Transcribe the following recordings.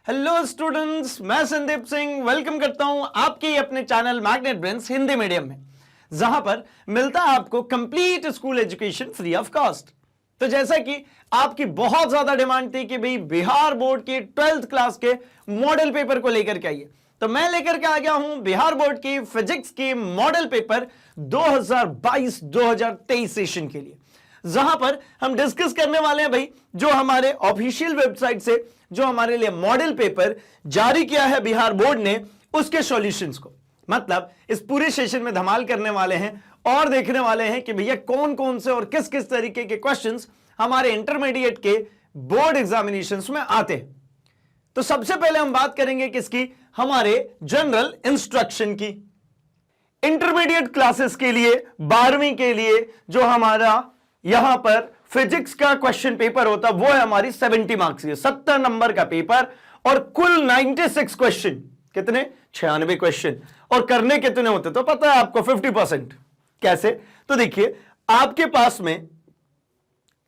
Hello students, मैं Sandeep Singh welcome करता हूं आपके अपने channel magnet brains Hindi medium में, जहां पर मिलता है आपको complete school education free of cost. तो जैसा कि आपकी बहुत ज्यादा डिमांड थी कि भाई बिहार बोर्ड के 12th क्लास के मॉडल पेपर को लेकर के आइए, तो मैं लेकर के आ गया हूं बिहार बोर्ड की फिजिक्स की मॉडल पेपर 2022-2023 सेशन के लिए, जहां पर हम डिस्कस करने वाले हैं भाई जो हमारे ऑफिशियल वेबसाइट से जो हमारे लिए मॉडल पेपर जारी किया है बिहार बोर्ड ने, उसके सॉल्यूशंस को। मतलब इस पूरे सेशन में धमाल करने वाले हैं और देखने वाले हैं कि भैया कौन कौन से और किस किस तरीके के क्वेश्चंस हमारे इंटरमीडिएट के बोर्ड एग्जामिनेशंस में आते हैं। तो सबसे पहले हम बात करेंगे किसकी, हमारे जनरल इंस्ट्रक्शन की। इंटरमीडिएट क्लासेस के लिए 12वीं के लिए जो हमारा यहां पर फिजिक्स का क्वेश्चन पेपर होता वो है हमारी 70 मार्क्स की, 70 नंबर का पेपर और कुल 96 क्वेश्चन। कितने? 96 क्वेश्चन। और करने कितने होते तो पता है आपको, 50%। कैसे? तो देखिए, आपके पास में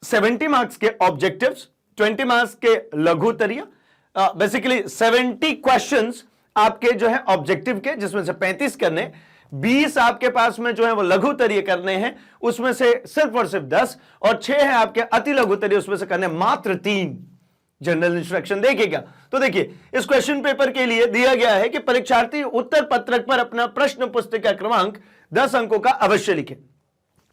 70 मार्क्स के ऑब्जेक्टिव्स, 20 मार्क्स के लघु उत्तरीय, बेसिकली 70 क्वेश्चंस आपके जो है ऑब्जेक्टिव के, जिसमें से 35 करने, 20 आपके पास में जो है वो लघु उत्तरीय करने हैं, उसमें से सिर्फ और सिर्फ 10, और 6 है आपके अति लघु उत्तरीय, उसमें से करने मात्र 3। जनरल इंस्ट्रक्शन देखिएगा। तो देखिए, इस क्वेश्चन पेपर के लिए दिया गया है कि परीक्षार्थी उत्तर पत्रक पर अपना प्रश्न पुस्तिका क्रमांक 10 अंकों का अवश्य लिखे।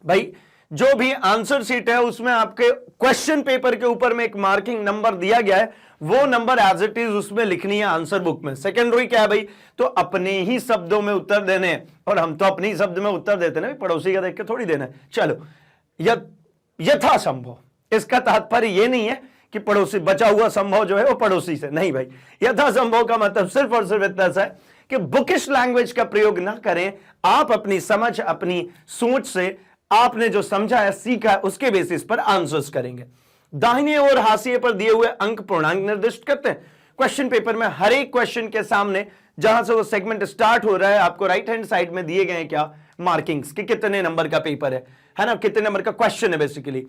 भाई जो भी आंसर शीट है उसमें आपके क्वेश्चन पेपर के ऊपर में एक मार्किंग नंबर दिया गया है, वो नंबर एज इट इज उसमें लिखनी है आंसर बुक में। सेकेंडरी क्या है भाई, तो अपने ही शब्दों में उत्तर देने हैं, और हम तो अपने ही शब्द में उत्तर देते ना, पड़ोसी का देख के थोड़ी देना है। चलो, यथासंभव, इसका तात्पर्य ये नहीं है कि पड़ोसी बचा हुआ संभव जो है वो पड़ोसी से नहीं भाई। यथासंभव का मतलब सिर्फ और सिर्फ इतना सा है कि बुकिश लैंग्वेज का प्रयोग ना करें, आप अपनी समझ, अपनी सोच से आपने जो समझा है, सीखा है, उसके बेसिस पर आंसर्स करेंगे। दाहिने और हाशिए पर दिए हुए अंक पूर्णांक निर्दिष्ट करते हैं। क्वेश्चन पेपर में हर एक क्वेश्चन के सामने जहां से वो सेगमेंट स्टार्ट हो रहा है, आपको राइट हैंड साइड में दिए गए हैं क्या, मार्किंग्स कि कितने नंबर का पेपर है ना, कितने नंबर का क्वेश्चन है। बेसिकली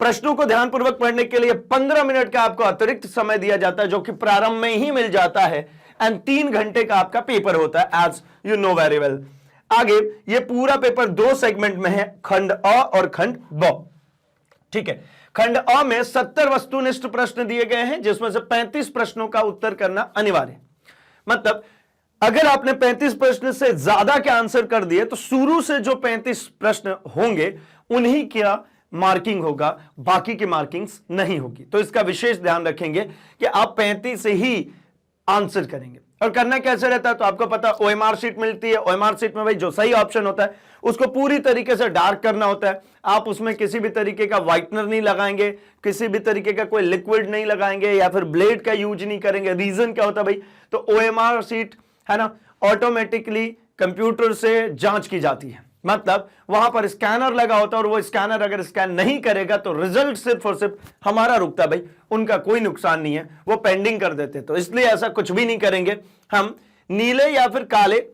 प्रश्नों को ध्यानपूर्वक पढ़ने के लिए 15 मिनट का आपको अतिरिक्त समय दिया जाता है, जो कि प्रारंभ में ही मिल जाता है, एंड 3 घंटे का आपका पेपर होता है, as you know very well. आगे ये पूरा पेपर 2 सेगमेंट में है, खंड अ और खंड ब। ठीक है, खंड अ में 70 वस्तुनिष्ठ प्रश्न दिए गए हैं, जिसमें से 35 प्रश्नों का उत्तर करना अनिवार्य है। मतलब अगर आपने 35 प्रश्न से ज्यादा के आंसर कर दिए तो शुरू से जो 35 प्रश्न होंगे उन्हीं का मार्किंग होगा, बाकी की मार्किंग्स नहीं होगी। तो इसका विशेष ध्यान रखेंगे कि आप 35 से ही आंसर करेंगे। और करना कैसे रहता है, तो आपको पता, ओएमआर शीट मिलती है। ओएमआर शीट में भाई जो सही ऑप्शन होता है उसको पूरी तरीके से डार्क करना होता है। आप उसमें किसी भी तरीके का व्हाइटनर नहीं लगाएंगे, किसी भी तरीके का कोई लिक्विड नहीं लगाएंगे, या फिर ब्लेड का यूज नहीं करेंगे। रीजन क्या होता है भाई, तो ओएमआर शीट है ना, ऑटोमेटिकली कंप्यूटर से जांच की जाती है। मतलब वहां पर स्कैनर लगा होता है, और वो स्कैनर अगर स्कैन नहीं करेगा तो रिजल्ट सिर्फ और सिर्फ हमारा रुकता है भाई, उनका कोई नुकसान नहीं है, वो पेंडिंग कर देते। तो इसलिए ऐसा कुछ भी नहीं करेंगे, हम नीले या फिर काले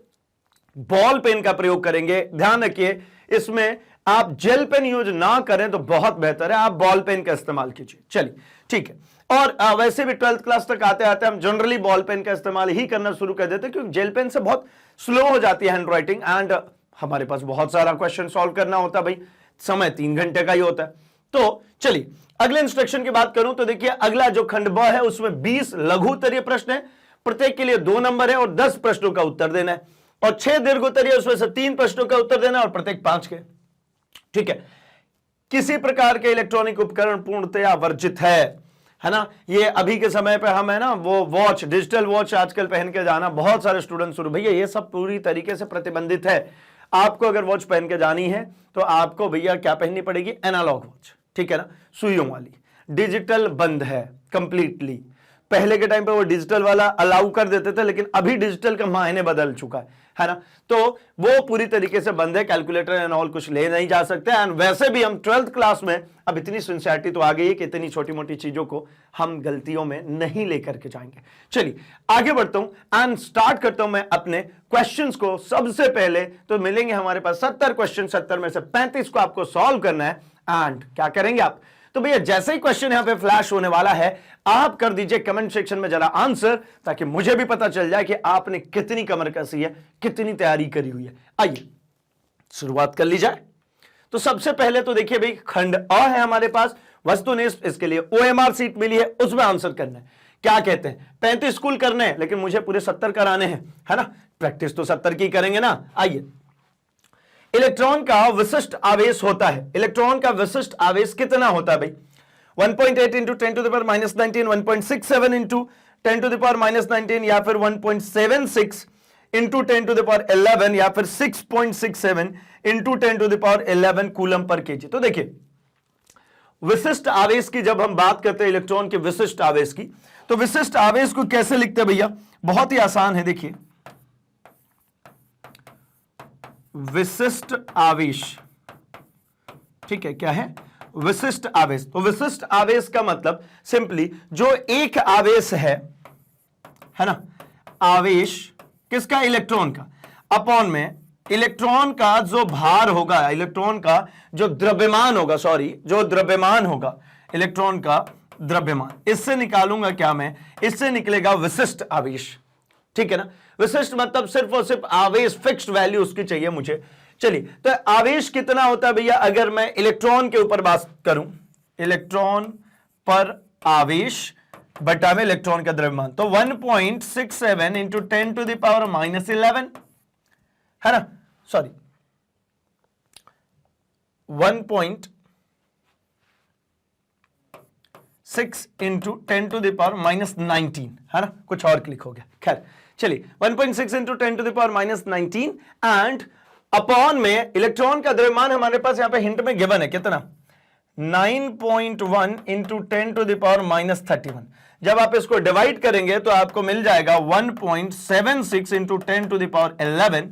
बॉल पेन का प्रयोग करेंगे। ध्यान रखिए, इसमें आप जेल पेन यूज ना करें तो बहुत बेहतर है, आप बॉल पेन का इस्तेमाल कीजिए। चलिए ठीक है। और वैसे भी 12th क्लास तक आते आते हम जनरली बॉल पेन का इस्तेमाल ही करना शुरू कर देते हैं, क्योंकि जेल पेन से बहुत स्लो हो जाती है हैंड राइटिंग, एंड हमारे पास बहुत सारा क्वेश्चन सॉल्व करना होता है भाई, समय 3 घंटे का ही होता है। तो चलिए अगले इंस्ट्रक्शन की बात करूं तो देखिए, अगला जो खंड ब है उसमें 20 लघु उत्तरीय प्रश्न है, प्रत्येक के लिए 2 नंबर है, और 10 प्रश्नों का उत्तर देना है, और 6 दीर्घ उत्तरीय, उसमें से 3 प्रश्नों का उत्तर देना है, और प्रत्येक 5 के। ठीक है, किसी प्रकार के इलेक्ट्रॉनिक उपकरण पूर्णतया वर्जित है ना। ये अभी के समय पे हम है ना, वो वॉच, डिजिटल वॉच आजकल पहन के जाना, बहुत सारे स्टूडेंट शुरू, भैया ये सब पूरी तरीके से प्रतिबंधित है। आपको अगर वॉच पहन के जानी है तो आपको भैया क्या पहननी पड़ेगी, एनालॉग वॉच, ठीक है ना, सुइयों वाली। डिजिटल बंद है कंप्लीटली। पहले के टाइम पे वो डिजिटल वाला अलाउ कर देते थे, लेकिन अभी डिजिटल का मायने बदल चुका है ना, तो वो पूरी तरीके से बंद है। कैलकुलेटर एंड ऑल कुछ ले नहीं जा सकते। एंड वैसे भी हम 12th क्लास में अब इतनी सिंसियरिटी तो आ गई है कि इतनी छोटी मोटी चीजों को हम गलतियों में नहीं लेकर के जाएंगे। चलिए आगे बढ़ता हूं एंड स्टार्ट करता हूं मैं अपने क्वेश्चंस को। सबसे पहले तो मिलेंगे हमारे पास 70 क्वेश्चन, 70 में से 35 को आपको सॉल्व करना है। एंड क्या करेंगे आप, तो भैया जैसे ही क्वेश्चन यहां पे फ्लैश होने वाला है, आप कर दीजिए कमेंट सेक्शन में जरा आंसर, ताकि मुझे भी पता चल जाए कि आपने कितनी कमर कसी है, कितनी तैयारी करी हुई है। आइए शुरुआत कर ली जाए। तो सबसे पहले तो देखिए भाई, खंड अ है हमारे पास, वस्तुनिष्ठ, इसके लिए OMR सीट मिली है, उसमें आंसर करना है। क्या कहते हैं, 35 कुल करने हैं, लेकिन मुझे पूरे 70 कराने हैं, है ना, प्रैक्टिस तो 70 की करेंगे ना। आइए, इलेक्ट्रॉन का विशिष्ट आवेश होता है, इलेक्ट्रॉन का विशिष्ट आवेश कितना होता है भाई, 1.8 into 10 to the power minus 19, 1.67 into 10 to the power minus 19, या फिर 1.76 इंटू 10 टू द पावर 11, या फिर 6.67 into 10 to the power 11 coulomb पर केजी। तो देखिए, विशिष्ट आवेश की जब हम बात करते हैं इलेक्ट्रॉन के विशिष्ट आवेश की, तो विशिष्ट आवेश को कैसे लिखते हैं भैया, बहुत ही आसान है। देखिए, विशिष्ट आवेश, ठीक है, क्या है, विशिष्ट आवेश। तो विशिष्ट आवेश का मतलब सिंपली जो एक आवेश है ना, आवेश किसका, इलेक्ट्रॉन का, अपॉन में इलेक्ट्रॉन का जो भार होगा, इलेक्ट्रॉन का जो द्रव्यमान होगा, सॉरी, जो द्रव्यमान होगा, इलेक्ट्रॉन का द्रव्यमान, इससे निकालूंगा क्या मैं, इससे निकलेगा विशिष्ट आवेश। ठीक है ना, विशिष्ट मतलब सिर्फ और सिर्फ आवेश, फिक्स्ड वैल्यू उसकी चाहिए मुझे। चलिए, तो आवेश कितना होता है भैया, अगर मैं इलेक्ट्रॉन के ऊपर बात करूं, इलेक्ट्रॉन पर आवेश बटा में इलेक्ट्रॉन का द्रव्यमान, तो 1.67 into 10 to the power minus 11, है ना, sorry 1.6 into 10 to the power minus 19, है ना, कुछ और क्लिक हो गया, खैर चलिए, 1.6 into 10 to the power minus 19 and upon में इलेक्ट्रॉन का द्रव्यमान हमारे पास यहां पे हिंट में गिवन है कितना, 9.1 into 10 to the power minus 31। जब आप इसको डिवाइड करेंगे तो आपको मिल जाएगा 1.76 इंटू 10 टू द पावर 11,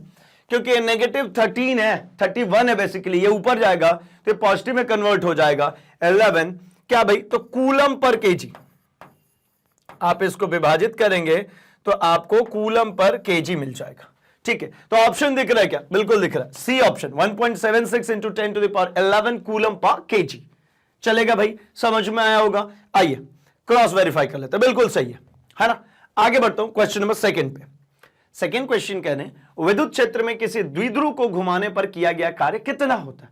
क्योंकि नेगेटिव 13 है, 31 है बेसिकली, ये ऊपर जाएगा तो पॉजिटिव में कन्वर्ट हो जाएगा 11, क्या भाई, तो कूलम पर केजी। आप इसको विभाजित करेंगे तो आपको कूलम पर केजी मिल जाएगा। ठीक है, तो ऑप्शन दिख रहा है क्या, बिल्कुल दिख रहा है, C option, 1.76 into 10 to the power 11 coulomb पर केजी। चलेगा भाई, समझ में आया होगा। आइए क्रॉस वेरीफाई कर लेते हैं, बिल्कुल सही है ना। आगे बढ़ता हूं क्वेश्चन नंबर सेकंड पे। सेकंड क्वेश्चन कह रहे हैं, विद्युत क्षेत्र में किसी द्विध्रुव को घुमाने पर किया गया कार्य कितना होता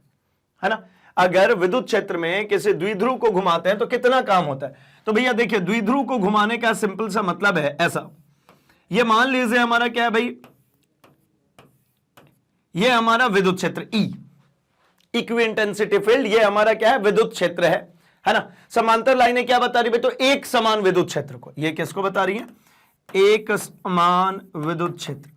है ना। अगर विद्युत क्षेत्र में किसी द्विध्रुव को घुमाते हैं तो कितना काम होता है। तो भैया देखिए, द्विध्रुव को घुमाने का सिंपल सा मतलब है ऐसा, ये मान लीजिए हमारा क्या है भाई, ये हमारा विद्युत क्षेत्र E, इक्वी इंटेंसिटी फील्ड, ये हमारा क्या है, विद्युत क्षेत्र है ना। समांतर लाइनें क्या बता रही है, तो एक समान विद्युत क्षेत्र को, ये किसको बता रही है, एक समान विद्युत क्षेत्र,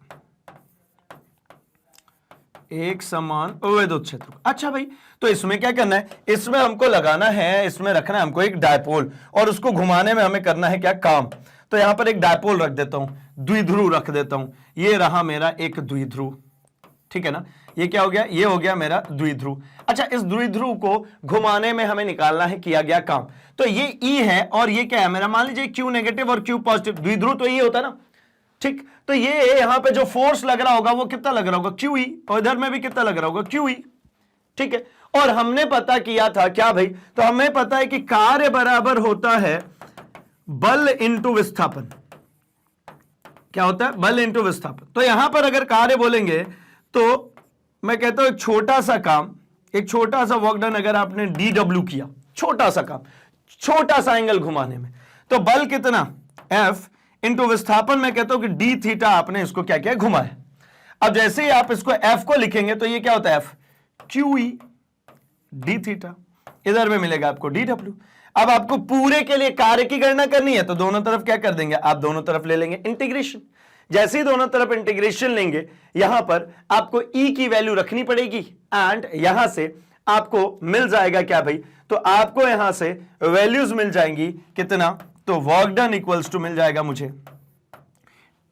एक समान विद्युत क्षेत्र। अच्छा भाई, तो इसमें क्या करना है, इसमें हमको लगाना है, इसमें रखना है हमको एक डायपोल, और उसको घुमाने में हमें करना है क्या काम। तो यहां पर एक डायपोल रख देता हूं, द्विध्रुव रख देता हूं, ये रहा मेरा एक द्विध्रुव, ठीक है ना, ये क्या हो गया, ये हो गया मेरा द्विध्रुव। अच्छा, इस द्विध्रुव को घुमाने में हमें निकालना है किया गया काम। तो ये E है और ये क्या है मेरा, मान लीजिए Q नेगेटिव और Q पॉजिटिव, द्विध्रुव तो ये होता है ना। ठीक, तो ये यहां पे जो फोर्स लग रहा होगा वो कितना लग रहा होगा, QE, और इधर में भी कितना लग रहा होगा, QE। ठीक है, और हमने पता किया था क्या भाई, तो हमें पता है कि कार्य बराबर होता है बल इंटू विस्थापन। क्या होता है, बल इंटू विस्थापन। तो यहां पर अगर कार्य बोलेंगे तो मैं कहता हूं एक छोटा सा काम, एक छोटा सा वर्क डन अगर आपने DW किया, छोटा सा काम, छोटा सा एंगल घुमाने में, तो बल कितना, F इंटू विस्थापन, मैं कहता हूं कि D थीटा आपने इसको क्या किया, घुमाया। अब जैसे ही आप इसको F को लिखेंगे तो ये क्या होता है, F QE D थीटा, इधर में मिलेगा आपको DW। अब आपको पूरे के लिए कार्य की गणना करनी है तो दोनों तरफ क्या कर देंगे, आप दोनों तरफ ले लेंगे इंटीग्रेशन। जैसे ही दोनों तरफ इंटीग्रेशन लेंगे, यहां पर आपको E की वैल्यू रखनी पड़ेगी एंड यहां से आपको मिल जाएगा क्या भाई, तो आपको यहां से वैल्यूज मिल जाएंगी कितना, तो वर्क डन इक्वल्स टू मिल जाएगा मुझे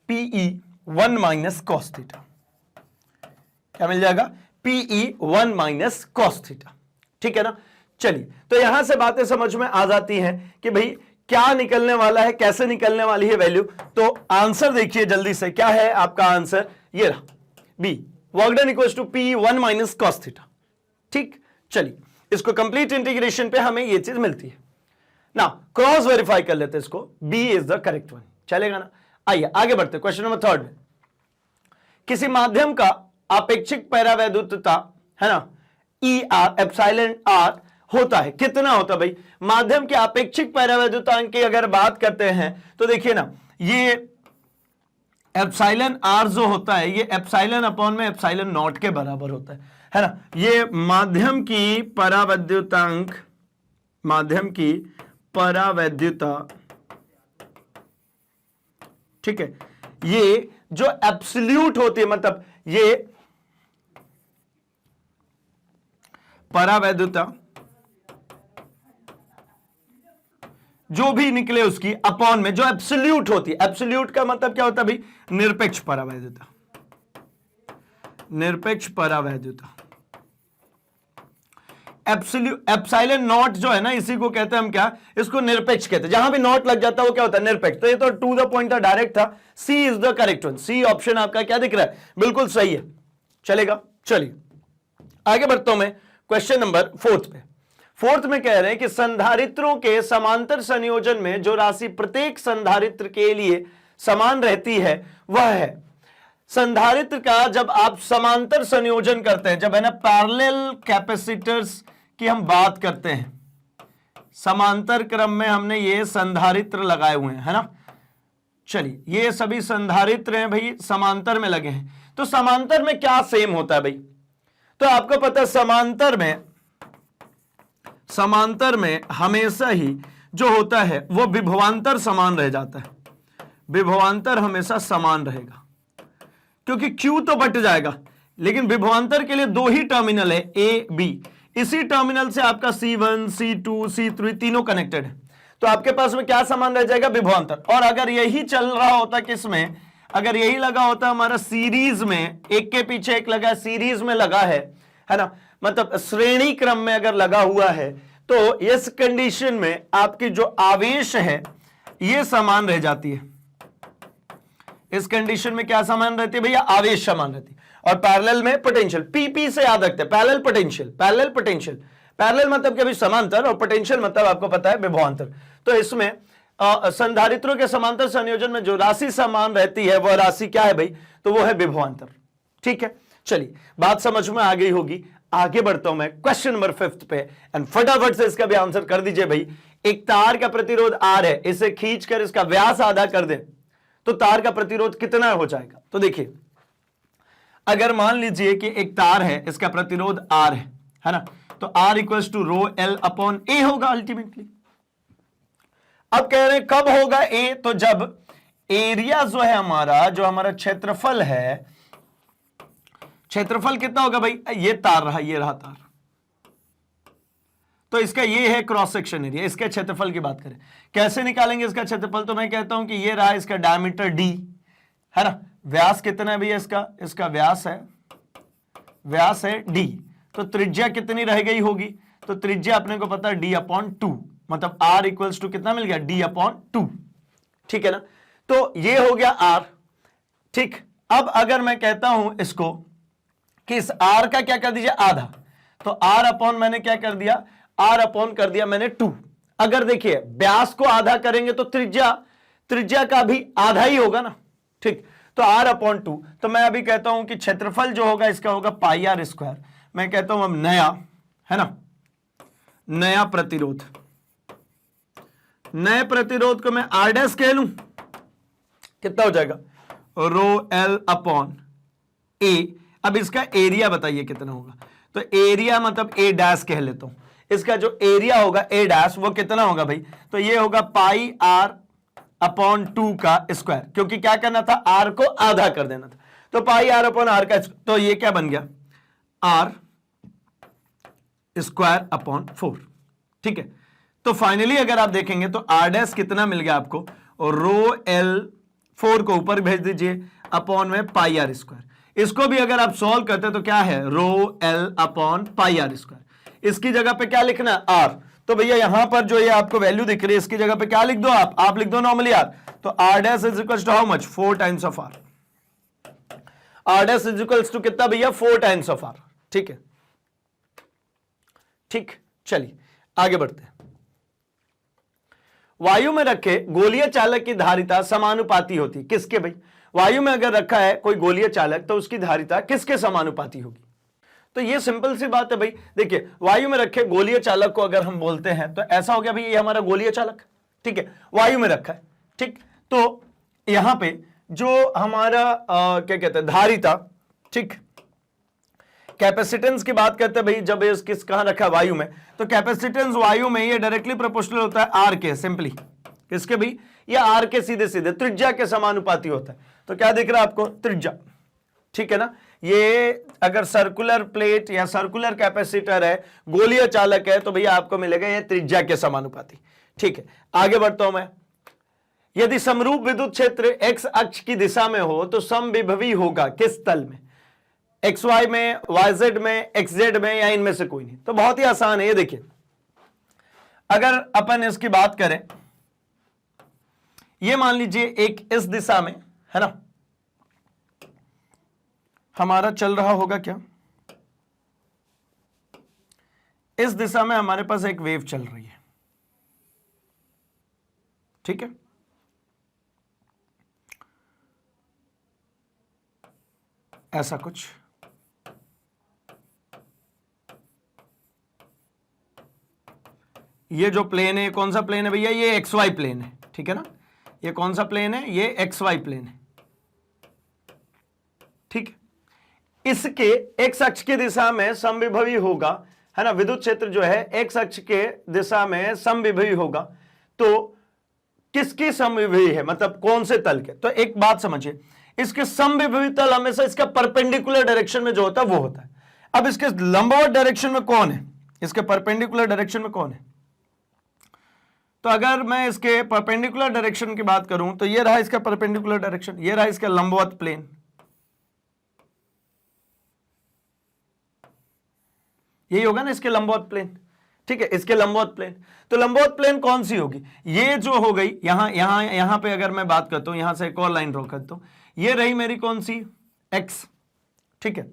PE 1 माइनस कॉस थीटा। क्या मिल जाएगा, PE 1 माइनस कॉस थीटा। ठीक है ना। चलिए, तो यहां से बातें समझ में आ जाती हैं कि भाई क्या निकलने वाला है, कैसे निकलने वाली है वैल्यू। तो आंसर देखिए जल्दी से, क्या है आपका आंसर, ये रहा B, work done equals to PE 1 minus cos theta. ठीक, चलिए इसको कंप्लीट इंटीग्रेशन पे हमें ये चीज मिलती है ना। क्रॉस वेरीफाई कर लेते हैं इसको, B is the correct one, चलेगा ना। आइए आगे बढ़ते, क्वेश्चन नंबर 3 में, किसी माध्यम का अपेक्षिक परावैद्युतता है ना ई आर एप्सिलॉन आर होता है, कितना होता है भाई? माध्यम के अपेक्षिक परावैद्युतांक की अगर बात करते हैं तो देखिए ना, ये एप्सिलॉन आर जो होता है ये एप्सिलॉन अपॉन में एप्सिलॉन नॉट के बराबर होता है ना। ये माध्यम की परावैद्युतांक, माध्यम की परावैद्युता, ठीक है, ये जो एब्सोल्यूट होती है, मतलब ये परावैद्युता जो भी निकले उसकी अपॉन में जो एब्सोल्यूट होती है, एब्सोल्यूट का मतलब क्या होता है भाई? निरपेक्ष परावैद्युता, निरपेक्ष परावैद्युता। एप्सिलॉन नॉट जो है ना, इसी को कहते हैं हम क्या, इसको निरपेक्ष कहते हैं। जहां भी नॉट लग जाता है वो क्या होता है? निरपेक्ष। तो ये तो टू द पॉइंट था, डायरेक्ट था। C is the correct one, C option आपका क्या दिख रहा है? बिल्कुल सही है, चलेगा। चलिए आगे बढ़ता हूं मैं क्वेश्चन नंबर 4 पे। 4 में कह रहे हैं कि संधारित्रों के समांतर संयोजन में जो राशि प्रत्येक संधारित्र के लिए समान रहती है वह है, संधारित्र का जब आप समांतर संयोजन करते हैं, जब है ना पैरेलल कैपेसिटर्स की हम बात करते हैं, समांतर क्रम में हमने ये संधारित्र लगाए हुए हैं, है ना। चलिए ये सभी संधारित्र हैं भाई, समांतर में लगे हैं। तो समांतर में क्या सेम होता है भाई? तो आपको पता है समांतर में हमेशा ही जो होता है वो विभवांतर समान रह जाता है, विभवांतर हमेशा समान रहेगा, क्योंकि Q तो बट जाएगा, लेकिन विभवांतर के लिए 2 ही टर्मिनल है, A B। इसी टर्मिनल से आपका C1 C2 C3 तीनों कनेक्टेड है, तो आपके पास में क्या समान रह जाएगा? विभवांतर। और अगर यही चल रहा होता किसमें, अगर यही लगा होता हमारा सीरीज में, एक के पीछे एक लगा, सीरीज में लगा है ना, मतलब श्रेणी क्रम में अगर लगा हुआ है, तो इस कंडीशन में आपकी जो आवेश है ये समान रह जाती है। इस कंडीशन में क्या समान रहती है भैया? आवेश समान रहती है। और पैरेलल में पोटेंशियल, पीपी से याद रखते हैं, parallel potential, parallel potential. Parallel मतलब क्या भाई? समांतर, और पोटेंशियल मतलब आपको पता है विभवांतर। तो इसमें संधारित्रों के समांतर संयोजन में जो राशि समान रहती है वह राशि क्या है भाई? तो वो है विभवांतर। ठीक है, चलिए बात समझ में आ गई होगी। आगे बढ़ता हूं मैं क्वेश्चन नंबर 5 पे, एंड फटाफट से इसका भी आंसर कर दीजिए भाई। एक तार का प्रतिरोध R है, इसे खींचकर इसका व्यास आधा कर दें तो तार का प्रतिरोध कितना हो जाएगा? तो देखिए, अगर मान लीजिए कि एक तार है, इसका प्रतिरोध R है ना, तो R equals to rho L upon A होगा अल्टीमेटली। अब कह रहे हैं कब होगा A? तो जब एरिया जो है हमारा, जो हमारा क्षेत्रफल है, क्षेत्रफल कितना होगा भाई? ये तार रहा, ये रहा तार, तो इसका ये है क्रॉस सेक्शन एरिया। इसके क्षेत्रफल की बात करें, कैसे निकालेंगे इसका क्षेत्रफल? तो मैं कहता हूं कि ये रहा इसका डायमीटर D, है ना। व्यास कितना है भैया इसका? इसका व्यास है D, तो त्रिज्या कितनी रह गई होगी? तो त्रिज्या अपने को पता है D अपॉन 2, मतलब R इक्वल्स टू कितना मिल गया? D अपॉन 2, ठीक है ना। तो ये हो गया R, ठीक। अब अगर मैं कहता हूं इसको कि इस R का क्या कर दीजिए? आधा, तो R अपॉन मैंने क्या कर दिया? R अपॉन कर दिया मैंने 2। अगर देखिए व्यास को आधा करेंगे तो त्रिज्या का भी आधा ही होगा ना, ठीक। तो R अपॉन 2, तो मैं अभी कहता हूं कि क्षेत्रफल जो होगा इसका होगा पाई R स्क्वायर। मैं कहता हूं अब नया, है ना, नया प्रतिरोध, नए प्रतिरोध को मैं R डैश कह लूं, कितना हो जाएगा? रो L अपॉन A। अब इसका एरिया बताइए कितना होगा? तो एरिया मतलब A डैश कह लेता हूं, इसका जो एरिया होगा A डैश वो कितना होगा भाई? तो ये होगा पाई R अपॉन 2 का स्क्वायर, क्योंकि क्या करना था? R को आधा कर देना था, तो पाई R अपॉन R का, तो ये क्या बन गया? R स्क्वायर अपॉन 4, ठीक है। तो फाइनली अगर आप देखेंगे तो R डैश कितना मिल गया आपको? और रो L 4 को ऊपर भेज दीजिए अपॉन में पाई R स्क्वायर। इसको भी अगर आप सॉल्व करते हैं तो क्या है? रो L upon pi R square. इसकी जगह पे क्या लिखना है? R। तो भैया यहां पर जो ये आपको वैल्यू दिख रही है, इसकी जगह पे क्या लिख दो आप लिख दो नॉर्मली R। तो R dash is equals to how much? 4 times of R। R dash is equals to कितना भैया? 4 टाइम्स ऑफ R, ठीक है। ठीक, चलिए आगे बढ़ते हैं। वायु में रखे गोलीय चालक की धारिता समानुपाती होती, किसके भाई? वायु में अगर रखा है कोई गोलीय चालक तो उसकी धारिता किसके समानुपाती होगी? तो ये सिंपल सी बात है भाई। देखिए, वायु में रखे गोलीय चालक को अगर हम बोलते हैं तो ऐसा हो गया भाई, ये हमारा गोलीय चालक, ठीक है, वायु में रखा है, ठीक। तो यहां पे जो हमारा क्या कहते हैं, धारिता, ठीक, कैपेसिटेंस की बात करते हैं भाई, जब ये किस कहां रखा है, वायु में, तो कैपेसिटेंस वायु में ये डायरेक्टली प्रोपोर्शनल होता है आर के, सिंपली किसके भाई? ये आर के सीधे सीधे त्रिज्या के समानुपाती होता है। तो क्या दिख रहा है आपको? त्रिज्या, ठीक है ना। ये अगर सर्कुलर प्लेट या सर्कुलर कैपेसिटर है, गोलीय चालक है, तो भैया आपको मिलेगा ये त्रिज्या के समानुपाती, ठीक है। आगे बढ़ता हूं मैं। यदि समरूप विद्युत क्षेत्र एक्स अक्ष की दिशा में हो तो समविभवी होगा किस तल में? एक्स वाई में, वाई जेड में, एक्स जेड में, या इनमें से कोई नहीं? तो बहुत ही आसान है। ये देखिए, अगर अपन इसकी बात करें, ये मान लीजिए एक इस दिशा में है ना, हमारा चल रहा होगा क्या, इस दिशा में हमारे पास एक वेव चल रही है, ठीक है। ऐसा कुछ, ये जो प्लेन है, कौन सा प्लेन है भैया? ये एक्स वाई प्लेन है, ठीक है ना। ये कौन सा प्लेन है? ये एक्स वाई प्लेन है, ठीक। इसके एक्स अक्ष की दिशा में समविभवी होगा, है ना। विद्युत क्षेत्र जो है एक्स अक्ष के दिशा में समविभवी होगा, तो किसकी समविभवी है, मतलब कौन से तल के? तो एक बात समझिए, इसके समविभवी तल हमेशा इसका परपेंडिकुलर डायरेक्शन में जो होता है वो होता है। अब इसके लंबवत डायरेक्शन में कौन है? इसके परपेंडिकुलर डायरेक्शन में कौन है? तो अगर मैं इसके परपेंडिकुलर डायरेक्शन की बात करूं तो ये रहा इसका परपेंडिकुलर डायरेक्शन, ये रहा इसका लंबवत प्लेन, यही होगा ना इसके लंबवत प्लेन, ठीक है, इसके लंबवत प्लेन। तो लंबवत प्लेन कौन सी होगी? ये जो हो गई, यहां पे अगर मैं बात करता हूं, यहां से एक और लाइन ड्रॉ करता हूं, ये रही मेरी कौन सी? एक्स, ठीक है।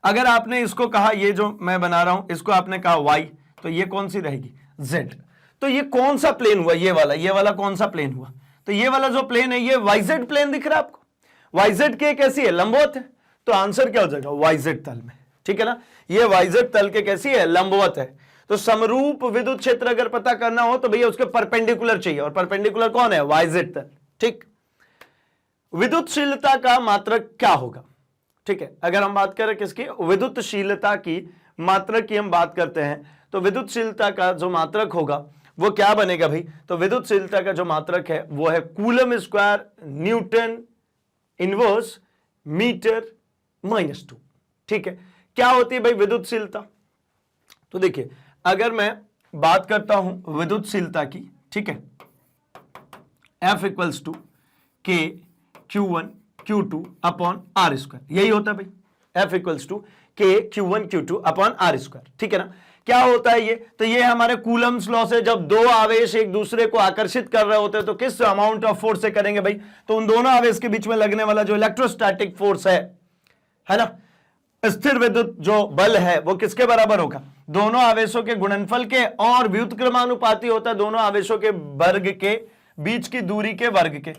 अगर आपने इसको कहा, ये जो मैं बना रहा हूं इसको आपने कहा वाई, तो ये कौन सी रहेगी? जेड। तो ये कौन सा प्लेन हुआ? ये वाला कौन सा प्लेन हुआ? तो ये वाला जो प्लेन है ये वाईजेड प्लेन दिख रहा है आपको। वाईजेड के कैसी है? लंबवत है। तो आंसर क्या हो जाएगा? वाईजेड तल में, ठीक है ना। ये वाईजेड तल के कैसी है? लंबवत है। तो समरूप विद्युत क्षेत्र अगर पता करना हो तो भैया उसके परपेंडिकुलर चाहिए, और परपेंडिकुलर कौन है? वाईजेड तल, ठीक। विद्युतशीलता का मात्रक क्या होगा? ठीक है, अगर हम बात करें किसकी? विद्युतशीलता की मात्रक की हम बात करते हैं, तो विद्युतशीलता का जो मात्रक होगा वो क्या बनेगा भाई? तो विद्युतशीलता का जो मात्रक है वो है coulomb square newton inverse metre -2, ठीक है। क्या होती है भाई विद्युतशीलता? तो देखिए, अगर मैं बात करता हूं विद्युतशीलता की, ठीक है, F = K Q1 Q2 upon R square, यही होता है भाई। F = K Q1 Q2 upon R square, ठीक है ना। क्या होता है ये? तो ये हमारे कूलम्स लॉ से, जब दो आवेश एक दूसरे को आकर्षित कर रहे होते हैं तो किस अमाउंट ऑफ फोर्स से करेंगे भाई? तो उन दोनों आवेश के बीच में लगने वाला जो इलेक्ट्रोस्टैटिक फोर्स है ना, स्थिर विद्युत जो बल है वो किसके बराबर होगा? दोनों आवेशों के गुणनफल के, और व्युत्क्रमानुपाती होता है दोनों आवेशों के वर्ग के बीच की दूरी के वर्ग के।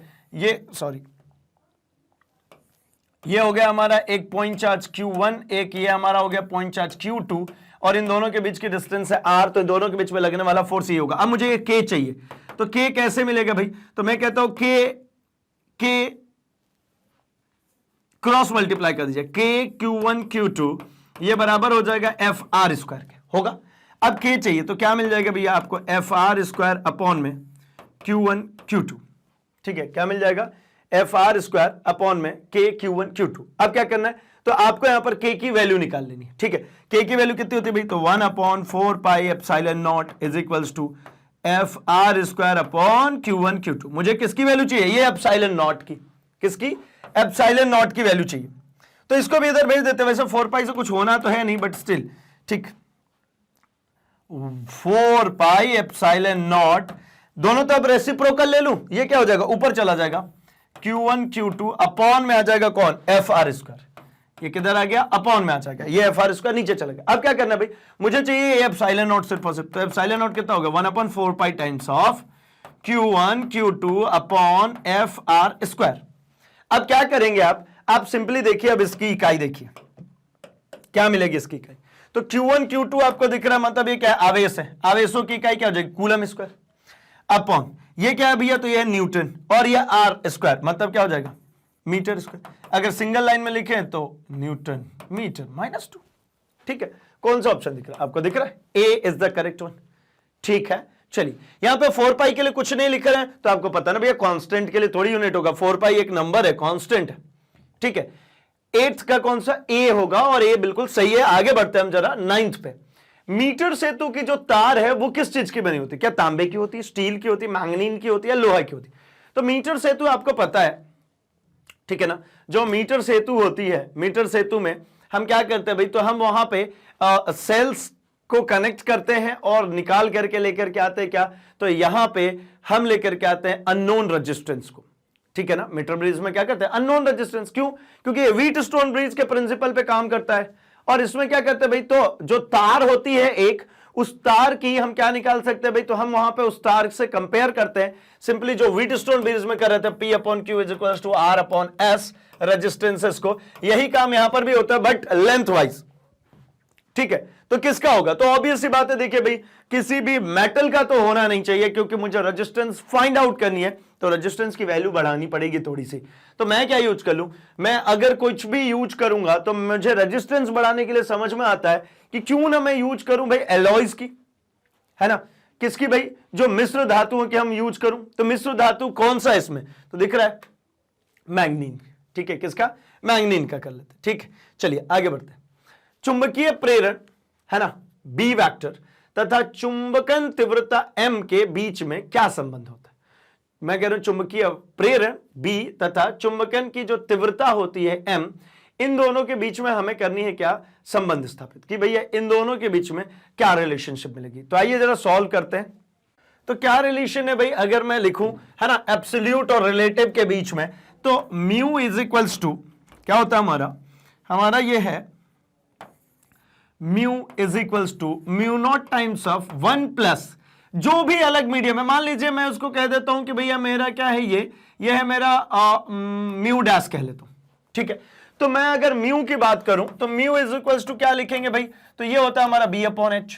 ये हो गया हमारा एक पॉइंट चार्ज Q1, एक ये हमारा हो गया पॉइंट चार्ज Q2, और इन दोनों के बीच की डिस्टेंस है R, तो इन दोनों के बीच में लगने वाला फोर्स ये होगा। अब मुझे ये K चाहिए, तो K कैसे मिलेगा भाई? तो मैं कहता हूं K क्रॉस मल्टीप्लाई कर दीजिए, K Q1 Q2 ये बराबर हो जाएगा FR स्क्वायर के, होगा। अब K चाहिए तो क्या मिल जाएगा भैया आपको? FR स्क्वायर अपॉन में Q1 Q2, ठीक है। क्या मिल जाएगा? FR स्क्वायर अपॉन में K Q1 Q2। अब क्या करना है? तो आपको यहां पर K की वैल्यू निकाल लेनी है, ठीक है। K की वैल्यू कितनी होती है भाई? तो 1/4 pi epsilon naught is equals to FR square upon Q1 Q2। मुझे किसकी वैल्यू चाहिए? ये एप्सिलॉन नॉट की। किसकी? एप्सिलॉन नॉट की वैल्यू चाहिए। तो इसको भी इधर भेज देते हैं। वैसे 4 पाई से कुछ होना तो है नहीं, बट स्टिल ठीक। 4 पाई एप्सिलॉन नॉट, दोनों तो अब रेसिप्रोकल ले लूं, ये क्या हो जाएगा? ऊपर चला जाएगा, Q1 Q2 अपॉन में आ जाएगा कौन? FR square. ये किधर आ गया, अपॉन में आ जाएगा, ये एफ आर स्क्वायर नीचे चला गया। अब क्या करना भाई, मुझे चाहिए ये एप्सिलॉन नॉट सिर्फ और सिर्फ, तो एप्सिलॉन नॉट कितना होगा 1/4 पाई times of Q1 Q2 upon F R square. अब क्या करेंगे आप सिंपली देखिए, अब इसकी इकाई देखिए क्या मिलेगी इसकी इकाई। तो Q1 Q2 आपको दिख रहा है, मतलब ये क्या है, आवेश है, आवेशों की इकाई क्या हो जाएगी कूलम स्क्वायर, अपॉन ये क्या है भैया, तो ये है न्यूटन, और ये आर स्क्वायर मतलब क्या हो जाएगा मीटर स्क्वायर। अगर सिंगल लाइन में लिखे तो न्यूटन मीटर -2। ठीक है, कौन सा ऑप्शन दिख रहा है आपको, दिख रहा है ए इज द करेक्ट वन। ठीक है, चलिए यहां पे 4 पाई के लिए कुछ नहीं लिख रहे हैं, तो आपको पता ना भैया कांस्टेंट के लिए थोड़ी यूनिट होगा, 4 पाई एक नंबर है, कांस्टेंट है। ठीक है, 8th का कौन सा ए होगा, और ए बिल्कुल सही है। आगे बढ़ते हैं हम जरा 9th पे। मीटर सेतु की जो तार है वो किस चीज की बनी होती है, क्या तांबे की होती है, स्टील की होती है, मैंगनीन की होती है, लोहा की होती है। तो मीटर सेतु आपको पता है, ठीक है ना, जो मीटर सेतु होती है, मीटर सेतु में हम क्या करते हैं भाई, तो हम वहां पे सेल्स को कनेक्ट करते हैं और निकाल करके लेकर के आते हैं क्या, तो यहां पे हम लेकर के आते हैं अननोन रेजिस्टेंस को। ठीक है ना, मीटर ब्रिज में क्या करते हैं अननोन रेजिस्टेंस, क्यों, क्योंकि ये व्हीट स्टोन ब्रिज के प्रिंसिपल पे काम करता है। और इसमें क्या करते हैं भाई, तो जो तार होती है एक, उस तार की हम क्या निकाल सकते हैं भाई, तो हम वहां पे उस तार से कंपेयर करते हैं सिंपली, जो व्हीट स्टोन ब्रिज में कर रहे थे P/Q = R/S रेजिस्टेंसेस को, यही काम यहां पर भी होता है बट लेंथ वाइज। ठीक है, तो किसका होगा, तो ऑब्वियस सी बात है, देखिए भाई किसी भी मेटल का तो होना नहीं चाहिए, क्योंकि मुझे रेजिस्टेंस फाइंड आउट करनी है, तो रेजिस्टेंस की वैल्यू बढ़ानी पड़ेगी थोड़ी सी। तो मैं क्या यूज कर लूं, मैं अगर कुछ भी यूज करूंगा तो मुझे रेजिस्टेंस बढ़ाने के लिए समझ में आता है कि क्यों ना मैं यूज करूं भाई एलॉयज की, है ना, किसकी भाई, जो मिश्र धातुओं की हम यूज करूं। तो मिश्र धातु कौन सा है इसमें, तो दिख रहा है मैंगनीन। ठीक है, किसका, मैंगनीन का कर लेते। ठीक है, चलिए आगे बढ़ते हैं। चुंबकीय प्रेरण, है ना, बी वेक्टर तथा चुंबकन तीव्रता m के बीच में क्या संबंध होता है। मैं कह रहा हूं चुंबकीय प्रेरण बी तथा चुंबकन की जो तीव्रता होती है m, इन दोनों के बीच में हमें करनी है क्या, संबंध स्थापित, कि भैया इन दोनों के बीच में क्या रिलेशनशिप मिलेगी। तो आइए जरा सॉल्व करते हैं। तो क्या रिलेशन है भाई, अगर मैं लिखूं, है ना, एब्सोल्यूट और रिलेटिव के बीच में, तो म्यू = क्या होता है हमारा ये है mu = mu naught times of 1+ जो भी अलग मीडियम है, मान लीजिए मैं उसको कह देता हूं कि भैया मेरा क्या है, ये है मेरा म्यू डैश कह लेता हूं। ठीक है, तो मैं अगर म्यू की बात करूं तो म्यू = क्या लिखेंगे भाई, तो ये होता है हमारा B/H।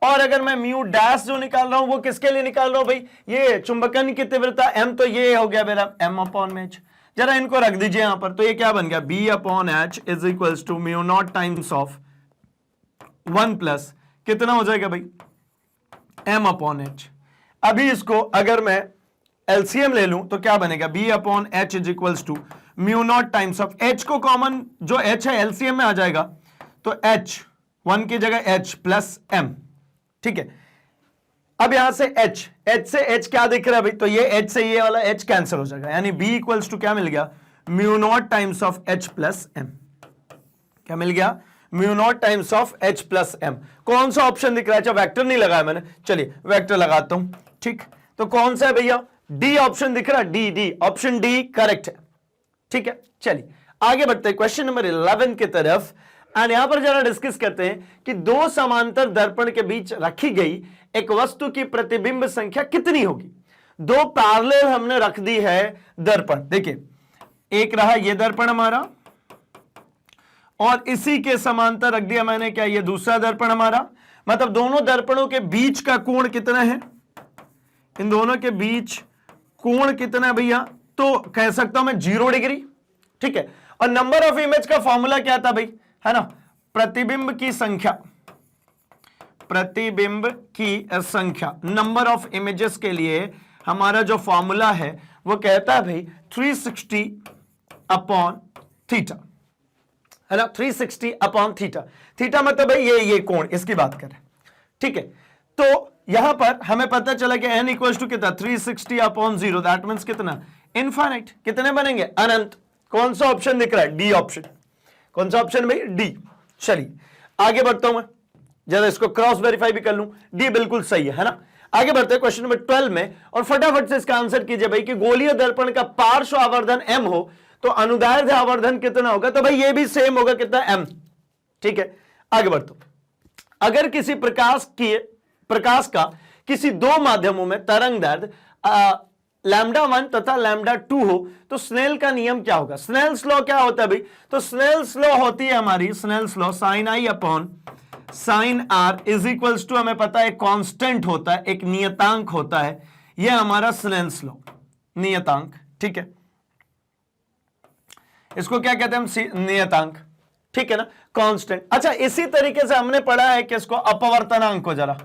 और अगर मैं म्यू डैश जो निकाल रहा हूं वो किसके लिए निकाल रहा हूं भाई, ये चुंबकन की तीव्रता m, तो ये हो गया मेरा M/H। जरा इनको रख दीजिए यहां पर, तो ये क्या बन गया B/H = mu naught times of 1+ कितना हो जाएगा भाई M/H। अभी इसको अगर मैं एलसीएम ले लूं तो क्या बनेगा B/H = mu naught times of H को कॉमन, जो H है एलसीएम में आ जाएगा, तो H 1 की जगह H + M। ठीक है, अब यहां से H से H क्या दिख रहा है भाई, तो ये H से ये वाला H कैंसिल हो जाएगा, यानी B = क्या मिल गया mu naught times of H + M। क्या मिल गया, mu naught times of H + M। कौन सा ऑप्शन दिख रहा है, अच्छा वेक्टर नहीं लगाया मैंने, चलिए वेक्टर लगाता हूं। ठीक, तो कौन सा है भैया, डी ऑप्शन दिख रहा है, डी ऑप्शन डी करेक्ट है। ठीक है, चलिए आगे बढ़ते हैं क्वेश्चन नंबर 11 की तरफ। एंड यहां पर जरा डिस्कस करते हैं कि दो समांतर दर्पण के बीच रखी गई एक वस्तु की प्रतिबिंब संख्या कितनी होगी। दो पैरेलल हमने रख दी है दर्पण, देखिए एक रहा ये दर्पण हमारा, और इसी के समांतर रख दिया मैंने क्या, ये दूसरा दर्पण हमारा, मतलब दोनों दर्पणों के बीच का कोण कितना है, इन दोनों के बीच कोण कितना है भैया, तो कह सकता हूं मैं 0 डिग्री। ठीक है, और नंबर ऑफ इमेज का फॉर्मूला क्या था भाई, है ना, प्रतिबिंब की संख्या, प्रतिबिंब की संख्या नंबर ऑफ इमेजेस के लिए हमारा जो फॉर्मूला है वो कहता है भाई 360/θ, है ना, 360/θ। थीटा मतलब भाई ये कोण, इसकी बात करें। ठीक है, तो यहां पर हमें पता चला कि n = कितना 360/0, दैट मींस कितना इनफाइनाइट। कितने बनेंगे, अनंत। कौन सा ऑप्शन दिख रहा है, डी ऑप्शन। कौन सा ऑप्शन भाई, डी। चलिए आगे बढ़ता हूं मैं, जरा इसको क्रॉस वेरीफाई भी कर लूं, डी बिल्कुल सही है ना। आगे बढ़ते हैं क्वेश्चन नंबर 12 में, और फटाफट से इसका आंसर कीजिए भाई कि गोलीय दर्पण का पार्श्व आवर्धन m हो तो अनुदैर्ध्य आवर्धन कितना होगा, तो भाई ये भी सेम होगा, कितना m। ठीक है, आगे बढ़ते। अगर किसी प्रकाश का किसी दो माध्यमों में तरंग दैर्ध्य λ1 तथा λ2 हो तो स्नेल का नियम क्या होगा। स्नेल्स लॉ क्या होता है भाई, तो स्नेल्स लॉ होती है हमारी, Snell's law sin I upon sin R is equals to, हमें पता है कांस्टेंट होता है, एक नियतांक होता है, यह हमारा स्नेल्स लॉ, नियतांक। ठीक है, इसको क्या कहते हैं हम, नियतांक। ठीक है ना, कांस्टेंट। अच्छा, इसी तरीके से हमने पढ़ा है कि इसको अपवर्तनांक को, जरा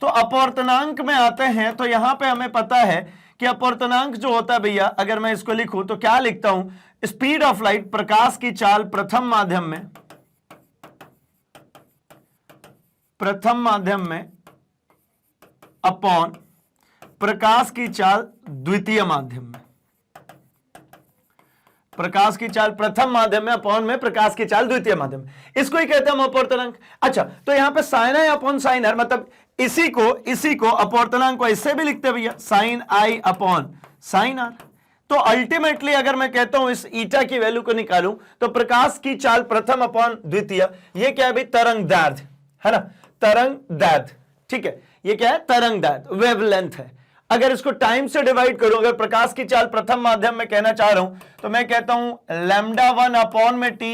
तो अपवर्तनांक में आते हैं तो यहां पे हमें पता है कि अपवर्तनांक जो होता है भैया, अगर मैं इसको लिखूं तो क्या लिखता हूं, स्पीड ऑफ लाइट, प्रकाश की चाल प्रथम माध्यम में अपॉन प्रकाश की चाल द्वितीय माध्यम में, प्रकाश की चाल प्रथम माध्यम में अपॉन में प्रकाश की चाल द्वितीय माध्यम में, इसको ही कहते हैं हम अपवर्तनांक। अच्छा, तो यहां पे sin I upon sin R, मतलब इसी को अपवर्तनांक को इससे भी लिखते हैं भैया, sin I upon sin R। तो अल्टीमेटली अगर मैं कहता हूं इस ईटा की वैल्यू को निकालूं तो प्रकाश की चाल प्रथम अपॉन द्वितीय, ये क्या है भाई, तरंग दैर्ध्य है ना, तरंग दैर्ध्य। ठीक है, ये क्या है, तरंग दैर्ध्य, वेवलेंथ है। अगर इसको टाइम से डिवाइड करूं, अगर प्रकाश की चाल प्रथम माध्यम में कहना चाह रहा हूं तो मैं कहता हूं λ1 अपॉन में t,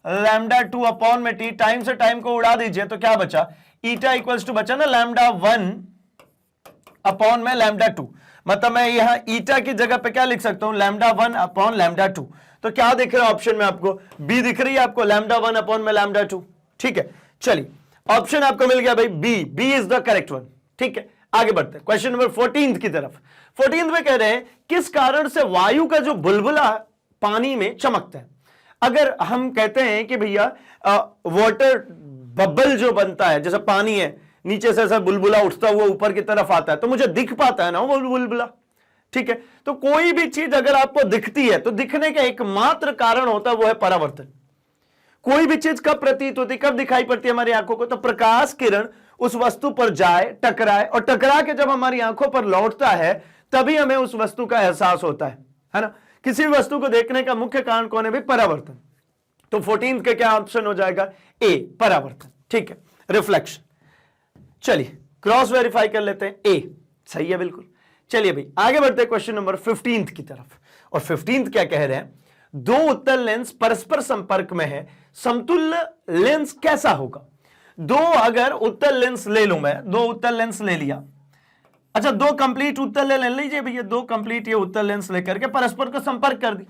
λ2 अपॉन में t, टाइम से टाइम को उड़ा दीजिए तो क्या बचा, ईटा इक्वल्स टू बचा ना λ1 अपॉन में λ2, मतलब मैं यहां ईटा की जगह पे क्या लिख सकता हूं, λ1 अपॉन λ2। तो क्या दिख रहा है ऑप्शन में आपको, बी दिख रही है आपको, λ1 अपॉन में λ2। ठीक है, चलिए ऑप्शन आपको मिल गया भाई B is the correct one. ठीक है, आगे बढ़ते हैं क्वेश्चन नंबर 14 की तरफ। 14 में कह रहे हैं किस कारण से वायु का जो बुलबुला पानी में चमकता है। अगर हम कहते हैं कि भैया वाटर बबल जो बनता है, जैसे पानी है नीचे से ऐसा बुलबुला उठता हुआ ऊपर की तरफ आता है, तो मुझे दिख पाता है ना वो बुलबुला। ठीक है, तो कोई भी चीज अगर आपको दिखती है तो दिखने का एकमात्र कारण होता है वो है परावर्तन। कोई भी चीज कब प्रतीत होती, कब दिखाई पड़ती है हमारी आंखों को, तो प्रकाश किरण उस वस्तु पर जाए, टकराए, और टकरा के जब हमारी आंखों पर लौटता है तभी हमें उस वस्तु का एहसास होता है ना। किसी भी वस्तु को देखने का मुख्य कारण कौन है भाई, परावर्तन। तो 14 का क्या ऑप्शन हो जाएगा, ए, परावर्तन। ठीक है, रिफ्लेक्शन। चलिए क्रॉस वेरीफाई कर लेते हैं, ए सही है बिल्कुल। चलिए भाई आगे बढ़ते हैं क्वेश्चन नंबर 15 की तरफ। और 15 क्या कह रहे हैं, दो उत्तल लेंस परस्पर संपर्क में है, समतुल्य लेंस कैसा होगा। दो अगर उत्तल लेंस ले लूं मैं, दो उत्तल लेंस ले लिया, अच्छा दो कंप्लीट उत्तल ले लीजिए भैया, दो कंप्लीट ये उत्तल लेंस लेकर के परस्पर को संपर्क कर दी।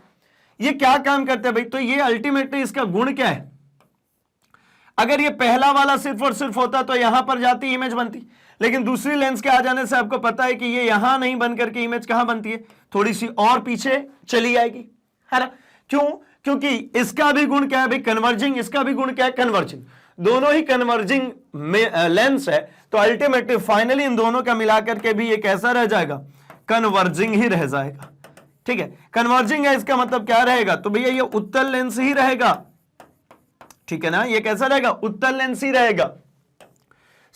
ये क्या काम करते हैं भाई, तो ये अल्टीमेटली इसका गुण क्या है, अगर ये पहला वाला सिर्फ और सिर्फ होता तो यहां पर जाती इमेज बनती, लेकिन दूसरी लेंस के आ जाने से आपको पता है कि ये यहां नहीं बन करके इमेज कहां बनती है, थोड़ी सी और पीछे चली आएगी, है ना। क्यों, क्योंकि इसका भी गुण क्या है भाई, कन्वर्जिंग, इसका भी गुण क्या है, कन्वर्जिंग। दोनों ही कन्वर्जिंग लेंस है, तो अल्टीमेटली फाइनली इन दोनों का मिलाकर के भी ये कैसा रह जाएगा, कन्वर्जिंग ही रह जाएगा। ठीक है, कन्वर्जिंग है इसका मतलब क्या रहेगा, तो भैया ये उत्तल लेंस ही रहेगा। ठीक है ना, ये कैसा रहेगा, उत्तल लेंस ही रहेगा।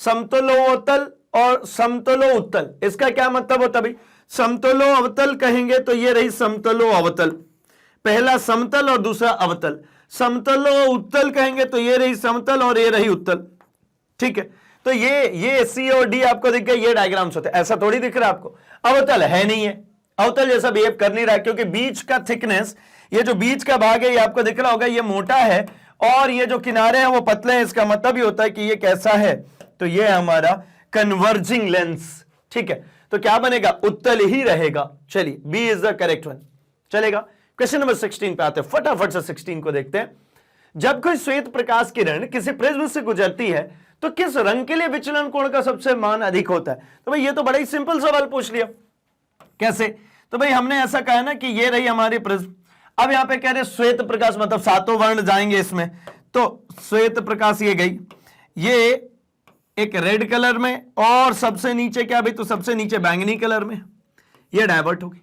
समतलोत्तल और समतलो उत्तल, इसका क्या मतलब होता भाई, समतलो अवतल कहेंगे तो ये रही समतलो अवतल, पहला समतल और दूसरा अवतल। समतलो उत्तल कहेंगे तो ये रही समतल और ये रही उत्तल। ठीक है, तो ये सी और डी आपको दिख गया, ये डायग्राम्स होते हैं, ऐसा थोड़ी दिख रहा है आपको, अवतल है नहीं है, अवतल जैसा बिहेव कर नहीं रहा है, क्योंकि बीच का थिकनेस, ये जो बीच का भाग है ये आपको दिख रहा होगा, ये मोटा है और ये जो किनारे हैं वो पतले हैं। इसका मतलब ही होता है कि ये कैसा है, तो ये हमारा कन्वर्जिंग लेंस। ठीक है, तो क्या बनेगा, उत्तल ही रहेगा। चलिए B is the correct one, चलेगा। क्वेश्चन नंबर 16 पे आते हैं, फटाफट से 16 को देखते हैं। जब कोई श्वेत प्रकाश किरण किसी प्रिज्म से गुजरती है तो किस रंग के लिए विचलन कोण का सबसे मान अधिक होता है। तो भाई ये तो बड़ा ही सिंपल सवाल पूछ लिया, कैसे, तो भाई हमने ऐसा कहा ना कि ये रही हमारी प्रिज्म, अब यहां पे कह रहे श्वेत प्रकाश, मतलब सातों वर्ण जाएंगे इसमें, तो श्वेत प्रकाश ये गई, ये एक रेड कलर में, और सबसे नीचे क्या भाई, तो सबसे नीचे बैंगनी कलर में, ये डायवर्ट होगी।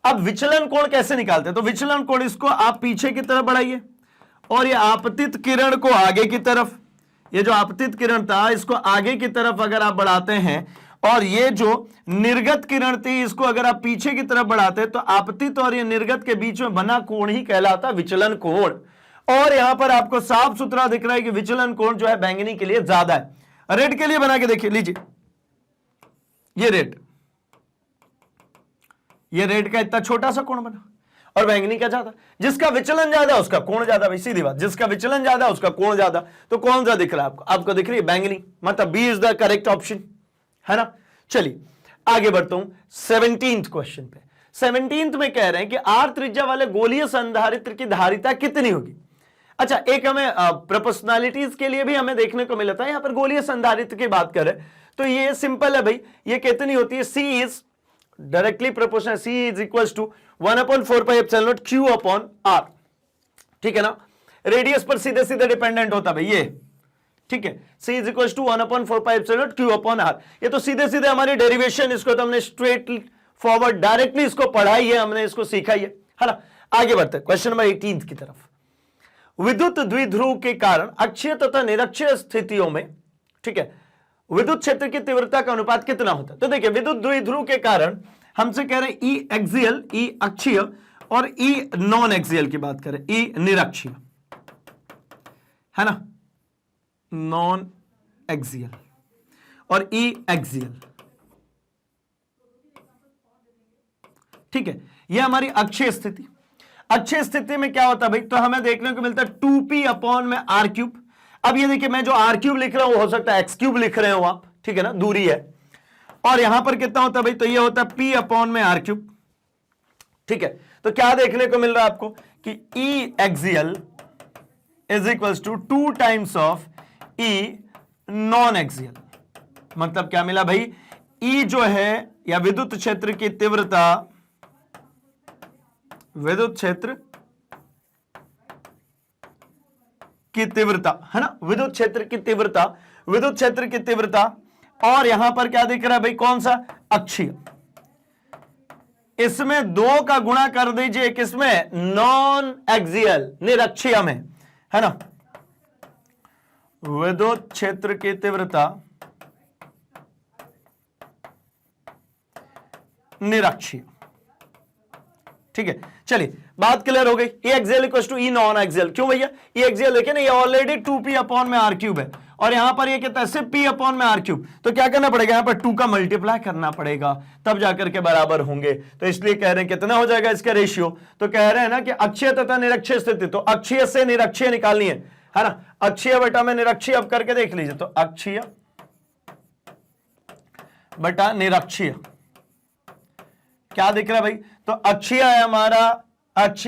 अब विचलन कोण कैसे निकालते हैं, तो विचलन कोण, इसको आप पीछे की तरफ बढ़ाइए और ये आपतित किरण को आगे की तरफ, ये जो आपतित किरण था इसको आगे की तरफ अगर आप बढ़ाते हैं और ये जो निर्गत किरण थी इसको अगर आप पीछे की तरफ बढ़ाते तो आपतित और ये निर्गत के बीच में बना कोण ही कहलाता विचलन कोण। और यहां पर आपको साफ सुथरा दिख रहा है कि विचलन कोण जो है बैंगनी के लिए ज्यादा है। रेड के लिए बना के देखिए, लीजिए ये रेड का इतना छोटा सा कोण बना और बैंगनी का ज्यादा। जिसका विचलन ज्यादा उसका कोण ज्यादा, भाई सीधी बात, जिसका विचलन ज्यादा उसका कोण ज्यादा। तो कौन सा दिख रहा है आपको? आपको दिख रही है बैंगनी, मतलब B is the correct option, है ना। चलिए आगे बढ़ता हूं 17th क्वेश्चन पे। 17th में कह रहे हैं कि आर त्रिज्या वाले गोलीय संधारित्र की धारिता कितनी होगी। अच्छा, एक हमें प्रोपोर्शनैलिटीज के लिए भी हमें देखने को मिला था, यहां पर गोलीय संधारित्र की बात करें तो ये सिंपल है भाई, ये कितनी होती है? C is directly proportional, C is equal to 1/4 pi epsilon naught Q upon R, ठीक है ना। रेडियस पर सीधे सीधे डिपेंडेंट होता भाई ये, ठीक है। C is equal to 1/4 pi epsilon naught Q upon R। ये तो सीधे सीधे हमारी डेरिवेशन, इसको तो हमने स्ट्रेट फॉरवर्ड डायरेक्टली इसको पढ़ाई है, हमने इसको सीखा ही है ना। आगे बढ़ते हैं क्वेश्चन नंबर 18 की तरफ। विद्युत द्विध्रुव के कारण अक्षीय तथा निरक्षीय स्थितियों में, ठीक है, विद्युत क्षेत्र की तीव्रता का अनुपात कितना होता है? तो देखिए विद्युत द्विध्रुव के कारण हमसे कह रहे हैं ई एक्सियल, ई अक्षीय और ई नॉन एक्सियल की बात करें, ई निरक्षीय, है ना, नॉन एक्सियल और ई एक्सियल, ठीक है। यह हमारी अक्षीय स्थिति। अक्षीय स्थिति में क्या होता है भाई? तो हमें देखने को मिलता है 2p अपॉन में r क्यूब। अब ये देखिए मैं जो r क्यूब लिख रहा हूं हो सकता है x क्यूब लिख रहे हो आप, ठीक है ना, दूरी है। और यहां पर कितना होता है भाई? तो ये होता है p अपॉन में r क्यूब, ठीक है। तो क्या देखने को मिल रहा है आपको कि E axial is equals to 2 times of E non axial. मतलब क्या मिला भाई? E जो है या विद्युत क्षेत्र की तीव्रता, विद्युत क्षेत्र की तीव्रता, है ना, विद्युत क्षेत्र की तीव्रता, विद्युत क्षेत्र की तीव्रता। और यहां पर क्या दिख रहा है भाई? कौन सा? अक्षीय। इसमें 2 का गुणा कर दीजिए, किसमें? नॉन एक्सियल, निरक्षीय में, है ना। विद्युत क्षेत्र की तीव्रता निरक्षीय, ठीक है। चलिए बात क्लियर हो गई। E axial equals to E non axial. क्यों भैया? E एक्सियल देखिए ना, ये ऑलरेडी 2p अपॉन में r क्यूब है और यहां पर ये कितना है? सिर्फ p अपॉन में r क्यूब। तो क्या करना पड़ेगा? यहां पर 2 का मल्टीप्लाई करना पड़ेगा, तब जाकर के बराबर होंगे। तो इसलिए कह रहे हैं कितना हो जाएगा इसका रेशियो? तो कह रहे हैं ना कि अक्षीय तथा निरक्षीय स्थिति, तो अक्षीय से निरक्षीय निकालनी है ना। अक्षीय बटा में निरक्षीय, अब करके देख लीजिए। तो अक्षीय बटा निरक्षीय क्या दिख रहा है भाई? तो अक्षीय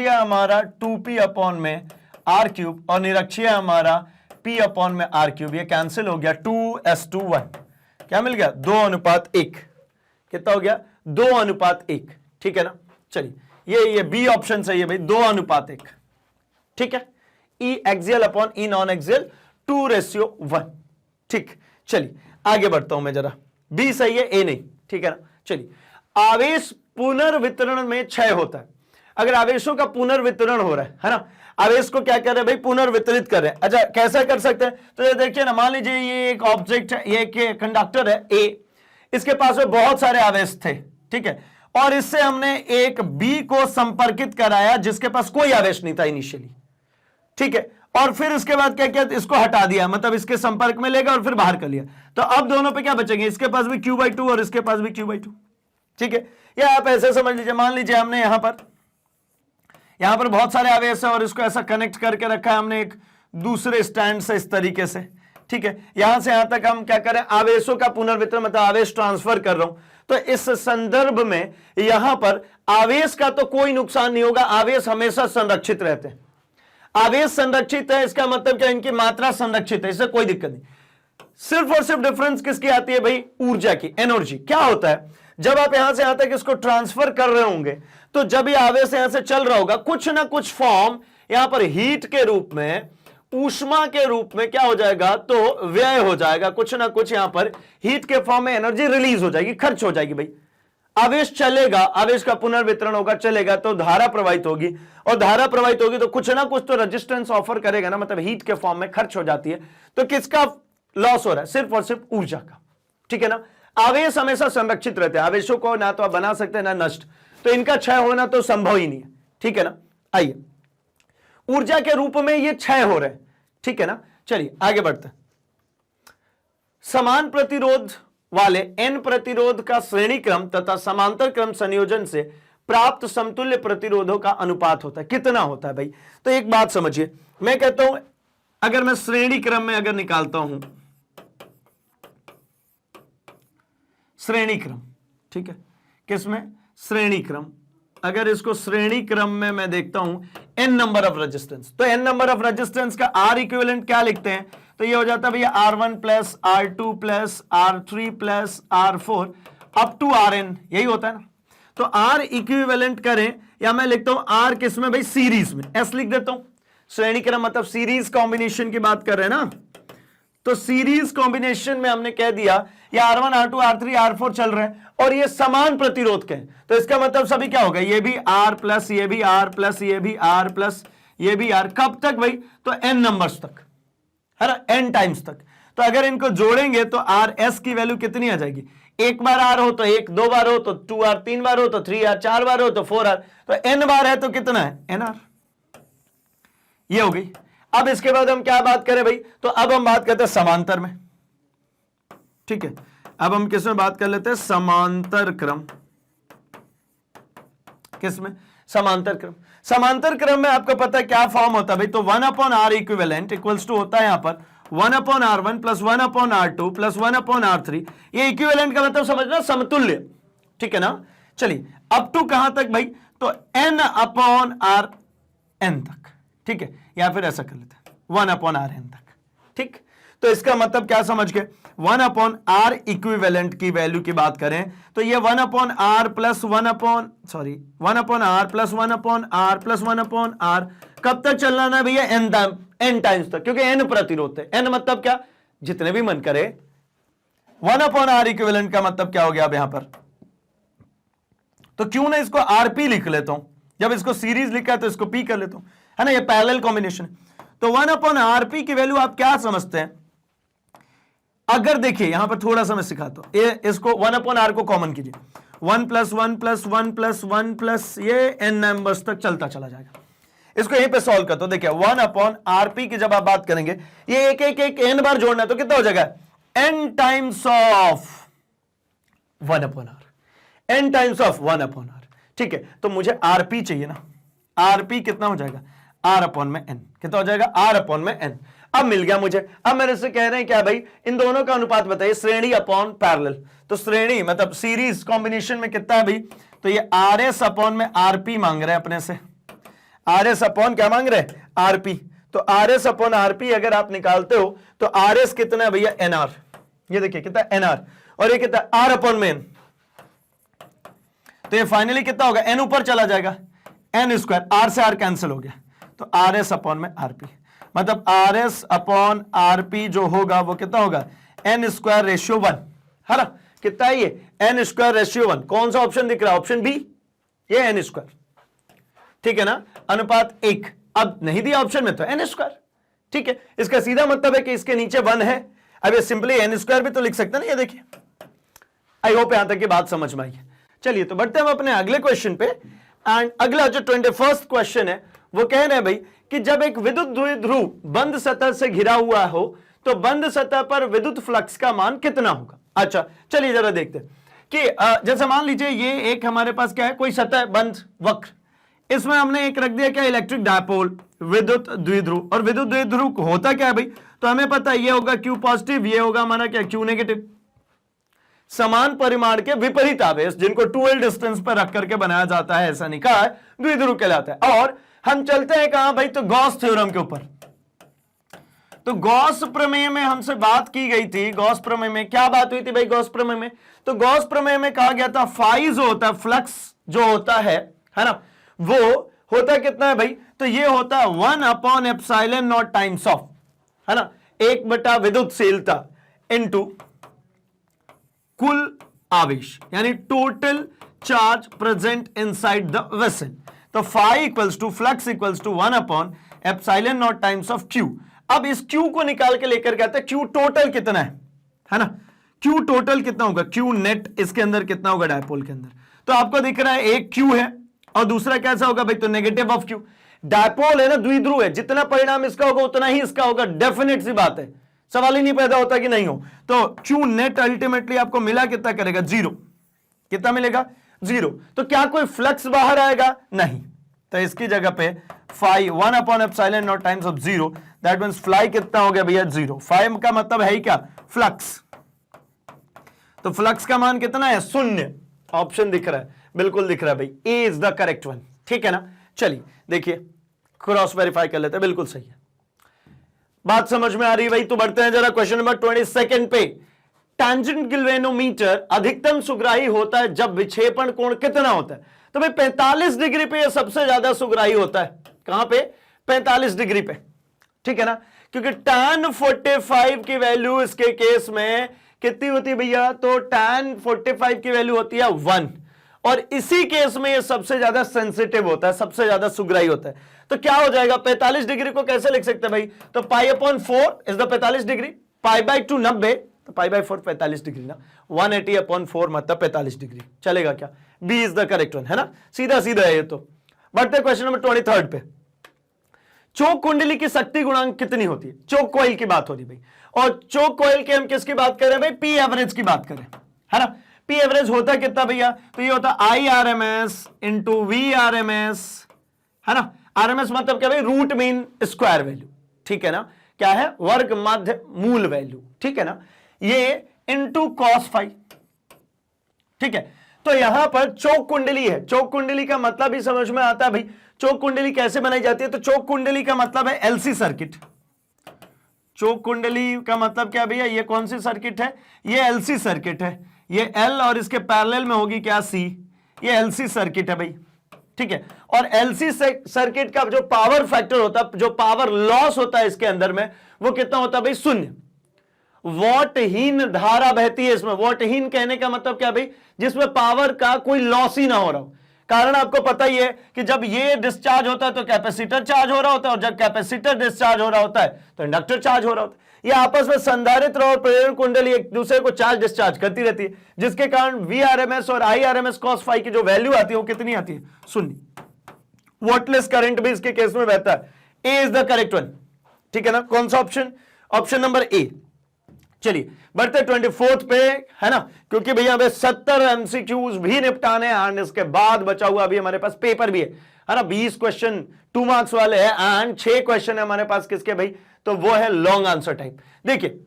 है हमारा 2p अपॉन में r क्यूब और निरक्षीय हमारा p अपॉन में r क्यूब। ये कैंसिल हो गया, 2s21 क्या मिल गया? 2:1। कितना हो गया? 2:1, ठीक है ना। चलिए ये बी ऑप्शन सही है भाई, 2:1, ठीक है। E axial upon E non axial 2:1, ठीक। चलिए आगे बढ़ता हूं मैं जरा, बी सही है, ए नहीं, ठीक है ना। चलिए, आवेश पुनर्वितरण में क्षय होता है। अगर आवेशों का पुनर्वितरण हो रहा है ना, आवेश को क्या कर रहे हैं भाई? पुनर्वितरित कर रहे हैं। अच्छा, कैसा कर सकते हैं? तो ये देखिए ना, मान लीजिए ये एक ऑब्जेक्ट है, ये एक कंडक्टर है ए, इसके पास में बहुत सारे आवेश थे, ठीक है, और इससे हमने एक बी को संपर्कित कराया जिसके पास कोई आवेश नहीं था इनिशियली, ठीक है। और फिर इसके बाद क्या किया? इसको हटा दिया, मतलब इसके संपर्क में लेगा और फिर बाहर कर लिया। तो अब दोनों पे क्या बचेंगे? इसके पास भी q/2 और इसके पास भी q/2, ठीक है। या आप ऐसे समझ लीजिए, मान लीजिए हमने यहां पर बहुत सारे आवेश है और इसको ऐसा कनेक्ट करके रखा है हमने एक दूसरे स्टैंड से इस तरीके से, ठीक है। यहां से यहां तक हम क्या करें? आवेशों का पुनर्वितरण, मतलब आवेश ट्रांसफर कर रहा हूं। तो इस संदर्भ में यहां पर आवेश का तो कोई नुकसान नहीं होगा, आवेश हमेशा संरक्षित रहते हैं। आवेश संरक्षित है, इसका मतलब क्या? इनकी मात्रा संरक्षित है, इससे कोई दिक्कत नहीं। सिर्फ और सिर्फ डिफरेंस किसकी आती है भाई? ऊर्जा की, एनर्जी। क्या होता है, जब आप यहां से यहां तक इसको ट्रांसफर कर रहे होंगे तो जब ये आवेश यहां से चल रहा होगा, कुछ ना कुछ फॉर्म यहां पर हीट के रूप में, ऊष्मा के रूप में क्या हो जाएगा? तो व्यय हो जाएगा, कुछ ना कुछ यहां पर हीट के फॉर्म में एनर्जी रिलीज हो जाएगी, खर्च हो जाएगी भाई। आवेश चलेगा, आवेश का पुनर्वितरण होगा, चलेगा तो धारा प्रवाहित होगी, और धारा प्रवाहित होगी तो कुछ ना कुछ तो रेजिस्टेंस ऑफर करेगा ना, मतलब हीट के फॉर्म में खर्च हो जाती है। तो किसका लॉस हो रहा है? सिर्फ और सिर्फ ऊर्जा का, ठीक है ना। आवेश हमेशा संरक्षित रहते हैं, आवेशों को ना तो आप बना सकते हैं ना नष्ट, तो इनका क्षय होना तो संभव ही नहीं है, ठीक है ना। आइए, ऊर्जा के रूप में ये क्षय हो रहे हैं, ठीक है ना। चलिए आगे बढ़ते हैं। समान प्रतिरोध वाले n प्रतिरोध का श्रेणी क्रम तथा समांतर क्रम संयोजन से प्राप्त समतुल्य प्रतिरोधों का अनुपात होता है, कितना होता है भाई। तो एक बात समझिए, मैं कहता हूं अगर मैं श्रेणी क्रम में अगर निकालता हूं, श्रेणी क्रम, ठीक है, किसमें, श्रेणी क्रम, अगर इसको श्रेणी क्रम में मैं देखता हूं n नंबर ऑफ रेजिस्टेंस, तो n नंबर ऑफ रेजिस्टेंस का R इक्विवेलेंट क्या लिखते हैं, तो ये हो जाता है भैया R1 plus R2 plus R3 plus R4 up to Rn, यही होता है ना। तो R इक्विवेलेंट करें, या मैं लिखता हूं R किसमें भाई, सीरीज में, S लिख देता हूं। श्रेणी क्रम मतलब सीरीज कॉम्बिनेशन की बात कर रहे हैं ना, तो सीरीज कॉम्बिनेशन में हमने कह दिया ये R1 R2 R3 R4 चल रहे हैं और ये समान प्रतिरोध के हैं, तो इसका मतलब सभी क्या होगा, ये भी R प्लस ये भी R प्लस ये भी R प्लस ये भी R, कब तक भाई, तो n नंबर्स तक, है ना, n टाइम्स तक। तो अगर इनको जोड़ेंगे तो RS की वैल्यू कितनी आ जाएगी, एक बार R हो तो 1, 2 बार हो तो 2R, 3 बार हो तो 3R, 4 बार हो तो 4R, तो n बार है तो कितना है, NR, ये हो गई। अब इसके बाद हम क्या बात करें भाई, तो अब हम बात करते हैं समांतर में, ठीक है। अब हम किस में बात कर लेते हैं, समांतर क्रम, किसमें, समांतर क्रम। समांतर क्रम में आपको पता है क्या फॉर्म होता है भाई, तो 1/R इक्विवेलेंट इक्वल्स टू होता है यहां पर 1/R1 plus 1/R2 plus 1/R3, ये इक्विवेलेंट का मतलब समझना समतुल्य, ठीक है ना। चलिए अप टू कहां तक भाई, तो n/Rn तक, ठीक है, या फिर ऐसा कर लेते हैं 1/Rn तक, ठीक। तो इसका मतलब क्या समझ के, 1/R इक्विवेलेंट की वैल्यू की बात करें तो ये 1/R plus 1/R plus 1/R plus 1/R कब तक चलना ना भैया, n टाइम्स तक, क्योंकि n प्रतिरोध है। n मतलब क्या, जितने भी मन करे। 1/R इक्विवेलेंट का मतलब क्या हो गया अब यहां पर, तो क्यों ना इसको RP लिख लेता हूं, जब इसको सीरीज लिखा है तो इसको P कर लेता हूं, है ना, ये पैरेलल कॉम्बिनेशन है। तो 1/RP की वैल्यू आप क्या समझते हैं, अगर देखिए यहां पर थोड़ा सा मैं सिखाता हूं, ये इसको 1/R को कॉमन कीजिए, 1 प्लस 1 प्लस 1 प्लस 1 प्लस ये n नंबर्स तक चलता चला जाएगा। इसको यहीं पे सॉल्व करता हूं, देखिए 1/RP की जब आप बात करेंगे, ये एक एक एक n बार जोड़ना है तो कितना हो जाएगा, n times of 1/R, n times of 1/R, ठीक है। तो मुझे RP चाहिए ना, RP कितना हो जाएगा, R/n, कितना हो जाएगा, R/n। अब मिल गया मुझे। अब मेरे से कह रहे हैं क्या भाई, इन दोनों का अनुपात बताइए, श्रेणी अपॉन पैरेलल, तो श्रेणी मतलब सीरीज कॉम्बिनेशन में कितना है भाई, तो ये RS अपॉन में RP मांग रहे हैं अपने से, RS अपॉन क्या मांग रहे हैं, RP। तो RS अपॉन RP अगर आप निकालते हो तो RS कितना है भैया, NR, ये देखिए कितना NR, और ये कितना R/n, तो ये फाइनली कितना होगा, n ऊपर चला जाएगा, n², R से R कैंसिल हो गया, तो RS अपॉन में RP, मतलब RS अपॉन RP जो होगा वो कितना होगा, n²/1, है ना, कितना है ये, n²/1। कौन सा ऑप्शन दिख रहा है, ऑप्शन बी, ये n², ठीक है ना, अनुपात 1। अब नहीं दिया ऑप्शन में तो n², ठीक है। इसका सीधा मतलब है कि इसके नीचे 1 है, अब ये सिंपली n² भी तो लिख सकते हैं ना, ये देखिए। आई होप यहां तक की बात समझ में आई है। चलिए तो बढ़ते हैं हम अपने अगले क्वेश्चन पे, एंड अगला जो 21st क्वेश्चन है वो कह रहे हैं भाई कि जब एक विद्युत द्विध्रुव बंद सतह से घिरा हुआ हो तो बंद सतह पर विद्युत फ्लक्स का मान कितना होगा। अच्छा चलिए जरा देखते हैं कि जैसे मान लीजिए ये एक हमारे पास क्या है, कोई सतह बंद वक्र, इसमें हमने एक रख दिया क्या, इलेक्ट्रिक डायपोल, विद्युत द्विध्रुव। और विद्युत द्विध्रुव होता क्या है भाई, तो हमें पता है ये होगा Q पॉजिटिव, ये होगा हमारा क्या, Q नेगेटिव। समान परिमाण के विपरीत आवेश जिनको 2L डिस्टेंस पर रख करके बनाया जाता है, ऐसा निकाय द्विध्रुव कहलाता है। और हम चलते हैं कहां भाई, तो गॉस थ्योरम के ऊपर। तो गॉस प्रमेय में हमसे बात की गई थी, गॉस प्रमेय में क्या बात हुई थी भाई, गॉस प्रमेय में, तो गॉस प्रमेय में कहा गया था फाई जो होता है, फ्लक्स जो होता है ना, वो होता कितना है भाई, तो ये होता है 1/ε0 टाइम्स ऑफ, है ना, 1 विद्युतशीलता इनटू कुल आवेश, यानी total charge present inside the vessel. तो phi equals to flux equals to 1/ε0 times of Q। अब इस Q को निकाल के लेकर के आते हैं, Q टोटल कितना है ना, क्यू टोटल कितना होगा, क्यू नेट इसके अंदर कितना होगा डायपोल के अंदर। तो आपको दिख रहा है एक क्यू है और दूसरा कैसा होगा भाई, तो नेगेटिव ऑफ क्यू। डायपोल है ना, द्विध्रुव है, जितना परिणाम इसका होगा उतना ही इसका होगा, डेफिनेट सी बात है, सवाल ही नहीं पैदा होता कि नहीं हो। तो क्यू नेट अल्टीमेटली आपको मिला कितना करेगा, 0। कितना मिलेगा, 0। तो क्या कोई फ्लक्स बाहर आएगा, नहीं। तो इसकी जगह पे phi 1/ε0 times of 0, that means phi कितना हो गया भैया, 0। फाई का मतलब है ही क्या, फ्लक्स। तो फ्लक्स का मान कितना है, 0। ऑप्शन दिख रहा है, बिल्कुल दिख रहा है भाई, ए इज द करेक्ट वन। ठीक है ना, चलिए देखिए क्रॉस वेरीफाई कर लेते हैं, बिल्कुल सही है, बात समझ में आ रही है भाई। तो बढ़ते हैं जरा क्वेश्चन नंबर 22 पे। टैंजेंट गैल्वेनोमीटर अधिकतम सुग्राही होता है जब विक्षेपण कोण कितना होता है, तो भाई 45 डिग्री पे यह सबसे ज्यादा सुग्राही होता है। कहां पे, 45 डिग्री पे। ठीक है ना, क्योंकि tan 45 की वैल्यू इसके केस में कितनी होती है भैया, तो tan 45 की वैल्यू होती है 1, और इसी केस में ये सबसे ज्यादा सेंसिटिव होता है, सबसे ज्यादा सुग्राही होता है। तो क्या हो जाएगा, 45 डिग्री को कैसे लिख सकते हैं भाई, तो π/4 इज द 45 डिग्री, π/2 90, तो π/4 45 डिग्री ना, 180/4 मतलब 45 डिग्री। चलेगा क्या, B is the correct one, है ना, सीधा सीधा है ये तो। बढ़ते क्वेश्चन नंबर 23 पे। चोक कुंडली की शक्ति गुणांक कितनी होती है, चोक कॉइल की बात हो रही भाई, और चोक कॉइल के हम किसकी बात करें भाई, पी एवरेज की बात करें, है ना। पी एवरेज होता कितना भैया, तो ये होता IRMS इंटू VRMS, है ना। RMS मतलब क्या भाई, रूट मीन स्क्वायर वैल्यू। ठीक है ना, क्या है, वर्ग माध्य मूल वैल्यू। ठीक है ना, ये इंटू cos फाई। ठीक है, तो यहां पर चोक कुंडली है, चोक कुंडली का मतलब ही समझ में आता है भाई। चोक कुंडली कैसे बनाई जाती है, तो चोक कुंडली का मतलब है LC सर्किट। चोक कुंडली का मतलब क्या भैया, ये कौन सी सर्किट है, ये LC सर्किट है, ये L और इसके पैरेलल में होगी क्या, C, ये LC सर्किट है भाई। ठीक है, और LC सर्किट का जो पावर फैक्टर होता है, जो पावर लॉस होता है इसके अंदर में, वो कितना होता है भाई, 0। वॉटहीन धारा बहती है इसमें। वॉटहीन कहने का मतलब क्या भाई, जिसमें पावर का कोई लॉस ही ना हो रहा हो। कारण आपको पता ही है कि जब ये डिस्चार्ज होता है तो कैपेसिटर चार्ज हो रहा होता है, और जब कैपेसिटर डिस्चार्ज हो रहा होता है तो इंडक्टर चार्ज हो रहा होता है। ये आपस में संधारित्र और प्रेरण कुंडली एक दूसरे को चार्ज डिस्चार्ज करती रहती है, जिसके कारण VRMS और IRMS cos फाई की जो वैल्यू आती है वो कितनी आती है, 0। वॉटलेस करंट भी इसके केस में बहता है। ए इज द करेक्ट वन। ठीक है ना, कौन सा ऑप्शन, ऑप्शन नंबर ए। चलिए बढ़ते 24 पे, है ना, क्योंकि भैया हमें 70 MCQs भी निपटाने हैं, एंड इसके बाद बचा हुआ अभी हमारे पास पेपर भी है ना, 20 क्वेश्चन 2 मार्क्स वाले हैं, एंड 6 क्वेश्चन है हमारे पास किसके भाई, तो वो है लॉन्ग आंसर टाइप। देखिए,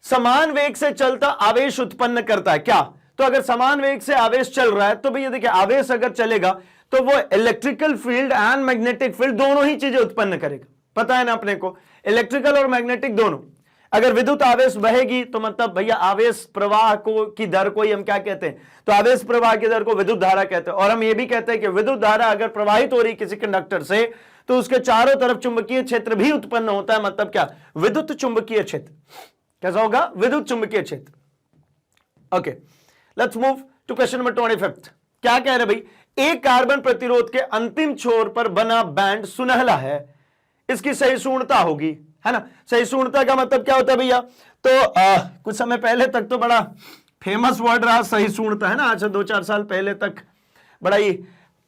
समान वेग से चलता आवेश उत्पन्न करता है क्या, तो अगर समान वेग से आवेश चल रहा है तो भैया देखिए, आवेश अगर चलेगा तो वो electrical field and magnetic field दोनों ही चीजें उत्पन्न करेगा। पता है ना अपने को, इलेक्ट्रिकल और मैग्नेटिक दोनों। अगर विद्युत आवेश बहेगी तो मतलब भैया आवेश प्रवाह को की दर को ही हम क्या कहते हैं, तो आवेश प्रवाह की दर को विद्युत धारा कहते हैं। और हम ये भी कहते हैं कि विद्युत धारा अगर प्रवाहित हो रही किसी कंडक्टर से तो उसके चारों तरफ चुंबकीय क्षेत्र भी उत्पन्न होता है, मतलब क्या, विद्युत चुंबकीय क्षेत्र। कैसा होगा, विद्युत चुंबकीय क्षेत्र। Okay, let's move to question number 25। क्या कह रहे भाई, एक कार्बन प्रतिरोध के अंतिम छोर पर बना बैंड सुनहला है, इसकी सहिष्णुता होगी, है ना। सहिष्णुता का मतलब क्या होता है भैया, तो कुछ समय पहले तक तो बड़ा फेमस वर्ड रहा सहिष्णुता, है ना। आज से 2-4 साल पहले तक बड़ा ही,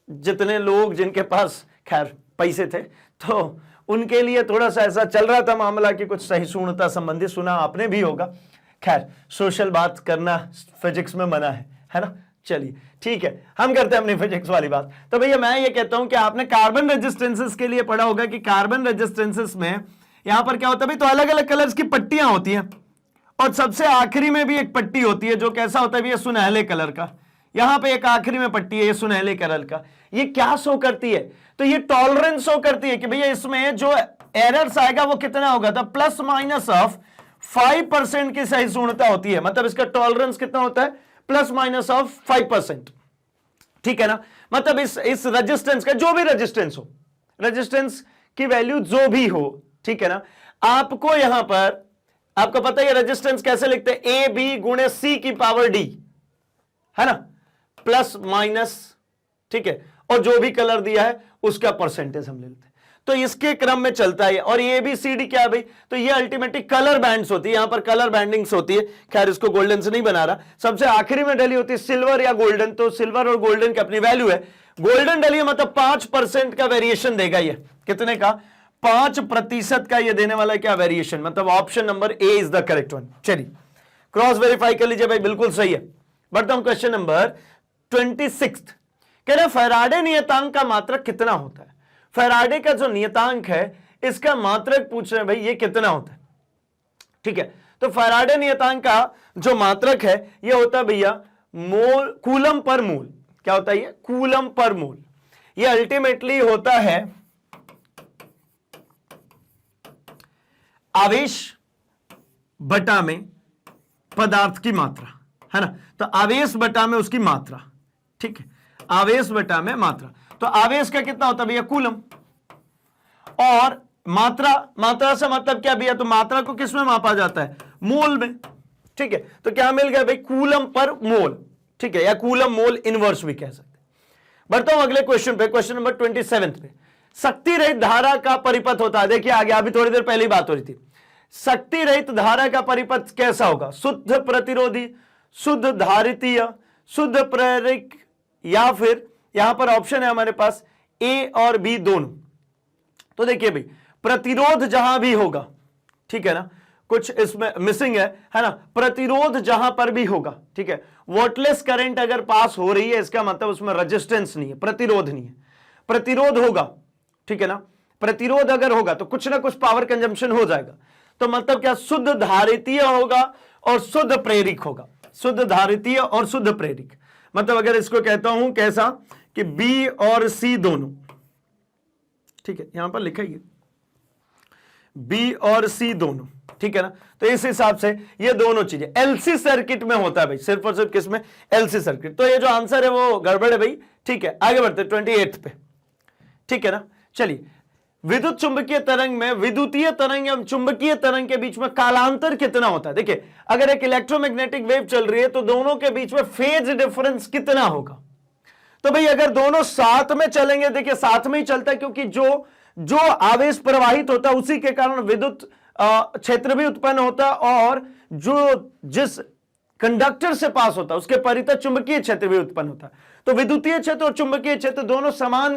जितने लोग जिनके पास खैर पैसे थे तो उनके लिए थोड़ा सा ऐसा चल रहा था मामला कि कुछ सहिष्णुता संबंधी, सुना आपने भी होगा। खैर सोशल बात करना फिजिक्स में मना है ना। चलिए ठीक है, हम करते हैं अपनी फिजिक्स वाली बात। तो भैया मैं ये कहता हूं कि आपने कार्बन रेजिस्टेंसेस के लिए पढ़ा होगा कि कार्बन रेजिस्टेंसेस में यहां पर क्या होता है भाई, तो अलग अलग कलर्स की पट्टियां होती हैं, और सबसे आखिरी में भी एक पट्टी होती है जो कैसा होता है भैया, सुनहले कलर का। यहां पे एक आखिरी में पट्टी है, ये सुनहले कलर का। ये क्या शो करती है, तो ये टॉलरेंस शो करती है कि भैया इसमें जो एरर्स आएगा वो कितना होगा, तो प्लस माइनस ऑफ 5% की सहिष्णुता होती है। मतलब इसका टॉलरेंस कितना होता है, प्लस माइनस ऑफ 5%। ठीक है ना, मतलब इस रेजिस्टेंस का, जो भी रेजिस्टेंस हो, रेजिस्टेंस की वैल्यू जो भी हो, ठीक है ना, आपको यहां पर, आपको पता है रेजिस्टेंस कैसे लिखते हैं, ए बी गुणे सी की पावर डी, है ना, प्लस माइनस, ठीक है, और जो भी कलर दिया है उसका परसेंटेज हम ले लेते हैं। तो इसके क्रम में चलता है। और ये ABCD क्या है भाई, तो ये अल्टीमेटली कलर बैंड्स होती है, यहां पर कलर बैंडिंग्स होती है। खैर इसको गोल्डन से नहीं बना रहा, सबसे आखिरी में डली होती है सिल्वर या गोल्डन, तो सिल्वर और गोल्डन की अपनी वैल्यू है। गोल्डन डली मतलब 5% का वेरिएशन देगा, ये कितने का, 5% का ये देने वाला क्या वेरिएशन, मतलब option number A is the correct one. चलिए क्रॉस वेरीफाई कर लीजिए भाई, बिल्कुल सही है। बढ़ता हूं क्वेश्चन नंबर 26। कह रहे फैराडे नियतांक का मात्रक कितना होता है। फैराडे का जो नियतांक है इसका मात्रक पूछ रहे हैं भाई, ये कितना होता है। ठीक है, तो फैराडे नियतांक का जो मात्रक है ये होता है भैया मोल, कूलम पर मोल। क्या होता है ये, कूलम पर मोल। ये अल्टीमेटली होता है आवेश बटा में पदार्थ की मात्रा, है ना। तो आवेश बटा में उसकी मात्रा, ठीक है, आवेश बटा में मात्रा। तो आवेश का कितना होता है भैया, कूलम, और मात्रा, मात्रा से मतलब क्या भैया, तो मात्रा को किस में मापा जाता है, मोल में। ठीक है, तो क्या मिल गया भाई, कूलम पर मोल। ठीक है, या कूलम मोल इनवर्स भी कह सकते हैं। बढ़ता हूं अगले क्वेश्चन पे, क्वेश्चन नंबर 27 पे। शक्ति रहित धारा का परिपथ होता है, देखिए आगे अभी थोड़ी देर पहले बात हो रही थी। शक्ति रहित धारा का परिपथ कैसा होगा, शुद्ध प्रतिरोधी, शुद्ध धारितीय, शुद्ध प्रेरक, या फिर यहां पर ऑप्शन है हमारे पास ए और बी दोनों। तो देखिए भाई प्रतिरोध जहां भी होगा, ठीक है ना, कुछ इसमें मिसिंग है ना, प्रतिरोध जहां पर भी होगा, ठीक है, वॉटलेस करंट अगर पास हो रही है इसका मतलब उसमें रेजिस्टेंस नहीं है, प्रतिरोध नहीं है। प्रतिरोध होगा, ठीक है ना, प्रतिरोध अगर होगा तो कुछ ना कुछ पावर कंजम्पशन हो जाएगा। तो मतलब क्या, शुद्ध धारितीय होगा और शुद्ध प्रेरक होगा, शुद्ध धारितीय और शुद्ध प्रेरक। मतलब अगर इसको कहता हूं कैसा कि बी और सी दोनों, ठीक है, यहां पर लिखा ही है बी और सी दोनों, ठीक है ना। तो इस हिसाब से ये दोनों चीजें एलसी सर्किट में होता है भाई, सिर्फ और सिर्फ किसमें, एलसी सर्किट। तो ये जो आंसर है वो गड़बड़ है भाई। ठीक है, आगे बढ़ते 28 पे, ठीक है ना। चलिए, विद्युत चुंबकीय तरंग में विद्युतीय तरंग एवं चुंबकीय तरंग के बीच में कालांतर कितना होता है। देखिए अगर एक इलेक्ट्रोमैग्नेटिक वेव चल रही है तो दोनों के बीच में फेज डिफरेंस कितना होगा। तो भाई अगर दोनों साथ में चलेंगे, देखिए साथ में ही चलता है क्योंकि जो आवेश प्रवाहित होता है उसी के कारण विद्युत क्षेत्र भी उत्पन्न होता है, और जो जिस कंडक्टर से पास होता है उसके परितः चुंबकीय क्षेत्र भी उत्पन्न होता है। तो विद्युतीय क्षेत्र और चुंबकीय क्षेत्र दोनों समान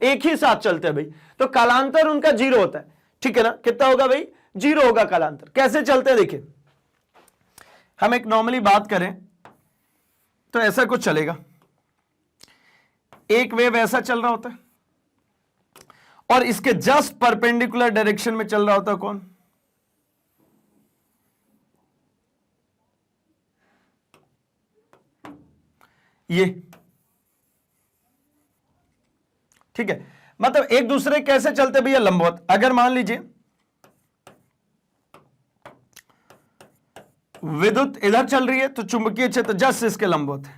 एक ही साथ चलते हैं भाई, तो कालांतर उनका 0 होता है। ठीक है ना, कितना होगा भाई, 0 होगा कालांतर। कैसे चलते हैं, देखिए हम एक नॉर्मली बात करें तो ऐसा कुछ चलेगा, एक वेव ऐसा चल रहा होता है और इसके जस्ट परपेंडिकुलर डायरेक्शन में चल रहा होता है कौन, ये, ठीक है। मतलब एक दूसरे कैसे चलते भैया, लंबवत। अगर मान लीजिए विद्युत इधर चल रही है तो चुंबकीय क्षेत्र जस्ट इसके लंबवत है,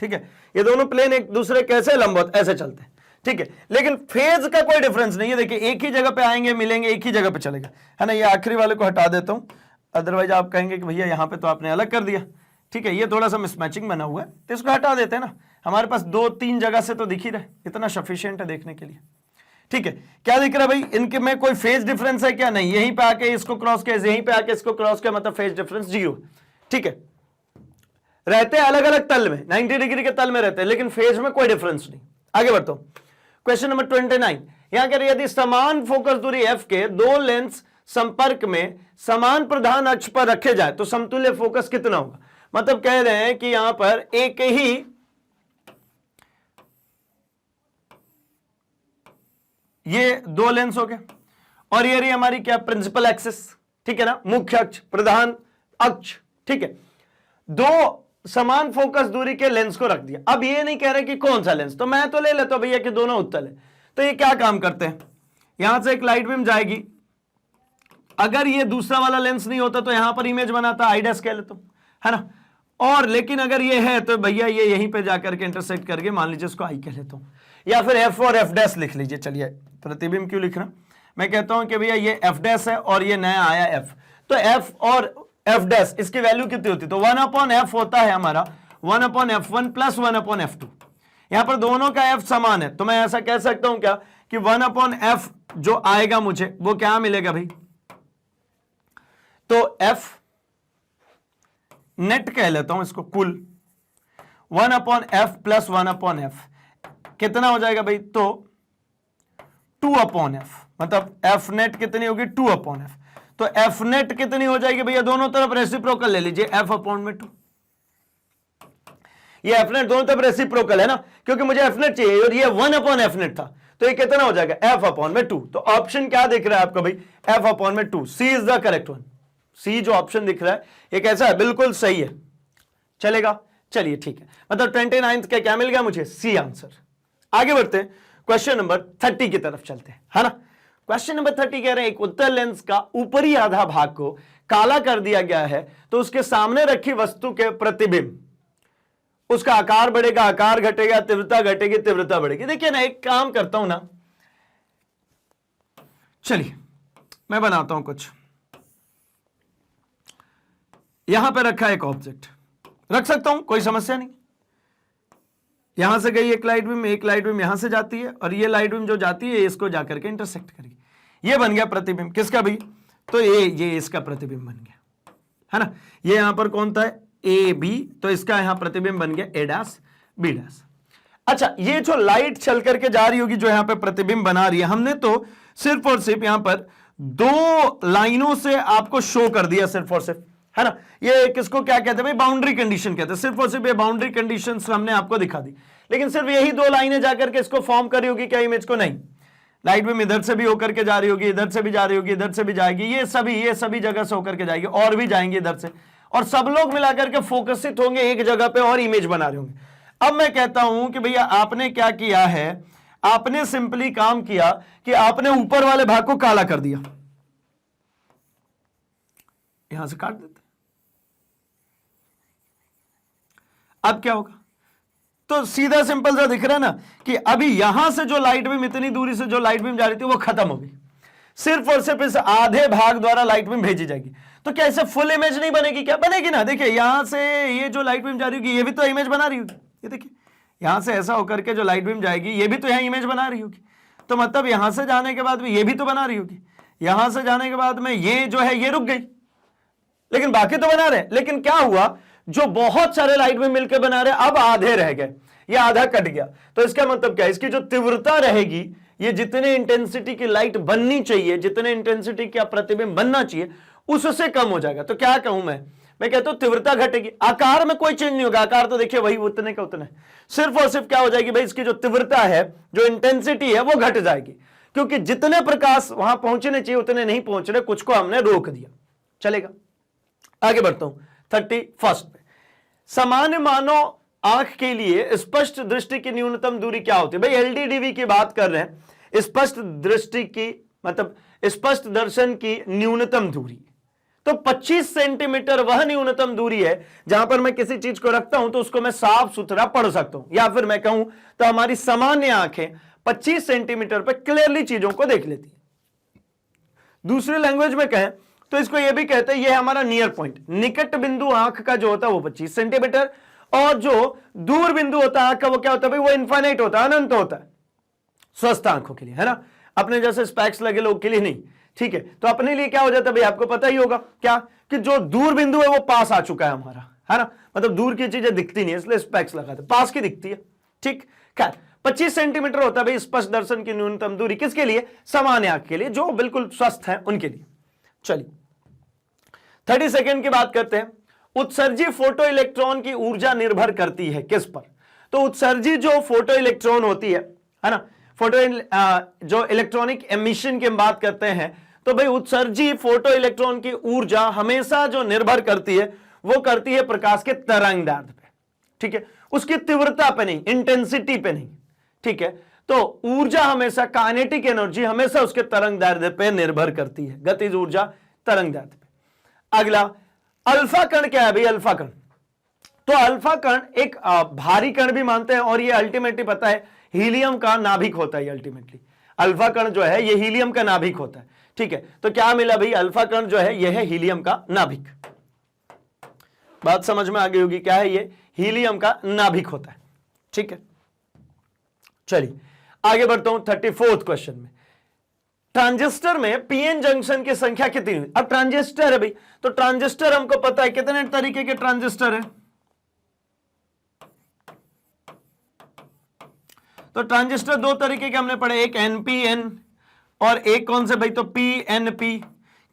ठीक है। ये दोनों प्लेन एक दूसरे कैसे लंबवत ऐसे चलते हैं, ठीक है। लेकिन फेज का कोई डिफरेंस नहीं है, देखिए एक ही जगह पे आएंगे, मिलेंगे, एक ही जगह पे चलेगा, है ना। ये आखिरी वाले को हटा देता हूं, अदरवाइज आप कहेंगे कि भैया यहां पे तो आपने अलग कर दिया, ठीक है। ये थोड़ा सा मिसमैचिंग बना हुआ है तो इसको हटा देते हैं ना, हमारे पास 2-3 जगह से तो दिख ही रहे, इतना सफिशिएंट है देखने के लिए, ठीक है। क्या दिख रहा है भाई, इनके में कोई फेज डिफरेंस है क्या, नहीं। यहीं पे आके इसको क्रॉस किया, यहीं पे आके इसको क्रॉस किया, मतलब फेज डिफरेंस 0, ठीक है। रहते हैं अलग अलग तल में, 90 डिग्री के तल में रहते हैं, लेकिन फेज में कोई डिफरेंस नहीं। आगे बढ़ता हूं, क्वेश्चन नंबर 29। यहां कह रही है यदि समान फोकस दूरी एफ के दो लेंस संपर्क में समान प्रधान अक्ष पर रखे जाए तो समतुल्य फोकस कितना होगा। मतलब कह रहे हैं कि यहां पर एक ही ये दो लेंस हो गए और ये रही हमारी क्या, प्रिंसिपल एक्सिस, ठीक है ना, मुख्य अक्ष, प्रधान अक्ष, ठीक है। दो समान फोकस दूरी के लेंस को रख दिया। अब ये नहीं कह रहे कि कौन सा लेंस, तो मैं तो ले लेता हूं भैया कि दोनों उत्तल है। तो ये क्या काम करते हैं, यहां से एक लाइट बीम जाएगी, अगर ये दूसरा वाला लेंस नहीं होता तो यहां पर इमेज बनाता, आई डैश कह लेता हूं, है ना। और लेकिन अगर ये है तो भैया ये यहीं पे जाकर के इंटरसेक्ट करके मान लीजिए इसको आई कह लेता हूं, या फिर एफ और एफ डैश लिख लीजिए। चलिए प्रतिबिंब क्यों लिख रहा, मैं कहता हूं कि भैया ये एफ डैश है और ये नया आया एफ, तो एफ और एफ डैश इसकी वैल्यू कितनी होती है, तो 1/f होता है हमारा 1/f1 + 1/f2। यहां पर दोनों का एफ समान है, तो मैं ऐसा कह सकता हूं क्या कि 1/f जो आएगा मुझे वो क्या मिलेगा भाई, तो एफ नेट कह लेता हूं इसको, कुल 1/f प्लस 1/f कितना हो जाएगा भाई, तो 2/f, मतलब एफ नेट कितनी होगी 2/f, तो एफ नेट कितनी हो जाएगी भैया, दोनों तरफ रेसिप्रोकल ले लीजिए, f/2। ये एफ नेट दोनों तरफ रेसिप्रोकल है ना, क्योंकि मुझे एफ नेट चाहिए और ये 1/f नेट था, तो ये कितना हो जाएगा f/2। तो ऑप्शन क्या दिख रहा है आपका भाई, f/2। C is the correct one. C जो ऑप्शन दिख रहा है ये कैसा है, बिल्कुल सही है, चलेगा। चलिए ठीक है, मतलब 29th का क्या मिल गया मुझे, सी आंसर। आगे बढ़ते हैं, क्वेश्चन नंबर 30 की तरफ चलते हैं, है ना। क्वेश्चन नंबर 30 कह रहे हैं एक उत्तल लेंस का ऊपरी आधा भाग को काला कर दिया गया है, तो उसके सामने रखी वस्तु के प्रतिबिंब, उसका आकार बढ़ेगा, आकार घटेगा, तीव्रता घटेगी, तीव्रता बढ़ेगी। देखिए ना, एक काम करता हूं ना, चलिए मैं बनाता हूं कुछ। यहां पे रखा एक ऑब्जेक्ट, रख सकता हूं, कोई समस्या नहीं। यहां से गई एक लाइट बीम यहां से जाती है, और ये लाइट बीम जो जाती है इसको जाकर के इंटरसेक्ट करेगी, ये बन गया प्रतिबिंब किसका भाई, तो ये इसका प्रतिबिंब बन गया, है ना। ये यहां पर कौन था, ए बी, तो इसका यहां प्रतिबिंब बन गया ए डैश बी डैश। अच्छा, ये जो लाइट चल करके जा रही होगी जो यहां पे प्रतिबिंब बना रही है, हमने तो सिर्फ और सिर्फ यहां पर 2 लाइनों से आपको शो कर दिया, सिर्फ और सिर्फ, है ना। ये किसको क्या कहते हैं भाई, बाउंड्री कंडीशन कहते हैं। सिर्फ और सिर्फ ये बाउंड्री कंडीशंस हमने आपको दिखा दी, लेकिन सिर्फ यही 2 लाइनें जाकर के इसको फॉर्म कर रही होगी क्या इमेज को, नहीं। लाइट बीम इधर से भी होकर के जा रही होगी, इधर से भी जा रही होगी, इधर से भी जाएगी, ये सभी जगह से होकर के जाएगी, और भी जाएंगे इधर से, और सब लोग मिलाकर के फोकसित होंगे एक जगह पे और इमेज बना रहे होंगे। अब मैं कहता हूं कि भैया आपने क्या किया है, आपने सिंपली काम किया कि आपने ऊपर वाले भाग को काला कर दिया, यहां से काट देते। अब क्या होगा, तो सीधा सिंपल सा दिख रहा है ना कि अभी यहां से जो लाइट बीम, इतनी दूरी से जो लाइट बीम जा रही थी वो खत्म हो गई, सिर्फ और सिर्फ इस आधे भाग द्वारा लाइट बीम भेजी जाएगी। तो क्या इसे फुल इमेज नहीं बनेगी, क्या बनेगी ना। देखिए यहां से ये जो लाइट बीम जा रही होगी ये भी तो इमेज बना रही होगी, ये देखिए यहां से ऐसा होकर के जो लाइट बीम जाएगी ये भी तो यहां इमेज बना रही होगी, तो मतलब यहां से जाने के बाद भी ये भी तो बना रही होगी, यहां से जाने के बाद में ये जो है ये रुक गई, लेकिन बाकी तो बना रहे। लेकिन क्या हुआ, जो बहुत सारे लाइट में मिलकर बना रहे अब आधे रह गए, ये आधा कट गया, तो इसका मतलब क्या है, इसकी जो तीव्रता रहेगी, ये जितने इंटेंसिटी की लाइट बननी चाहिए, जितने इंटेंसिटी का प्रतिबिंब बनना चाहिए उससे कम हो जाएगा। तो क्या कहूं मैं कहता हूं तीव्रता घटेगी, आकार में कोई चेंज नहीं होगा, आकार तो देखिए वही उतने का उतना है, सिर्फ और सिर्फ क्या हो जाएगी भाई, इसकी जो तीव्रता है, जो इंटेंसिटी है वो घट जाएगी, क्योंकि जितने प्रकाश वहां पहुंचने चाहिए उतने नहीं पहुंच रहे, कुछ को हमने रोक दिया। चलेगा, आगे बढ़ता हूं 31 पे। सामान्य मानव आंख के लिए स्पष्ट दृष्टि की न्यूनतम दूरी क्या होती है, भाई एलडीडीवी की बात कर रहे हैं, स्पष्ट दृष्टि की मतलब स्पष्ट दर्शन की न्यूनतम दूरी, तो 25 सेंटीमीटर वह न्यूनतम दूरी है जहां पर मैं किसी चीज को रखता हूं तो उसको मैं साफ सुथरा पढ़ सकता हूं, या फिर मैं कहूं तो हमारी सामान्य आंखें 25 सेंटीमीटर पर क्लियरली चीजों को देख लेती है। दूसरी लैंग्वेज में कहें तो इसको यह भी कहते हैं, यह हमारा नियर पॉइंट, निकट बिंदु आंख का जो होता है वो 25 सेंटीमीटर, और जो दूर बिंदु होता है आंख का वो क्या होता है भाई, वो इनफाइनाइट होता है, अनंत होता है, स्वस्थ आंखों के लिए, है ना, अपने जैसे स्पेक्स लगे लोग के लिए नहीं, ठीक है। तो अपने लिए क्या हो जाता है भाई, आपको पता ही होगा क्या, कि जो दूर बिंदु है वो पास आ चुका है हमारा, है ना, मतलब दूर की चीजें दिखती नहीं, इसलिए स्पेक्स लगाते, पास की दिखती है, ठीक। खैर 25 सेंटीमीटर होता है भाई स्पष्ट दर्शन की न्यूनतम दूरी, किसके लिए, सामान्य आंख के लिए, जो बिल्कुल स्वस्थ है उनके लिए। चलिए 30 सेकेंड की बात करते हैं। उत्सर्जी फोटो इलेक्ट्रॉन की ऊर्जा निर्भर करती है किस पर, तो उत्सर्जी जो फोटो इलेक्ट्रॉन होती है ना, फोटो जो इलेक्ट्रॉनिक एमिशन की हम बात करते हैं, तो भाई उत्सर्जी फोटो इलेक्ट्रॉन की ऊर्जा हमेशा जो निर्भर करती है वो करती है प्रकाश के तरंग दैर्ध्य पे, ठीक है, उसकी तीव्रता पे नहीं, इंटेंसिटी पे नहीं, ठीक है। तो ऊर्जा हमेशा, काइनेटिक एनर्जी हमेशा उसके तरंग दैर्ध्य पे निर्भर करती है, गतिज ऊर्जा तरंग दैर्ध्य पे। अगला अल्फा कण क्या है भाई, अल्फा कण, तो अल्फा कण एक भारी कण भी मानते हैं, और ये अल्टीमेटली पता है हीलियम का नाभिक होता है, अल्टीमेटली अल्फा कण जो है ये हीलियम का नाभिक होता है, ठीक है। तो क्या मिला भाई, अल्फा कण जो है यह है हीलियम का नाभिक, बात समझ में आ गई होगी, क्या है ये, हीलियम का नाभिक होता है, ठीक है। चलिए आगे बढ़ता हूं 34th क्वेश्चन में। ट्रांजिस्टर में पीएन जंक्शन की संख्या कितनी हुई? अब ट्रांजिस्टर है भाई, तो ट्रांजिस्टर हमको पता है कितने तरीके के ट्रांजिस्टर है। तो ट्रांजिस्टर दो तरीके के हमने पढ़े, एक एनपीएन और एक कौन से भाई, तो पीएनपी।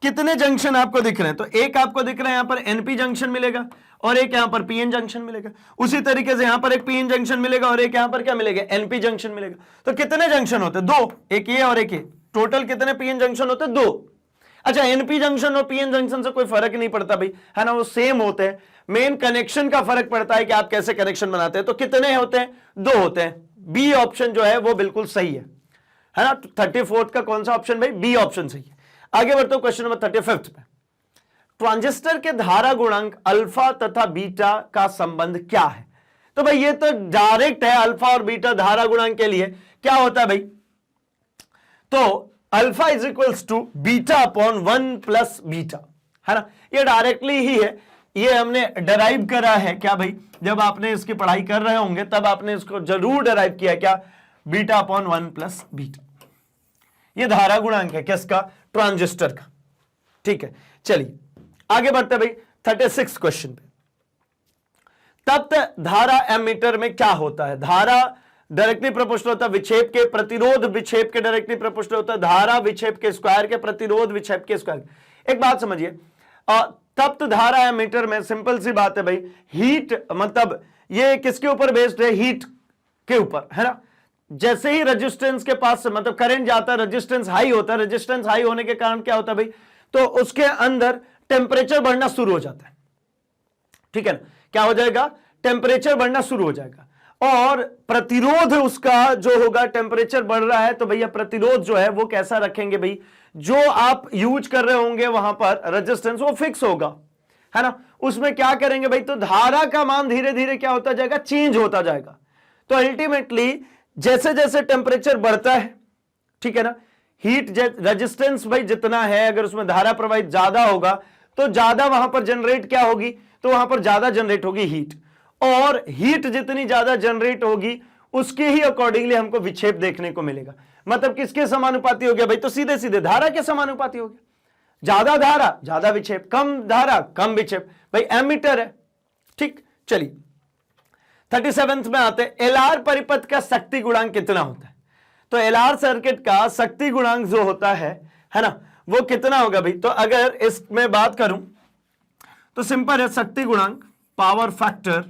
कितने जंक्शन आपको दिख रहे हैं? तो एक आपको दिख रहा है यहां पर एनपी जंक्शन मिलेगा और एक यहां पर पीएन जंक्शन मिलेगा। उसी तरीके से यहां पर एक पीएन जंक्शन मिलेगा और एक यहां पर क्या मिलेगा, एनपी जंक्शन मिलेगा। तो कितने जंक्शन होते हैं? दो, एक ये और एक ये। टोटल कितने पीएन जंक्शन होते हैं? दो। अच्छा, एनपी जंक्शन और पीएन जंक्शन से कोई फर्क नहीं पड़ता भाई, है ना, वो सेम होते हैं। मेन कनेक्शन का फर्क पड़ता है कि आप कैसे कनेक्शन बनाते हैं। तो कितने होते हैं? दो होते हैं। बी ऑप्शन जो है वो बिल्कुल सही है ना। 34th का कौन सा ऑप्शन भाई? बी ऑप्शन सही है। आगे बढ़ते हो क्वेश्चन नंबर 35 पे। ट्रांजिस्टर के धारा गुणांक अल्फा तथा बीटा का संबंध क्या है? तो भाई ये तो डायरेक्ट है, अल्फा और बीटा धारा गुणांक के लिए क्या होता है भाई? तो alpha is equals to beta upon 1 plus beta, है ना। ये डायरेक्टली ही है, ये हमने डराइव करा है क्या भाई? जब आपने इसकी पढ़ाई कर रहे होंगे तब आपने इसको जरूर डराइव किया, क्या? Beta upon 1 plus beta. ये धारा गुणांक है किसका? ट्रांजिस्टर का। ठीक है, चलिए आगे बढ़ते भाई 36 क्वेश्चन पे। तप्त धारा एमीटर में क्या होता है? धारा डायरेक्टली प्रोपोर्शनल होता है विक्षेप के, प्रतिरोध विक्षेप के डायरेक्टली प्रोपोर्शनल होता है, धारा विक्षेप के स्क्वायर के, प्रतिरोध विक्षेप के स्क्वायर। एक बात समझिए, तप्त धारा एमीटर में सिंपल सी बात है भाई, हीट मतलब ये किसके ऊपर बेस्ड है? हीट के ऊपर, है ना। जैसे ही रेजिस्टेंस के पास मतलब करंट जाता है, रेजिस्टेंस हाई होता है, रेजिस्टेंस हाई होने के कारण क्या होता है भाई? तो उसके अंदर टेम्परेचर बढ़ना शुरू हो जाता है, ठीक है ना। क्या हो जाएगा? टेम्परेचर बढ़ना शुरू हो जाएगा और प्रतिरोध उसका जो होगा, टेम्परेचर बढ़ रहा है तो भैया प्रतिरोध जो है वो कैसा रखेंगे भाई? जो आप यूज कर रहे होंगे वहां पर रेजिस्टेंस वो फिक्स होगा, है ना। उसमें क्या करेंगे भाई? तो धारा का मान धीरे धीरे क्या होता जाएगा? चेंज होता जाएगा। तो अल्टीमेटली जैसे जैसे टेम्परेचर बढ़ता है, ठीक है ना, हीट रेजिस्टेंस भाई जितना है, अगर उसमें धारा प्रवाहित ज्यादा होगा तो ज्यादा वहां पर जनरेट क्या होगी? तो वहां पर ज्यादा जनरेट होगी हीट, और हीट जितनी ज्यादा जनरेट होगी उसके ही अकॉर्डिंगली हमको विक्षेप देखने को मिलेगा। मतलब किसके समानुपाती हो गया भाई? तो सीधे सीधे धारा के समानुपाती हो गया। ज्यादा धारा ज्यादा विक्षेप, कम धारा कम विक्षेप, भाई एमीटर है। ठीक, चलिए 37 में आते हैं। एलआर परिपथ का शक्ति गुणांक कितना होता है? तो एलआर सर्किट का शक्ति गुणांक जो होता है ना, वो कितना होगा भाई? तो अगर इसमें बात करूं तो सिंपल है, शक्ति गुणांक पावर फैक्टर,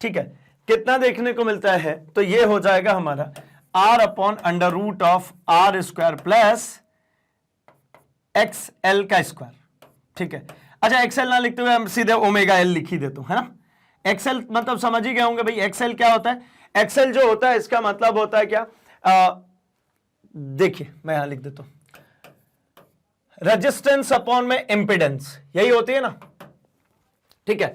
ठीक है, कितना देखने को मिलता है? तो ये हो जाएगा हमारा R upon under root of R square plus X L का स्क्वायर, ठीक है। अच्छा, एक्सएल ना लिखते हुए हम सीधे ओमेगा एल लिख ही देता हूं, है ना। एक्सएल मतलब समझ ही गए होंगे भाई, एक्सएल क्या होता है? एक्सएल जो होता है इसका मतलब होता है क्या? देखिए मैं यहां लिख देता हूं, रेजिस्टेंस अपॉन में इंपेडेंस, यही होती है ना, ठीक है।